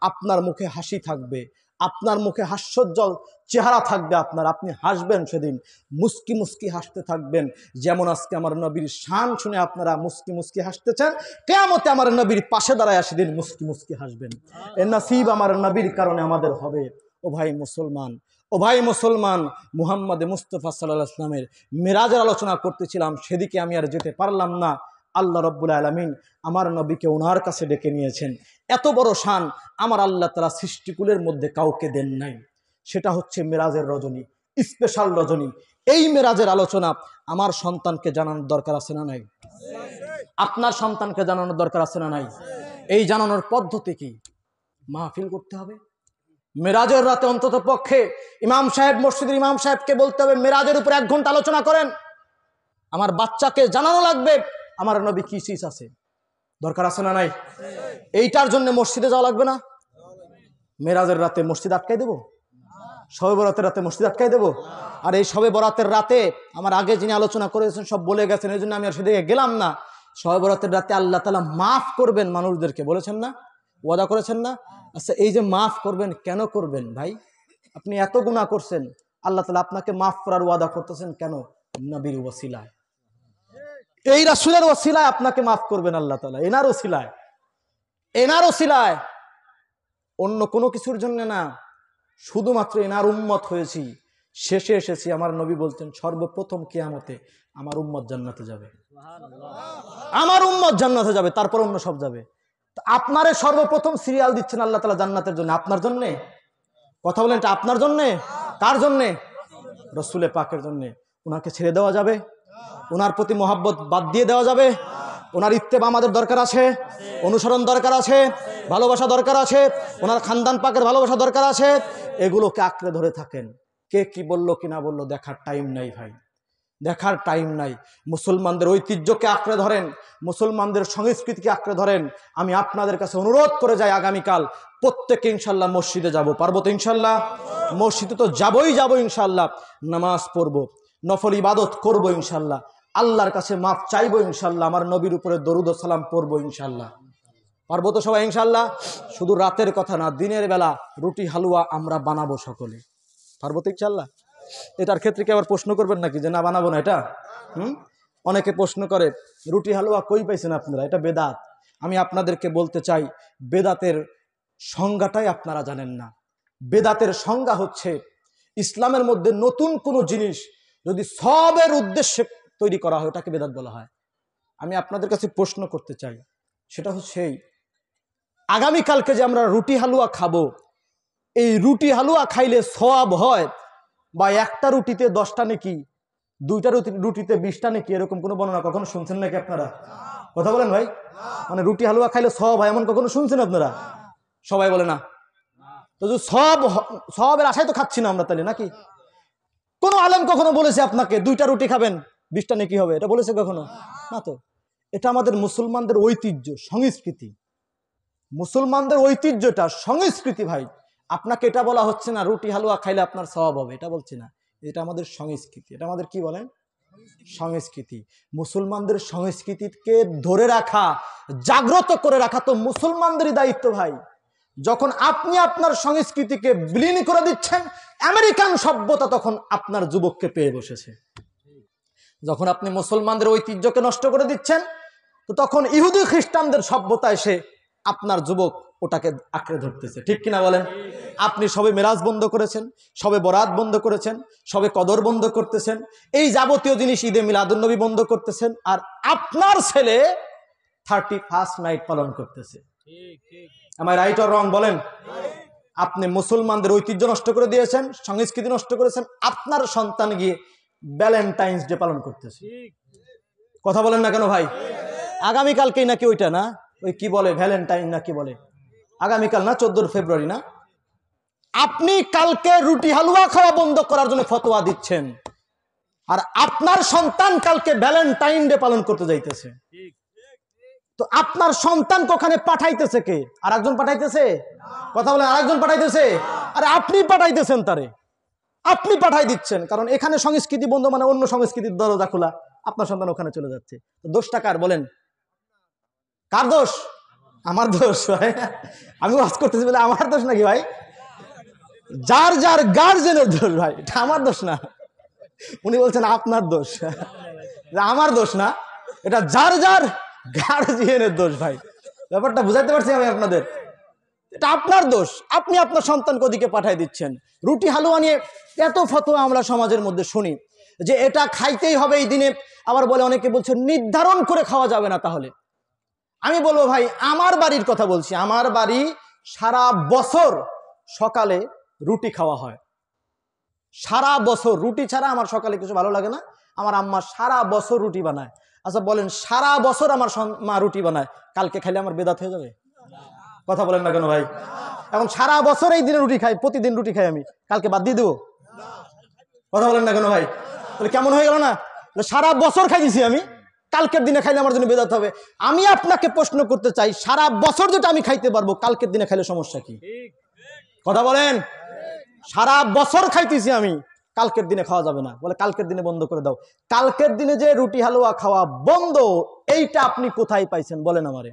আপনার মুখে হাসি থাকবে, আপনার মুখে হাস্যোজ্জ্বল চেহারা থাকবে আপনার, আপনি হাসবেন, সেদিন মুস্কি মুস্কি হাসতে থাকবেন। যেমন আজকে আমার নবীর শান শুনে আপনারা মুস্কি মুস্কি হাসতেছেন, কিয়ামতে আমার নবীর পাশে দাঁড়ায় সেদিন মুস্কি মুস্কি হাসবেন। এর নসিব আমার নবীর কারণে আমাদের হবে। ও ভাই মুসলমান, ও ভাই মুসলমান, মুহাম্মদ মুস্তাফা সাল্লাল্লাহু আলাইহি ওয়াসাল্লামের মিরাজের আলোচনা করতেছিলাম, সেদিকে আমি আর যেতে পারলাম না। আল্লাহ রাব্বুল আলামিন আমার নবীকে ওনার কাছে ডেকে নিয়েছেন। এত বড় শান আমার আল্লাহ তাআলা সৃষ্টিকুলের মধ্যে কাউকে দেন নাই। সেটা হচ্ছে মিরাজের রজনী, স্পেশাল রজনী। এই মিরাজের আলোচনা আমার সন্তানকে জানানোর দরকার আছে না নাই? আপনার সন্তানকে জানানোর দরকার আছে না নাই? এই জানানোর পদ্ধতি কি? মাহফিল করতে হবে। মেরাজের রাতে অন্তত পক্ষে ইমাম সাহেব, মসজিদের ইমাম সাহেবকে বলতে হবে মেরাজের উপর 1 ঘন্টা আলোচনা করেন। আমার বাচ্চাকে জানানো লাগবে আমার নবী কি চিজ আছে। দরকার আছে না নাই? এইটার জন্য মসজিদে যাওয়া লাগবে না? মেরাজের রাতে মসজিদ আটকাই দেব? শবে বরাতের রাতে মসজিদ আটকাই দেব? আর এই শবে বরাতের রাতে আমার আগে যিনি আলোচনা করেছেন সব বলে গেছেন, এই জন্য আমি আর সেদিকে গেলাম না। শবে বরাতের রাতে আল্লাহ তাআলা মাফ করবেন মানুষদেরকে, বলেছেন না? ওয়াদা করেছেন না? আচ্ছা, এই যে মাফ করবেন, কেন করবেন ভাই? আপনি এত গুনাহ করছেন, আল্লাহ তাআলা আপনাকে মাফ করার ওয়াদা করতেছেন কেন? নবীর ওসিলায়, এই রাসূলের ওসিলায় আপনাকে মাফ করবেন আল্লাহ তাআলা। এনার ওসিলায়, এনার ওসিলায়, অন্য কোনো কিছুর জন্য না। শুধুমাত্র এনার উম্মত হয়েছি, শেষে এসেছি। আমার নবী বলতেন সর্বপ্রথম কিয়ামতে আমার উম্মত জান্নাতে যাবে, আমার উম্মত জান্নাতে যাবে, তারপর অন্য সব যাবে। আপনারে সর্বপ্রথম সিরিয়াল দিচ্ছেন আল্লাহ তাআলা জান্নাতের জন্য। আপনার জন্যে? কথা বলেন, এটা আপনার জন্যে? কার জন্যে? রসুলে পাকের জন্যে। ওনাকে ছেড়ে দেওয়া যাবে? ওনার প্রতি মহাব্বত বাদ দিয়ে দেওয়া যাবে? ওনার ইত্তেবা আমাদের দরকার আছে, অনুসরণ দরকার আছে, ভালোবাসা দরকার আছে, ওনার খানদান পাকের ভালোবাসা দরকার আছে। এগুলোকে আঁকড়ে ধরে থাকেন। কে কি বললো কি না বললো দেখার টাইম নাই ভাই, দেখার টাইম নাই। মুসলমানদের ঐতিহ্যকে আঁকড়ে ধরেন, মুসলমানদের সংস্কৃতিকে আঁকড়ে ধরেন। আমি আপনাদের কাছে অনুরোধ করে যাই, আগামীকাল প্রত্যেকে ইনশাল্লাহ মসজিদে যাব। পারবো তো ইনশাল্লাহ? মসজিদে তো যাবই ইনশাল্লাহ। নামাজ পড়বো, নফল ইবাদত করবো ইনশাল্লাহ, আল্লাহর কাছে মাফ চাইবো ইনশাল্লাহ, আমার নবীর উপরে দরুদ ও সালাম পড়বো ইনশাল্লাহ। পারবো তো সবাই ইনশাল্লাহ? শুধু রাতের কথা না, দিনের বেলা রুটি হালুয়া আমরা বানাবো সকলে। পারবো তো ইনশাল্লাহ? এটার ক্ষেত্রে কি আবার প্রশ্ন করবেন নাকি যে না বানাবো না এটা? অনেকে প্রশ্ন করে রুটি হালুয়া কই পাইছেন আপনারা, এটা বেদাত। আমি আপনাদেরকে বলতে চাই, বেদাতের সংজ্ঞাটাই আপনারা জানেন না। বেদাতের সংজ্ঞা হচ্ছে ইসলামের মধ্যে নতুন কোনো জিনিস যদি সবের উদ্দেশ্যে তৈরি করা হয়, ওটাকে বেদাত বলা হয়। আমি আপনাদের কাছে প্রশ্ন করতে চাই, সেটা হচ্ছে এই আগামীকালকে যে আমরা রুটি হালুয়া খাবো, এই রুটি হালুয়া খাইলে সওয়াব হয়, বা একটা রুটিতে 10টা নেকি, 2টা রুটিতে 20টা নেকি, এরকম কোনো বর্ণনা কখনো শুনছেন নাকি আপনারা? কথা বলেন ভাই। মানে রুটি হালুয়া খাইলে সওয়াব হয় এমন কখনো শুনছেন আপনারা? সবাই বলে না। তো সওয়াবের আশায় তো খাচ্ছি না আমরা তাহলে, নাকি? কোন আলেম কখনো বলেছে আপনাকে 2টা রুটি খাবেন 20টা নেকি হবে? এটা বলেছে কখনো? না তো। এটা আমাদের মুসলমানদের ঐতিহ্য, সংস্কৃতি। মুসলমানদের ঐতিহ্যটা, সংস্কৃতি ভাই। আপনাকে এটা বলা হচ্ছে না রুটি হালুয়া খাইলে আপনার সওয়াব হবে, এটা বলছি না। এটা আমাদের সংস্কৃতি, এটা আমাদের কি বলেন? সংস্কৃতি। মুসলমানদের সংস্কৃতিকে ধরে রাখা, জাগ্রত করে রাখা তো মুসলমানদেরই দায়িত্ব ভাই। যখন আপনি আপনার সংস্কৃতিকে বিলীন করে দিচ্ছেন, আমেরিকান সভ্যতা তখন আপনার যুবককে পেয়ে বসেছে। যখন আপনি মুসলমানদের ঐতিহ্যকে নষ্ট করে দিচ্ছেন, তো তখন ইহুদি খ্রিস্টানদের সভ্যতা এসে আপনার যুবক ওটাকে আঁকড়ে ধরতেছে। ঠিক কিনা বলেন? আপনি সবে মেরাজ বন্ধ করেছেন, সবে বরাত বন্ধ করেছেন, সবে কদর বন্ধ করতেছেন, এই যাবতীয় জিনিস ঈদে মিলাদুন্নবী বন্ধ করতেছেন, আর আপনার ছেলে 31st নাইট পালন করতেছে। আমার রাইট অর রং বলেন? আপনি মুসলমানদের ঐতিহ্য নষ্ট করে দিয়েছেন, সংস্কৃতি নষ্ট করেছেন, আপনার সন্তান গিয়ে ভ্যালেন্টাইন্স ডে পালন করতেছে। কথা বলেন না কেন ভাই? আগামীকালকেই নাকি ওইটা, না ওই কি বলে ভ্যালেন্টাইন না কি বলে, আগামীকাল না 14 ফেব্রুয়ারি না? আপনি কালকে রুটি হালুয়া খাওয়া বন্ধ করার জন্য ফতোয়া দিচ্ছেন, আর আপনার সন্তান কালকে ভ্যালেন্টাইন ডে পালন করতে যাইতেছে। তো আপনার সন্তানকে ওখানে পাঠাইতেছে কে? আর একজন পাঠাইতেছে? কথা বলেন, আরেকজন পাঠাইতেছে? আরে আপনি পাঠাইতেছেন তারে, আপনি পাঠাই দিচ্ছেন। কারণ এখানে সংস্কৃতি বন্ধ মানে অন্য সংস্কৃতির দরজা খোলা, আপনার সন্তান ওখানে চলে যাচ্ছে। তো দোষটা কার বলেন? কার দোষ? আমার দোষ ভাই? আমি ওয়াজ করতেছি বলে আমার দোষ নাকি ভাই? যার যার গার্জেনের দোষ ভাই, এটা আমার দোষ না। উনি বলছেন আপনার দোষ, আমার দোষ না, এটা যার যার গার্জিয়ানের দোষ ভাই। ব্যাপারটা বুঝাইতে পারছি আমি আপনাদের? এটা আপনার দোষ, আপনি আপনার সন্তানকে ওদিকে পাঠিয়ে দিচ্ছেন। রুটি হালুয়া নিয়ে এত ফতোয়া আমরা সমাজের মধ্যে শুনি যে এটা খাইতেই হবে এই দিনে, আবার বলে অনেকে বলছে নির্ধারণ করে খাওয়া যাবে না। তাহলে আমি বলবো ভাই, আমার বাড়ির কথা বলছি, আমার বাড়ি সারা বছর সকালে রুটি খাওয়া হয়, সারা বছর রুটি ছাড়া আমার সকালে কিছু ভালো লাগে না। আমার আম্মা সারা বছর রুটি বানায়। আচ্ছা বলেন, সারা বছর আমার মা রুটি বানায়, কালকে খাইলে আমার বেদাত হয়ে যাবে? কথা বলেন না কেন ভাই? এখন সারা বছর এই দিনে রুটি খাই, প্রতিদিন রুটি খাই, আমি কালকে বাদ দিয়ে দেবো? কথা বলেন না কেন ভাই? তাহলে কেমন হয়ে গেল না? সারা বছর খাই দিছি আমি, কালকের দিনে খাইলে আমার জন্য বেদাত হবে। আমি আপনাকে প্রশ্ন করতে চাই, সারা বছর যেটা আমি খাইতে পারবো, কালকের দিনে খাইলে সমস্যা কি? কথা বলেন। সারা বছর খাইতেছি আমি, কালকের দিনে খাওয়া যাবে না, বলে কালকের দিনে বন্ধ করে দাও। কালকের দিনে যে রুটি হালুয়া খাওয়া বন্ধ, এইটা আপনি কোথায় পাইছেন বলেন আমারে?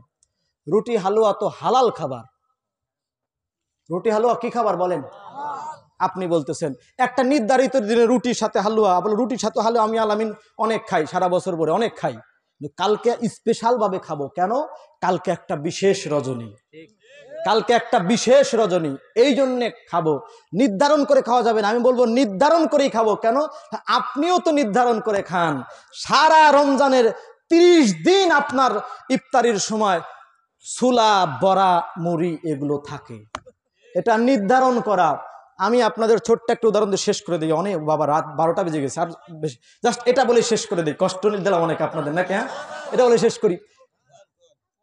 রুটি হালুয়া তো হালাল খাবার। রুটি হালুয়া কি খাবার বলেন? আপনি বলতেছেন একটা নির্ধারিত দিনে রুটির সাথে হালুয়া, বলে রুটির সাথে হালুয়া আমি আলামিন অনেক খাই, সারা বছর পরে অনেক খাই, কালকে স্পেশাল ভাবে খাবো। কেন? কালকে একটা বিশেষ রজনী, কালকে একটা বিশেষ রজনী, এই জন্যে খাবো। নির্ধারণ করে খাওয়া যাবে না। আমি বলবো নির্ধারণ করেই খাবো। কেন? আপনিও তো নির্ধারণ করে খান। সারা রমজানের 30 দিন আপনার ইফতারির সময় সুলা, বড়া, মুড়ি এগুলো থাকে, এটা নির্ধারণ করা। আমি আপনাদের ছোট্ট একটা উদাহরণ দিয়ে শেষ করে দিই। অনেক বাবা, রাত 12টা বেজে গেছে, আর জাস্ট এটা বলে শেষ করে দিই, কষ্ট নিয়ে দিলাম অনেক আপনাদের নাকি। হ্যাঁ, এটা বলে শেষ করি।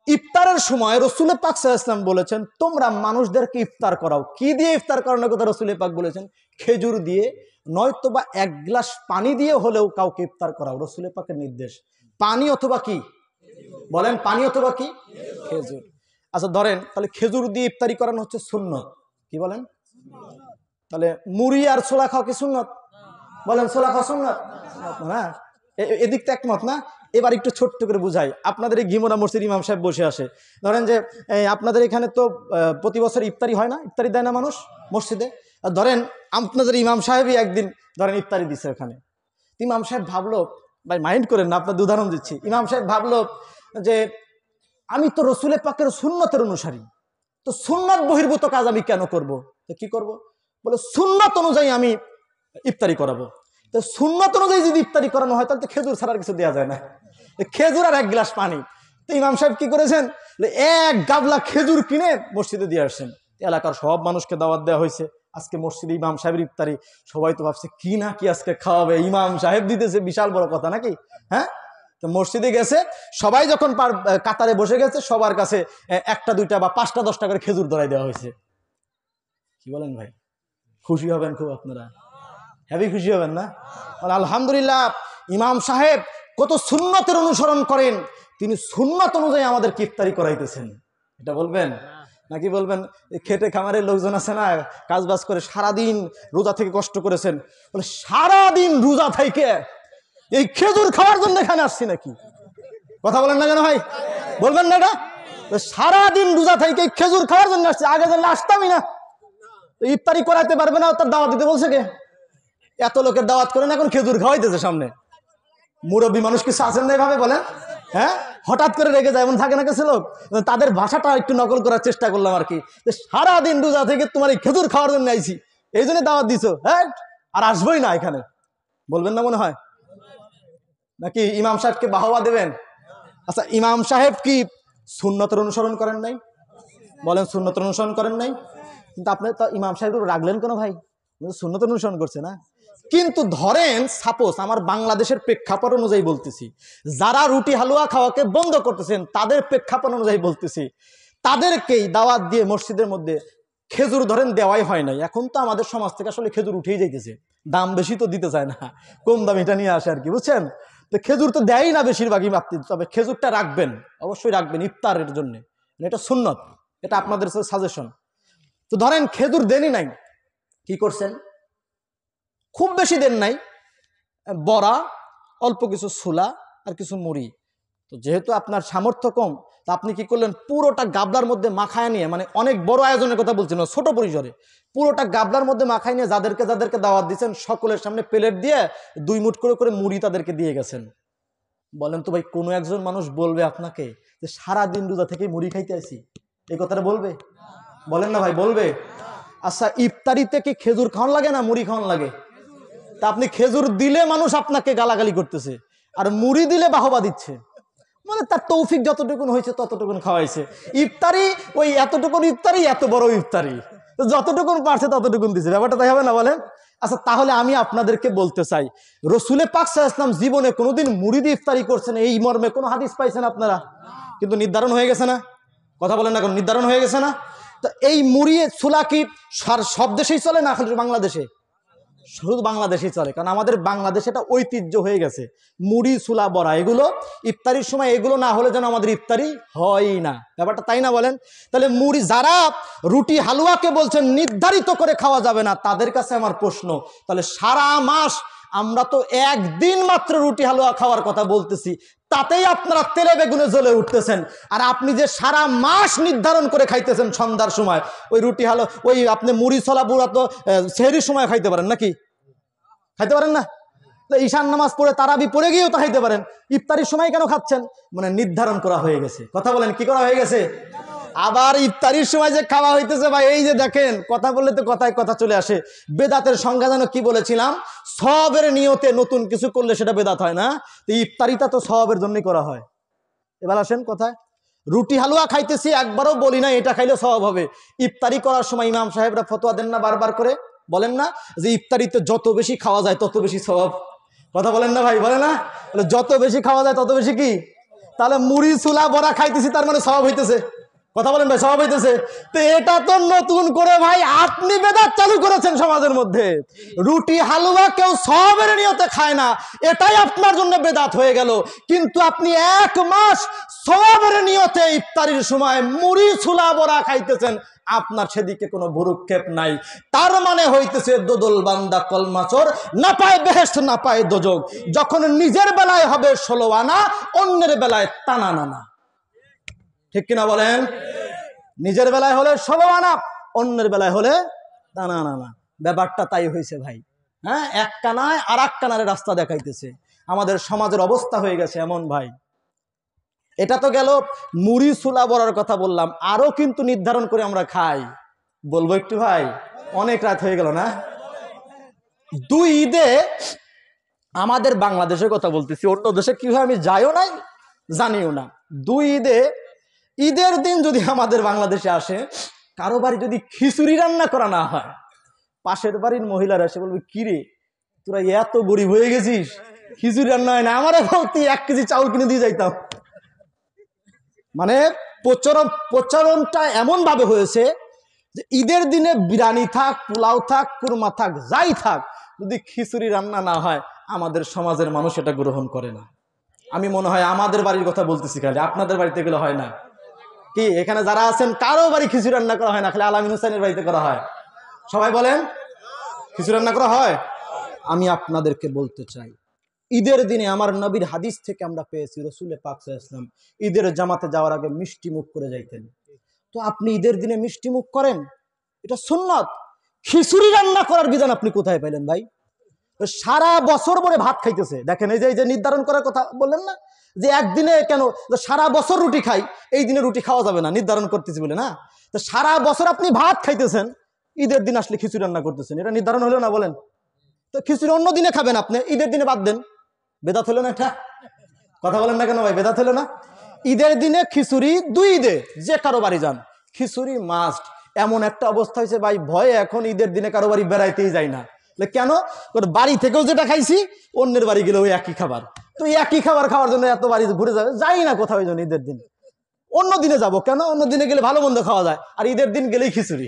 ইফতারের সময় রসুল পাক সাল্লাল্লাহু আলাইহি ওয়াসাল্লাম বলেছেন, তোমরা মানুষদেরকে ইফতার করাও। কি দিয়ে ইফতার করানোর কথা রসুল পাক বলেছেন? খেজুর দিয়ে, নয়তোবা 1 গ্লাস পানি দিয়ে হলেও কাউকে ইফতার করাও। রসুল পাকের নির্দেশ, পানি অথবা কি বলেন? পানি অথবা কি? খেজুর। আচ্ছা ধরেন, তাহলে খেজুর দিয়ে ইফতারি করানো হচ্ছে সুন্নত, কি বলেন? তাহলে মুড়ি আর ছোলা খাওয়া কি সুন্নত? বলেন, ছোলা খাওয়া সুন্নত? হ্যাঁ, এদিক তো একমত না? এবার একটু ছোট্ট করে বুঝাই। আপনাদের এই ঘিমোনা মসজিদ ইমাম সাহেব বসে আসে, ধরেন যে আপনাদের এখানে তো প্রতি বছর ইফতারি হয় না? ইফতারি দেয় না মানুষ মসজিদে? ধরেন আপনাদের ইমাম সাহেবই একদিন ধরেন ইফতারি দিচ্ছে ওখানে। ইমাম সাহেব ভাবলো, ভাই মাইন্ড করেন না, আপনাদের উদাহরণ দিচ্ছি। ইমাম সাহেব ভাবলো যে আমি তো রসুলের পাকের সুন্নতের অনুসারী, তো সুন্নত বহির্ভূত কাজ আমি কেন করব? তো কি করব? বলে সুন্নত অনুযায়ী আমি ইফতারি করাবো। তো সুন্নত অনুযায়ী যদি ইফতারি করানো হয়, তাহলে তো খেজুর ছাড়ার কিছু দেওয়া যায় না, খেজুর আর 1 গ্লাস পানি। তো ইমাম সাহেব কি করেছেন? 1 গাবলা খেজুর কিনে মসজিদে দিয়ে আসছেন। এলাকার সব মানুষকে দাওয়াত দেওয়া হয়েছে। আজকে মসজিদে ইমাম সাহেবের ইফতারি। সবাই তো ভাবছে কি না কি আজকে খাওয়াবে, ইমাম সাহেব দিতেছে, বিশাল বড় কথা নাকি? হ্যাঁ, তো মসজিদে গেছে, সবাই যখন কাতারে বসে গেছে, সবার কাছে 1টা 2টা বা 5টা 10টা করে খেজুর ধরাই দেওয়া হয়েছে। কি বলেন ভাই? খুশি হবেন খুব আপনারা, হেভি খুশি হবেন না? আলহামদুলিল্লাহ, ইমাম সাহেব কত সুন্নতের অনুসরণ করেন, তিনি সুন্নত অনুযায়ী আমাদের ইফতারি করাইতেছেন। এটা বলবেন নাকি বলবেন খেটে খামারের লোকজন আছে না, কাজ বাজ করে সারাদিন রোজা থেকে কষ্ট করেছেন, বলে সারাদিন রোজা থেকে এই খেজুর খাওয়ার জন্য এখানে আসছি নাকি? কথা বলেন না কেন ভাই? বলবেন না এটা? সারাদিন রোজা থেকে খেজুর খাওয়ার জন্য আসছে, আগে জানলে আসতামই না। ইফতারি করাইতে পারবে না, তার দাওয়াত দিতে বলছে কে? এত লোকের দাওয়াত করেন, এখন খেজুর খাওয়াইতেছে সামনে। মুরব্বী মানুষ কিছু আছেন না এভাবে বলেন? হ্যাঁ, হঠাৎ করে রেগে যায়, এমন থাকে না কিছু লোক। তাদের ভাষাটা একটু নকল করার চেষ্টা করলাম আর কি। সারাদিন রোজা থেকে তোমার এই খেজুর খাওয়ার জন্য আইছি, এই জন্য দাওয়াত দিছো, হ্যাঁ আর আসবোই না এখানে, বলবেন না মনে হয়? নাকি ইমাম সাহেবকে বাহবা দেবেন? আচ্ছা, ইমাম সাহেব কি সুন্নতের অনুসরণ করেন নাই? বলেন, সুন্নতের অনুসরণ করেন নাই? কিন্তু আপনি তো ইমাম সাহেব রাখলেন কেন ভাই? সুন্নতের অনুসরণ করছে না। কিন্তু ধরেন সাপোজ, আমার বাংলাদেশের প্রেক্ষাপট অনুযায়ী বলতেছি, যারা রুটি হালুয়া খাওয়াকে বন্ধ করতেছেন তাদের প্রেক্ষাপট অনুযায়ী বলতেছি, তাদেরকেই দাওয়াত দিয়ে মসজিদের মধ্যে খেজুর ধরেন দেওয়াই হয় নাই। এখন তো আমাদের সমাজ থেকে আসলে খেজুর উঠেই যাইতেছে, দাম বেশি তো দিতে চায় না, কম দাম এটা নিয়ে আসে আর কি, বুঝছেন? তো খেজুর তো দেয়ই না বেশিরভাগই মাপতে, তবে খেজুরটা রাখবেন, অবশ্যই রাখবেন ইফতারের জন্য, এটা সুন্নত, এটা আপনাদের সাজেশন। তো ধরেন খেজুর দেনই নাই, কি করছেন? খুব বেশি দেন নাই, বড়া, অল্প কিছু ছোলা আর কিছু মুড়ি। তো যেহেতু আপনার সামর্থ্য কম, তা আপনি কি করলেন? পুরোটা গাবলার মধ্যে মাখায় নিয়ে, মানে অনেক বড় আয়োজনের কথা বলছেন, ছোট পরিসরে, পুরোটা গাবলার মধ্যে মাখায় নিয়ে যাদেরকে যাদেরকে দাওয়াত দিচ্ছেন সকলের সামনে প্লেট দিয়ে 2 মুঠ করে করে মুড়ি তাদেরকে দিয়ে গেছেন। বলেন তো ভাই, কোনো একজন মানুষ বলবে আপনাকে যে সারাদিন রোজা থেকে মুড়ি খাইতে আসি? এই কথাটা বলবে? বলেন না ভাই, বলবে? আচ্ছা, ইফতারিতে কি খেজুর খাওয়ান লাগে না মুড়ি খাওয়ান লাগে? তা আপনি খেজুর দিলে মানুষ আপনাকে গালাগালি করতেছে, আর মুড়ি দিলে বাহবা দিচ্ছে। মানে তার তৌফিক যতটুকুন হয়েছে ততটুকুন খাওয়াইছে। ইফতারি ওই এতটুকুন ইফতারি, এত বড় ইফতারি, যতটুকুন পারছে ততটুকুন দিছে। ব্যাপারটা তাই হবে না বলেন? আচ্ছা, তাহলে আমি আপনাদেরকে বলতে চাই, রসুলে পাক সাল্লাল্লাহু আলাইহি ওয়াসাল্লাম জীবনে কোনোদিন মুড়ি দিয়ে ইফতারি করছেন এই মর্মে কোনো হাদিস পাইছেন আপনারা? কিন্তু নির্ধারণ হয়ে গেছে না? কথা বলেন না, কোনো নির্ধারণ হয়ে গেছে না? তো এই মুড়ি ছোলা কি সব দেশেই চলে না খালি বাংলাদেশে? শুধু বাংলাদেশেই চলে, কারণ আমাদের বাংলাদেশে এটা ঐতিহ্য হয়ে গেছে। মুড়ি ছোলা বড়া এগুলো ইফতারির সময় এগুলো না হলে যেন আমাদের ইফতারি হয় না। ব্যাপারটা তাই না বলেন? তাহলে মুড়ি, যারা রুটি হালুয়াকে বলছেন নির্ধারিত করে খাওয়া যাবে না, তাদের কাছে আমার প্রশ্ন, তাহলে সারা মাস আমরা তো একদিন মাত্র রুটি হালুয়া খাওয়ার কথা বলতেছি, তাতেই আপনারা তেলে বেগুনে জ্বলে উঠতেছেন। আর আপনি যে সারা মাস নির্ধারণ করে খাইতেছেন সন্ধ্যার সময় ওই রুটি হালুয়া, ওই আপনি মুড়ি ছোলা বুড়া তো সেহরির সময় খাইতে পারেন নাকি? খাইতে পারেন না? ঈশান নামাজ পড়ে তারাবি পড়ে গিয়েও তো খাইতে পারেন। ইফতারির সময় কেন খাচ্ছেন? মানে নির্ধারণ করা হয়ে গেছে। কথা বলেন, কি করা হয়ে গেছে? আবার ইফতারির সময় যে খাওয়া হইতেছে ভাই, এই যে দেখেন, কথা বললে তো কথায় কথা চলে আসে। বেদাতের সংজ্ঞা যেন কি বলেছিলাম? সওয়াবের নিয়তে নতুন কিছু করলে সেটা বেদাত হয় না। তো ইফতারিটা তো সওয়াবের জন্যই করা হয়। এবার আসেন কথায়, রুটি হালুয়া খাইতেছি, একবারও বলি না এটা খাইলে সওয়াব হবে। ইফতারি করার সময় ইমাম সাহেবরা ফতোয়া দেন না বারবার করে? বলেন না যে ইফতারিতে যত বেশি খাওয়া যায় তত বেশি সওয়াব? কথা বলেন না ভাই, বলে না? যত বেশি খাওয়া যায় তত বেশি কি? তাহলে মুড়ি ছোলা বড়া খাইতেছি, তার মানে সওয়াব হইতেছে। কথা বলেন ভাই, সওয়াব হইতেছে। তো এটা তো নতুন করে ভাই আপনি বেদাত চালু করেছেন সমাজের মধ্যে। রুটি হালুয়া কেউ সওয়াবের নিয়তে খায় না, এটাই আপনার জন্য বেদাত হয়ে গেল। কিন্তু আপনি এক মাস সওয়াবের নিয়তে ইফতারির সময় মুড়ি ছোলা বড়া খাইতেছেন, আপনার সেদিকে কোনো ভুরুক্ষেপ নাই। তার মানে হইতেছে দোদল বান্দা কলমাচর, না পায় বেহেশত না পায় দোজখ। যখন নিজের বেলায় হবে 16 আনা, অন্যের বেলায় টানা নানা। ঠিক কিনা বলেন? নিজের বেলায় হলে 16 আনা, অন্যের বেলায় হলে টানা নানা। ব্যাপারটা তাই হয়েছে ভাই। হ্যাঁ, এক কানায় আর এক কানারে রাস্তা দেখাইতেছে। আমাদের সমাজের অবস্থা হয়ে গেছে এমন ভাই। এটা তো গেল মুড়ি ছোলা বড়ার কথা বললাম, আরো কিন্তু নির্ধারণ করে আমরা খাই। বলবো একটু ভাই? অনেক রাত হয়ে গেল না? 2 ঈদে আমাদের বাংলাদেশের কথা বলতেছি, অন্য দেশে কি হয় আমি যাইও নাই, জানিও না। 2 ঈদে, ঈদের দিন যদি আমাদের বাংলাদেশে আসে, কারো বাড়ি যদি খিচুড়ি রান্না করা না হয়, পাশের বাড়ির মহিলারা এসে বলবে, কিরে তোরা এত গরিব হয়ে গেছিস, খিচুড়ি রান্না হয় না, আমারে বলতি 1 কেজি চাউল কিনে দিয়ে যাইতাম। মানে প্রচলনটা এমন ভাবে হয়েছে যে ঈদের দিনে বিরিয়ানি থাক, পোলাও থাক, কুরমা থাক, যাই থাক, যদি খিচুড়ি রান্না না হয় আমাদের সমাজের মানুষ এটা গ্রহণ করে না। আমি মনে হয় আমাদের বাড়ির কথা বলতেছি, খালি আপনাদের বাড়িতে এগুলো হয় না কি? এখানে যারা আছেন কারো বাড়ি খিচুড়ি রান্না করা হয় না, খালি আলামিন হোসেনের বাড়িতে করা হয়। সবাই বলেন, খিচুড়ি রান্না করা হয়? আমি আপনাদেরকে বলতে চাই, ঈদের দিনে আমার নবীর হাদিস থেকে আমরা পেয়েছি, রসুলে পাক সাল্লাল্লাহু আলাইহি ওয়াসাল্লাম ঈদের জামাতে যাওয়ার আগে মিষ্টি মুখ করে যাইতেন। তো আপনি ঈদের দিনে মিষ্টি মুখ করেন, এটা সুন্নাত। খিচুড়ি রান্না করার বিধান আপনি কোথায় পেলেন ভাই? সারা বছর পরে ভাত খাইতেছে। দেখেন, এই যে নির্ধারণ করার কথা বললেন না, যে একদিনে কেন, সারা বছর রুটি খাই, এই দিনে রুটি খাওয়া যাবে না, নির্ধারণ করতেছি বলে না। তো সারা বছর আপনি ভাত খাইতেছেন, ঈদের দিন আসলে খিচুড়ি রান্না করতেছেন, এটা নির্ধারণ হলো না বলেন? তো খিচুড়ি অন্য দিনে খাবেন, আপনি ঈদের দিনে বাদ দেন, বেদাত হলো না এটা? কথা বলেন না কেন ভাই, বেদাত হলো না? ঈদের দিনে খিচুড়ি, 2 ঈদে যে কারো বাড়ি যান খিচুড়ি মাস্ট। এমন একটা অবস্থা হয়েছে ভাই, ভয়ে এখন ঈদের দিনে কারো বাড়ি বেড়াইতেই যায় না। কেন? বাড়ি থেকেও যেটা খাইছি, অন্যের বাড়ি গেলে ওই একই খাবার। তো একই খাবার খাওয়ার জন্য এত বাড়ি ঘুরে যাবে, যাই না কোথাও ওই জন্য ঈদের দিন। অন্য দিনে যাবো কেন? অন্য দিনে গেলে ভালো মন্দ খাওয়া যায়, আর ঈদের দিন গেলেই খিচুড়ি।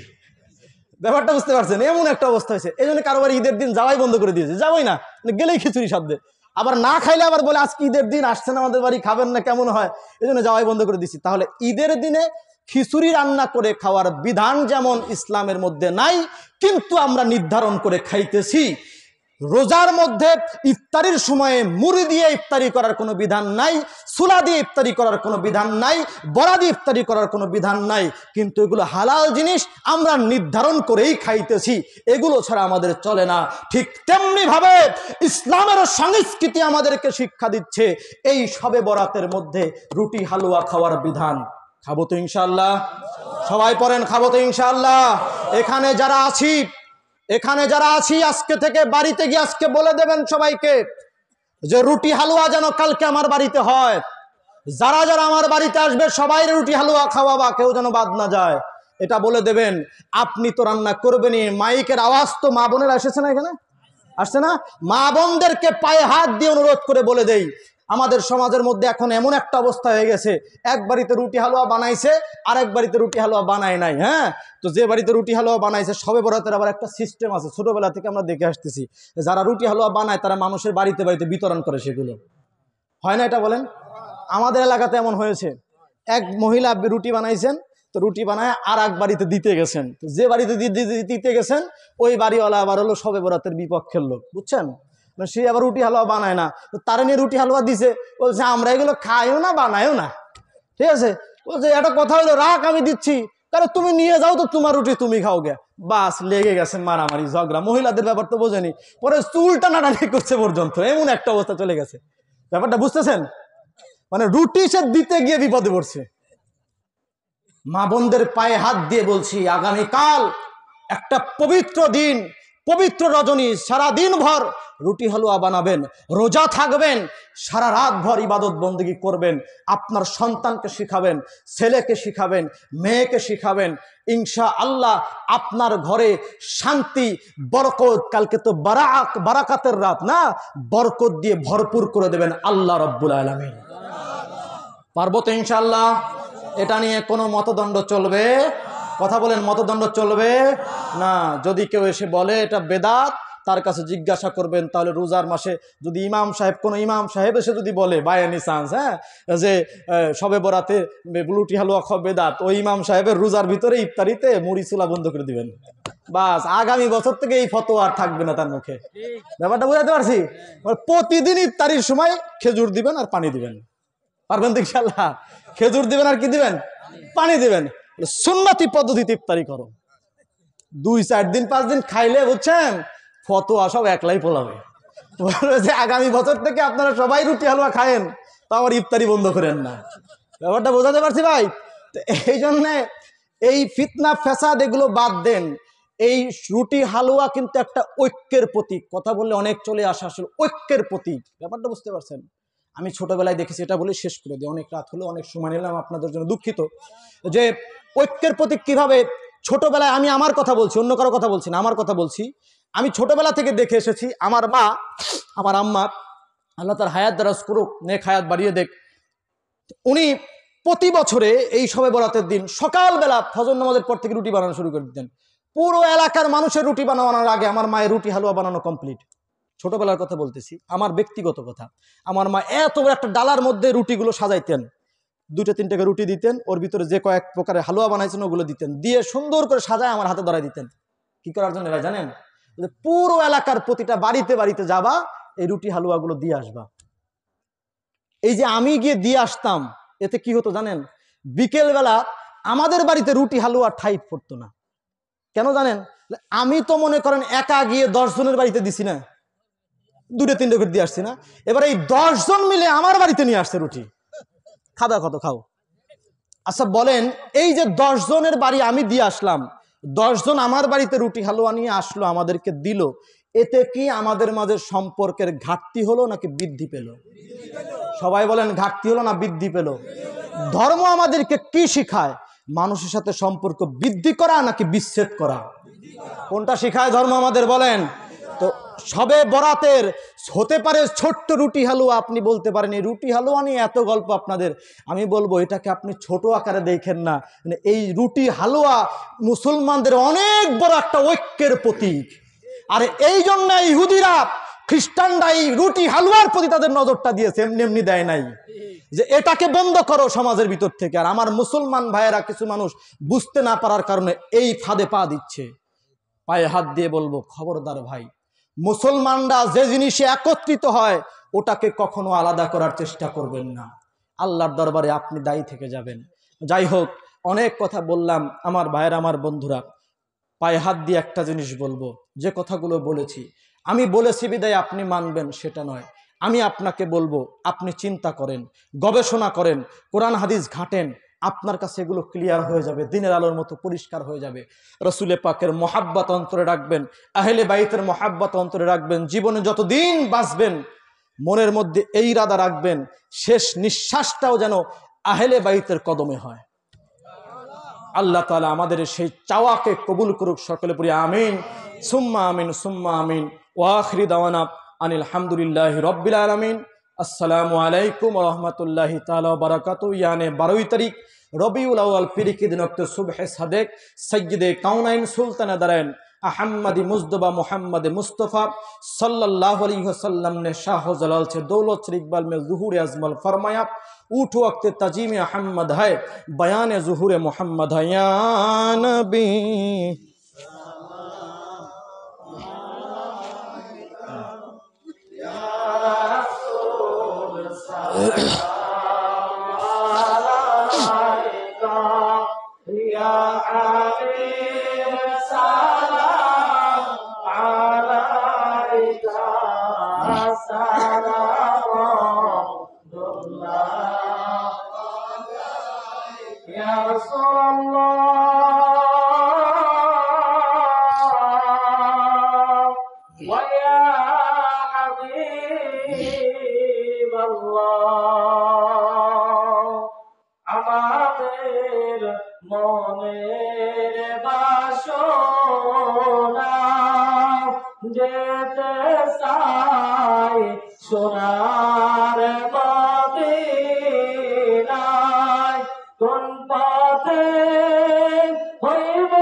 ব্যাপারটা বুঝতে পারছেন? এমন একটা অবস্থা হয়েছে, এই জন্য কারো বাড়ি ঈদের দিন যাওয়াই বন্ধ করে দিয়েছে, যাবোই না, গেলেই খিচুড়ি সাধ্যে। আবার না খাইলে আবার বলে আজকে ঈদের দিন আসছেন আমাদের বাড়ি, খাবেন না, কেমন হয়, এই জন্য যাওয়াই বন্ধ করে দিচ্ছি। তাহলে ঈদের দিনে খিচুড়ি রান্না করে খাওয়ার বিধান যেমন ইসলামের মধ্যে নাই, কিন্তু আমরা নির্ধারণ করে খাইতেছি। রোজার মধ্যে ইফতারির সময়ে মুড়ি দিয়ে ইফতারি করার কোনো বিধান নাই, ছোলা দিয়ে ইফতারি করার কোনো বিধান নাই, বড়া দিয়ে ইফতারি করার কোনো বিধান নাই, কিন্তু এগুলো হালাল জিনিস, আমরা নির্ধারণ করেই খাইতেছি, এগুলো ছাড়া আমাদের চলে না। ঠিক তেমনি ভাবে ইসলামের সংস্কৃতি আমাদেরকে শিক্ষা দিচ্ছে, এই শবে বরাতের মধ্যে রুটি হালুয়া খাওয়ার বিধান। খাবো তো ইনশাআল্লাহ? সবাই পড়েন খাবো তো ইনশাআল্লাহ। এখানে যারা আছি আজকে থেকে বাড়িতে গিয়ে আজকে বলে দেবেন সবাইকে যে রুটি হালুয়া যেন কালকে আমার বাড়িতে হয়। যারা যারা আমার বাড়িতে আসবে সবাই রুটি হালুয়া খাওয়াবা, কেউ যেন বাদ না যায়, এটা বলে দেবেন। আপনি তো রান্না করবেনই, মাইকের আওয়াজ তো মা বোনেরা এসেছে না, এখানে আসছে না? মা বোনদেরকে পায়ে হাত দিয়ে অনুরোধ করে বলে দেই, আমাদের সমাজের মধ্যে এখন এমন একটা অবস্থা হয়ে গেছে, এক বাড়িতে রুটি হালুয়া বানাইছে, আরেক বাড়িতে রুটি হালুয়া বানায় নাই। হ্যাঁ, তো যে বাড়িতে রুটি হালুয়া বানাইছে সবে বরাতের আবার একটা সিস্টেম আছে, ছোটবেলা থেকে আমরা দেখে আসতেছি, যারা রুটি হালুয়া বানায় তারা মানুষের বাড়িতে বাড়িতে বিতরণ করে, সেগুলো হয় না? এটা বলেন। আমাদের এলাকাতে এমন হয়েছে, এক মহিলা রুটি বানাইছেন, তো রুটি বানায় আর এক বাড়িতে দিতে গেছেন, তো যে বাড়িতে দিতে গেছেন ওই বাড়িওয়ালা আবার হলো সবে বরাতের বিপক্ষের লোক, বুঝছেন? সে আবার রুটি হালুয়া বানায় না, তো তারা নিয়ে রুটি হালুয়া দিছে, বলছে আমরা এগুলো খাইও না বানায়ও না। ঠিক আছে, বলছে একটা কথা হলো, রাখ আমি দিচ্ছি, কারণ তুমি নিয়ে যাও তো, তোমার রুটি তুমি খাও গে। বাস লেগে গেছে মারামারি ঝগড়া, মহিলাদের ব্যাপার তো বোঝেনি, পরে চুল টানাটানি করছে পর্যন্ত, এমন একটা অবস্থা চলে গেছে। ব্যাপারটা বুঝতেছেন? মানে রুটি সে দিতে গিয়ে বিপদে পড়ছে। মা বোনদের পায়ে হাত দিয়ে বলছি, আগামীকাল একটা পবিত্র দিন, পবিত্র রজনী, সারা দিন ভর রুটি হালুয়া বানাবেন, রোজা থাকবেন, সারা রাত ভর ইবাদত বন্দেগী করবেন, আপনার সন্তানকে শিখাবেন, ছেলেকে শিখাবেন, মেয়েকে শিখাবেন। ইনশাআল্লাহ আপনার ঘরে শান্তি, বরকত, কালকে তো বারাকাতের রাত না, বরকত দিয়ে ভরপুর করে দেবেন আল্লাহ রাব্বুল আলামিন। পারবো তো ইনশাআল্লাহ? এটা নিয়ে কোনো মতদণ্ড চলবে? কথা বলেন, মতদণ্ড চলবে না। যদি কেউ এসে বলে এটা বেদাত, তার কাছে জিজ্ঞাসা করবেন, তাহলে রোজার মাসে যদি কোনো ইমাম সাহেব এসে যদি বলে বাই এনি চান্স, হ্যাঁ, যে সবে বরাতে রুটি হালুয়া খাওয়া বেদাত, ওই ইমাম সাহেবের রোজার ভিতরে ইফতারিতে মুড়ি চুলা বন্ধ করে দিবেন। বাস, আগামী বছর থেকে এই ফতোয়া আর থাকবে না তার মুখে। ব্যাপারটা বুঝাতে পারছি? প্রতিদিন ইফতারির সময় খেজুর দিবেন আর পানি দিবেন। পারবেন তো ইনশাআল্লাহ? খেজুর দিবেন আর কি দিবেন? পানি দিবেন। সুন্নতি পদ্ধতিতে ইফতারি করো। 2-4 দিন 5 দিন খাইলে, বুঝছেন, ফতোয়া সব একলাই পোলাবে। যে আগামী বছর থেকে আপনারা সবাই রুটি হালুয়া খায়েন, তো আমার ইফতারি বন্ধ করেন না। ব্যাপারটা বোঝাতে পারছি ভাই? তো এই জন্যে এই ফিতনা ফ্যাসাদ এগুলো বাদ দেন। এই রুটি হালুয়া কিন্তু একটা ঐক্যের প্রতীক। কথা বললে অনেক চলে আসে, আসলে ঐক্যের প্রতীক। ব্যাপারটা বুঝতে পারছেন? আমি ছোটবেলায় দেখেছি, এটা বলে শেষ করে দিই, অনেক রাত হলো, অনেক সময় নিলাম আপনাদের জন্য, দুঃখিত। যে ঐক্যের প্রতীক কিভাবে, ছোটবেলায়, আমি আমার কথা বলছি, অন্য কারো কথা বলছি না, আমার কথা বলছি। আমি ছোটবেলা থেকে দেখে এসেছি, আমার মা, আমার আম্মা, আল্লাহ তার হায়াত দারাজ করুক, নেক হায়াত বাড়িয়ে দেখ, উনি প্রতি বছরে এই সবে বরাতের দিন সকালবেলা ফজর নামাজের পর থেকে রুটি বানানো শুরু করে দিতেন। পুরো এলাকার মানুষের রুটি বানানোর আগে আমার মায়ের রুটি হালুয়া বানানো কমপ্লিট। ছোটবেলার কথা বলতেছি, আমার ব্যক্তিগত কথা। আমার মা এত বড় একটা ডালার মধ্যে রুটিগুলো সাজাইতেন, 2-3 রুটি দিতেন, ওর ভিতরে যে কয়েক প্রকারের হালুয়া বানাইছেন ওগুলো দিতেন, দিয়ে সুন্দর করে সাজায় আমার হাতে ধরাই দিতেন। কি করার জন্য ভাই জানেন? পুরো এলাকার প্রতিটা বাড়িতে বাড়িতে যাবা, এই রুটি হালুয়াগুলো দিয়ে আসবা। এই যে আমি গিয়ে দিয়ে আসতাম, এতে কি হতো জানেন? বিকেলবেলা আমাদের বাড়িতে রুটি হালুয়া ঠাই পড়তো না। কেন জানেন? আমি তো মনে করেন একা গিয়ে 10 জনের বাড়িতে দিছি না, 2-3 করে দিয়ে আসছি না, এবার এই 10 জন মিলে আমার বাড়িতে নিয়ে আসছে রুটি। খাবা কত খাও? আচ্ছা বলেন, এই যে 10 জনের বাড়ি আমি দিয়ে আসলাম, 10 জন আমার বাড়িতে রুটি হালুয়া নিয়ে আসলো, আমাদেরকে দিল, এতে কি আমাদের মাঝে সম্পর্কের ঘাটতি হলো নাকি বৃদ্ধি পেল? সবাই বলেন, ঘাটতি হলো না বৃদ্ধি পেল? ধর্ম আমাদেরকে কি শিখায়? মানুষের সাথে সম্পর্ক বৃদ্ধি করা নাকি বিচ্ছেদ করা? কোনটা শিখায় ধর্ম আমাদের বলেন? তো সবে বরাতের হতে পারে ছোট্ট রুটি হালুয়া, আপনি বলতে পারেন এই রুটি হালুয়া নিয়ে এত গল্প আপনাদের। আমি বলবো এটাকে আপনি ছোট আকারে দেখেন না, এই রুটি হালুয়া মুসলমানদের অনেক বড় একটা ঐক্যের প্রতীক। আর এই জন্য ইহুদিরা, খ্রিস্টানরা এই রুটি হালুয়ার প্রতি তাদের নজরটা দিয়েছে, এমনি এমনি দেয় নাই যে এটাকে বন্ধ করো সমাজের ভিতর থেকে। আর আমার মুসলমান ভাইয়েরা, কিছু মানুষ বুঝতে না পারার কারণে এই ফাঁদে পা দিচ্ছে। পায়ে হাত দিয়ে বলবো, খবরদার ভাই, মুসলমানরা যে জিনিসে একত্রিত হয় ওটাকে কখনো আলাদা করার চেষ্টা করবেন না। আল্লাহর দরবারে আপনি দায়ী থেকে যাবেন। যাই হোক, অনেক কথা বললাম আমার ভাইয়েরা, আমার বন্ধুরা, পায়ে হাত দিয়ে একটা জিনিস বলবো, যে কথাগুলো বলেছি, আমি বলেছি বিদায় আপনি মানবেন সেটা নয়। আমি আপনাকে বলবো, আপনি চিন্তা করেন, গবেষণা করেন, কোরআন হাদিস ঘাঁটেন, আপনার কাছে এগুলো ক্লিয়ার হয়ে যাবে, দিনের আলোর মতো পরিষ্কার হয়ে যাবে। রসুলে পাকের মহাব্বত অন্তরে রাখবেন, আহলে বাইতের মহাব্বত অন্তরে রাখবেন। জীবনে যতদিন বাঁচবেন মনের মধ্যে এই ইরাদা রাখবেন, শেষ নিঃশ্বাসটাও যেন আহলে বাইতের কদমে হয়। আল্লাহ তাআলা আমাদের সেই চাওয়াকে কবুল করুক। সকলে পড়ি আমিন সুম্মা আমিন সুম্মা আমিন। ওয়া আখিরি দাওয়ানা আনিল হামদুলিল্লাহি রাব্বিল আলামিন। আসসালামু আলাইকুম ওয়া রাহমাতুল্লাহি তাআলা ওয়া বারাকাতুহু। ইয়ানে 12 তারিখ রবিউল আউয়াল পিরিকি দিন ওয়াক্ত সুবহে সাদেক সাইয়্যিদে কাউনাইন সুলতানে দারাইন আহম্মদি মুজদবা মোহাম্মদ মুস্তফা सल्लल्लाहु अलैहि वसल्लम ने शाह जलाल से दौलत से इकबाल में ज़ुहूर अज़मल फरमाया, उठ वक्त तजीम अहम्मद है, बयान ज़ुहूर मोहम्मद है। या नबी আমাদের মনের বাসনা যেতে চাই সোনার মদিনায়, কোন পথে হইব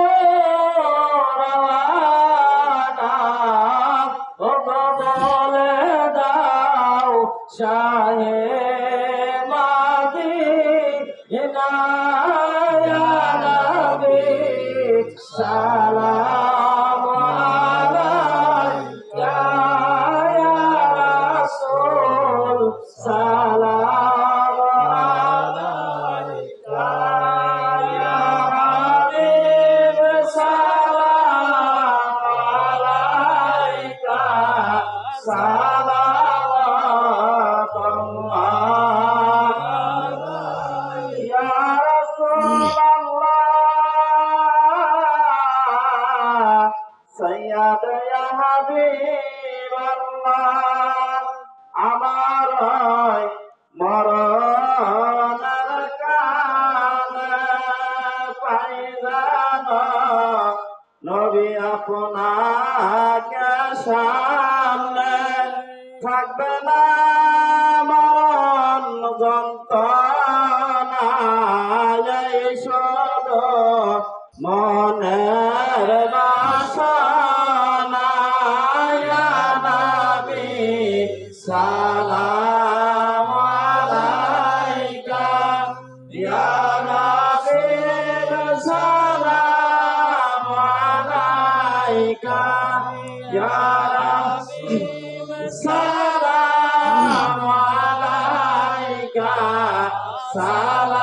রওয়ানা, ও গো বলে দাও শাহে মাদিনা। ইয়া নবী সালাম আলাইকা, ইয়া রাসূল সালাম আলাইকা, ইয়া হাবিব সালাম আলাইকা, সালাওয়াতুল্লাহ ইয়া রাসূলুল্লাহ সাইয়্যিদ ইয়া হাবিবাল্লাহ। আমার মরণের কালে পাইজানো নবী আপনাকে সামনে, থাকবে না মরণ যন্ত্রণা, এই শুধু মনের বাসনা। ইয়া নবী সালাম আলাইকা, ইয়া রাসূল সালাম আলাইকা, ইয়া রাসূল সালাম আলাইকা, সালাওয়াতুল্লাহ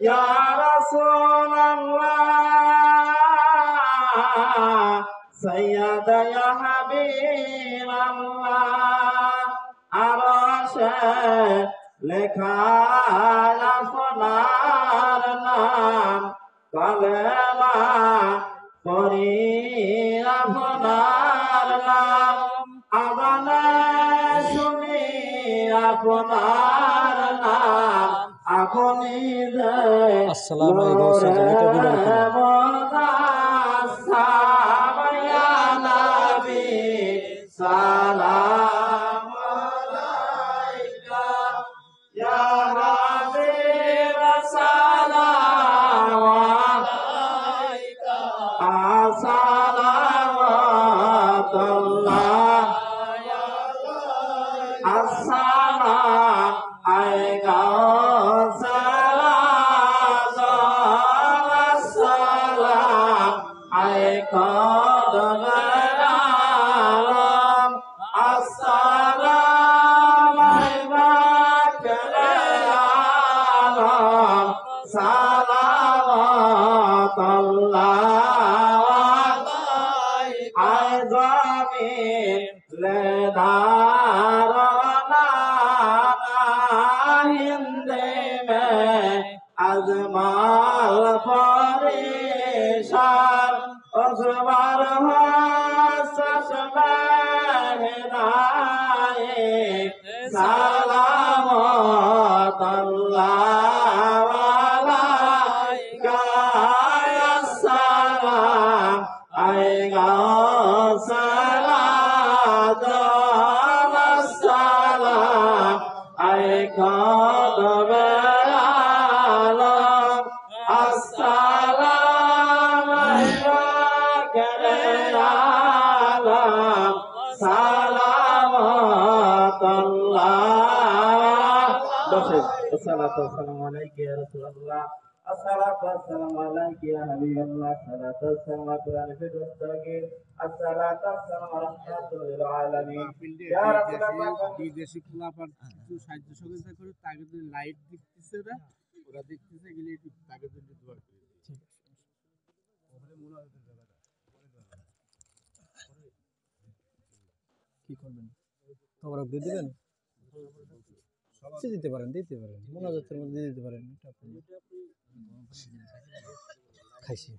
ইয়া রাসূলুল্লাহ সাইয়্যিদ ইয়া হাবিবাল্লাহ। আরশে লেখা আপনার নাম, কালেমা পড়ি আপনার নাম, আজানে শুনি আপনার নাম, আপনি যে আসসালামু আলাইকুম। ইয়া নবী সালাম আলাইকা, ইয়া হাবিব সালাম আলাইকা, সালাওয়াতুল্লাহ আসসালাম আলাইকা, আসসালাম আলাইকা, আসসালাম আলাইকা। हिंदी में अजमाल परेशान उसमार हो ससमाहनाए सलामत अल्लाह अलैका या सलाम आएगा सलात वस्सलाम आएगा दबेआलम अस्सलाम अलैका सलामत अल्लाह अस्सलातु वस्सलामु अलैका या रसूलल्लाह अस्सलातु वस्सलामु अलैका या हबीबल्लाह अस्सलातु वस्सलामु कुरान फिर दस्तगीर अस्सलातु वस्सलामु रहमतुल लिल आलामीन या रसूलल्लाह বিদেশি পোলাপান কিছু সাহায্য সহযোগিতা করে তাকে যদি লাইট দিতেছে ওরা দেখতেছে গেলে একটু তাকে যদি দোয়া করে কি করবেন? খবর দিয়ে দিবেন, দিতে পারেন মোনাজাতের মধ্যে দিতে পারেন। খাইছি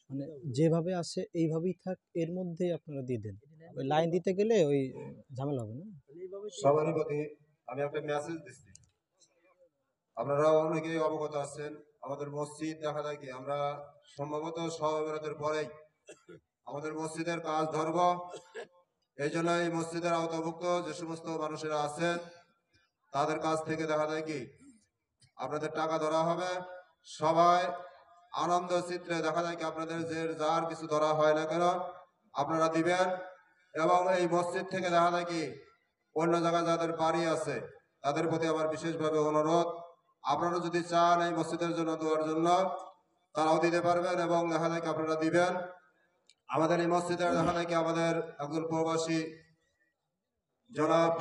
মানে যেভাবে আছে এইভাবেই থাক, এর মধ্যে আপনারা দিয়ে দেন। ওই লাইন দিতে গেলে ওই ঝামেলা হবে না। সবারই প্রতি আমি একটা মেসেজ দিচ্ছি, আপনারা অনেকেই অবগত আছেন আমাদের মসজিদ দেখা যায় কি আমরা সম্ভবত সহবেরতের পরেই আমাদের মসজিদের কাজ ধরব। এই জন্য এই মসজিদের আওতাভুক্ত যে সমস্ত মানুষেরা আছেন তাদের কাছ থেকে দেখা যায় কি আপনাদের টাকা ধরা হবে। সবাই আনন্দ চিত্রে দেখা যায় কি আপনাদের যে যার কিছু ধরা হয় না কেন আপনারা দিবেন। এবং এই মসজিদ থেকে দেখা যায় কি অন্য জায়গায় যাদের বাড়ি আছে তাদের প্রতি আমার বিশেষভাবে অনুরোধ, আপনারা যদি চান এই মসজিদের জন্য দেওয়ার জন্য তারাও দিতে পারবেন এবং দেখা যায় কি আপনারা দিবেন। আমাদের এই মসজিদের দেখা যায় কি আমাদের একজন প্রবাসী জনাব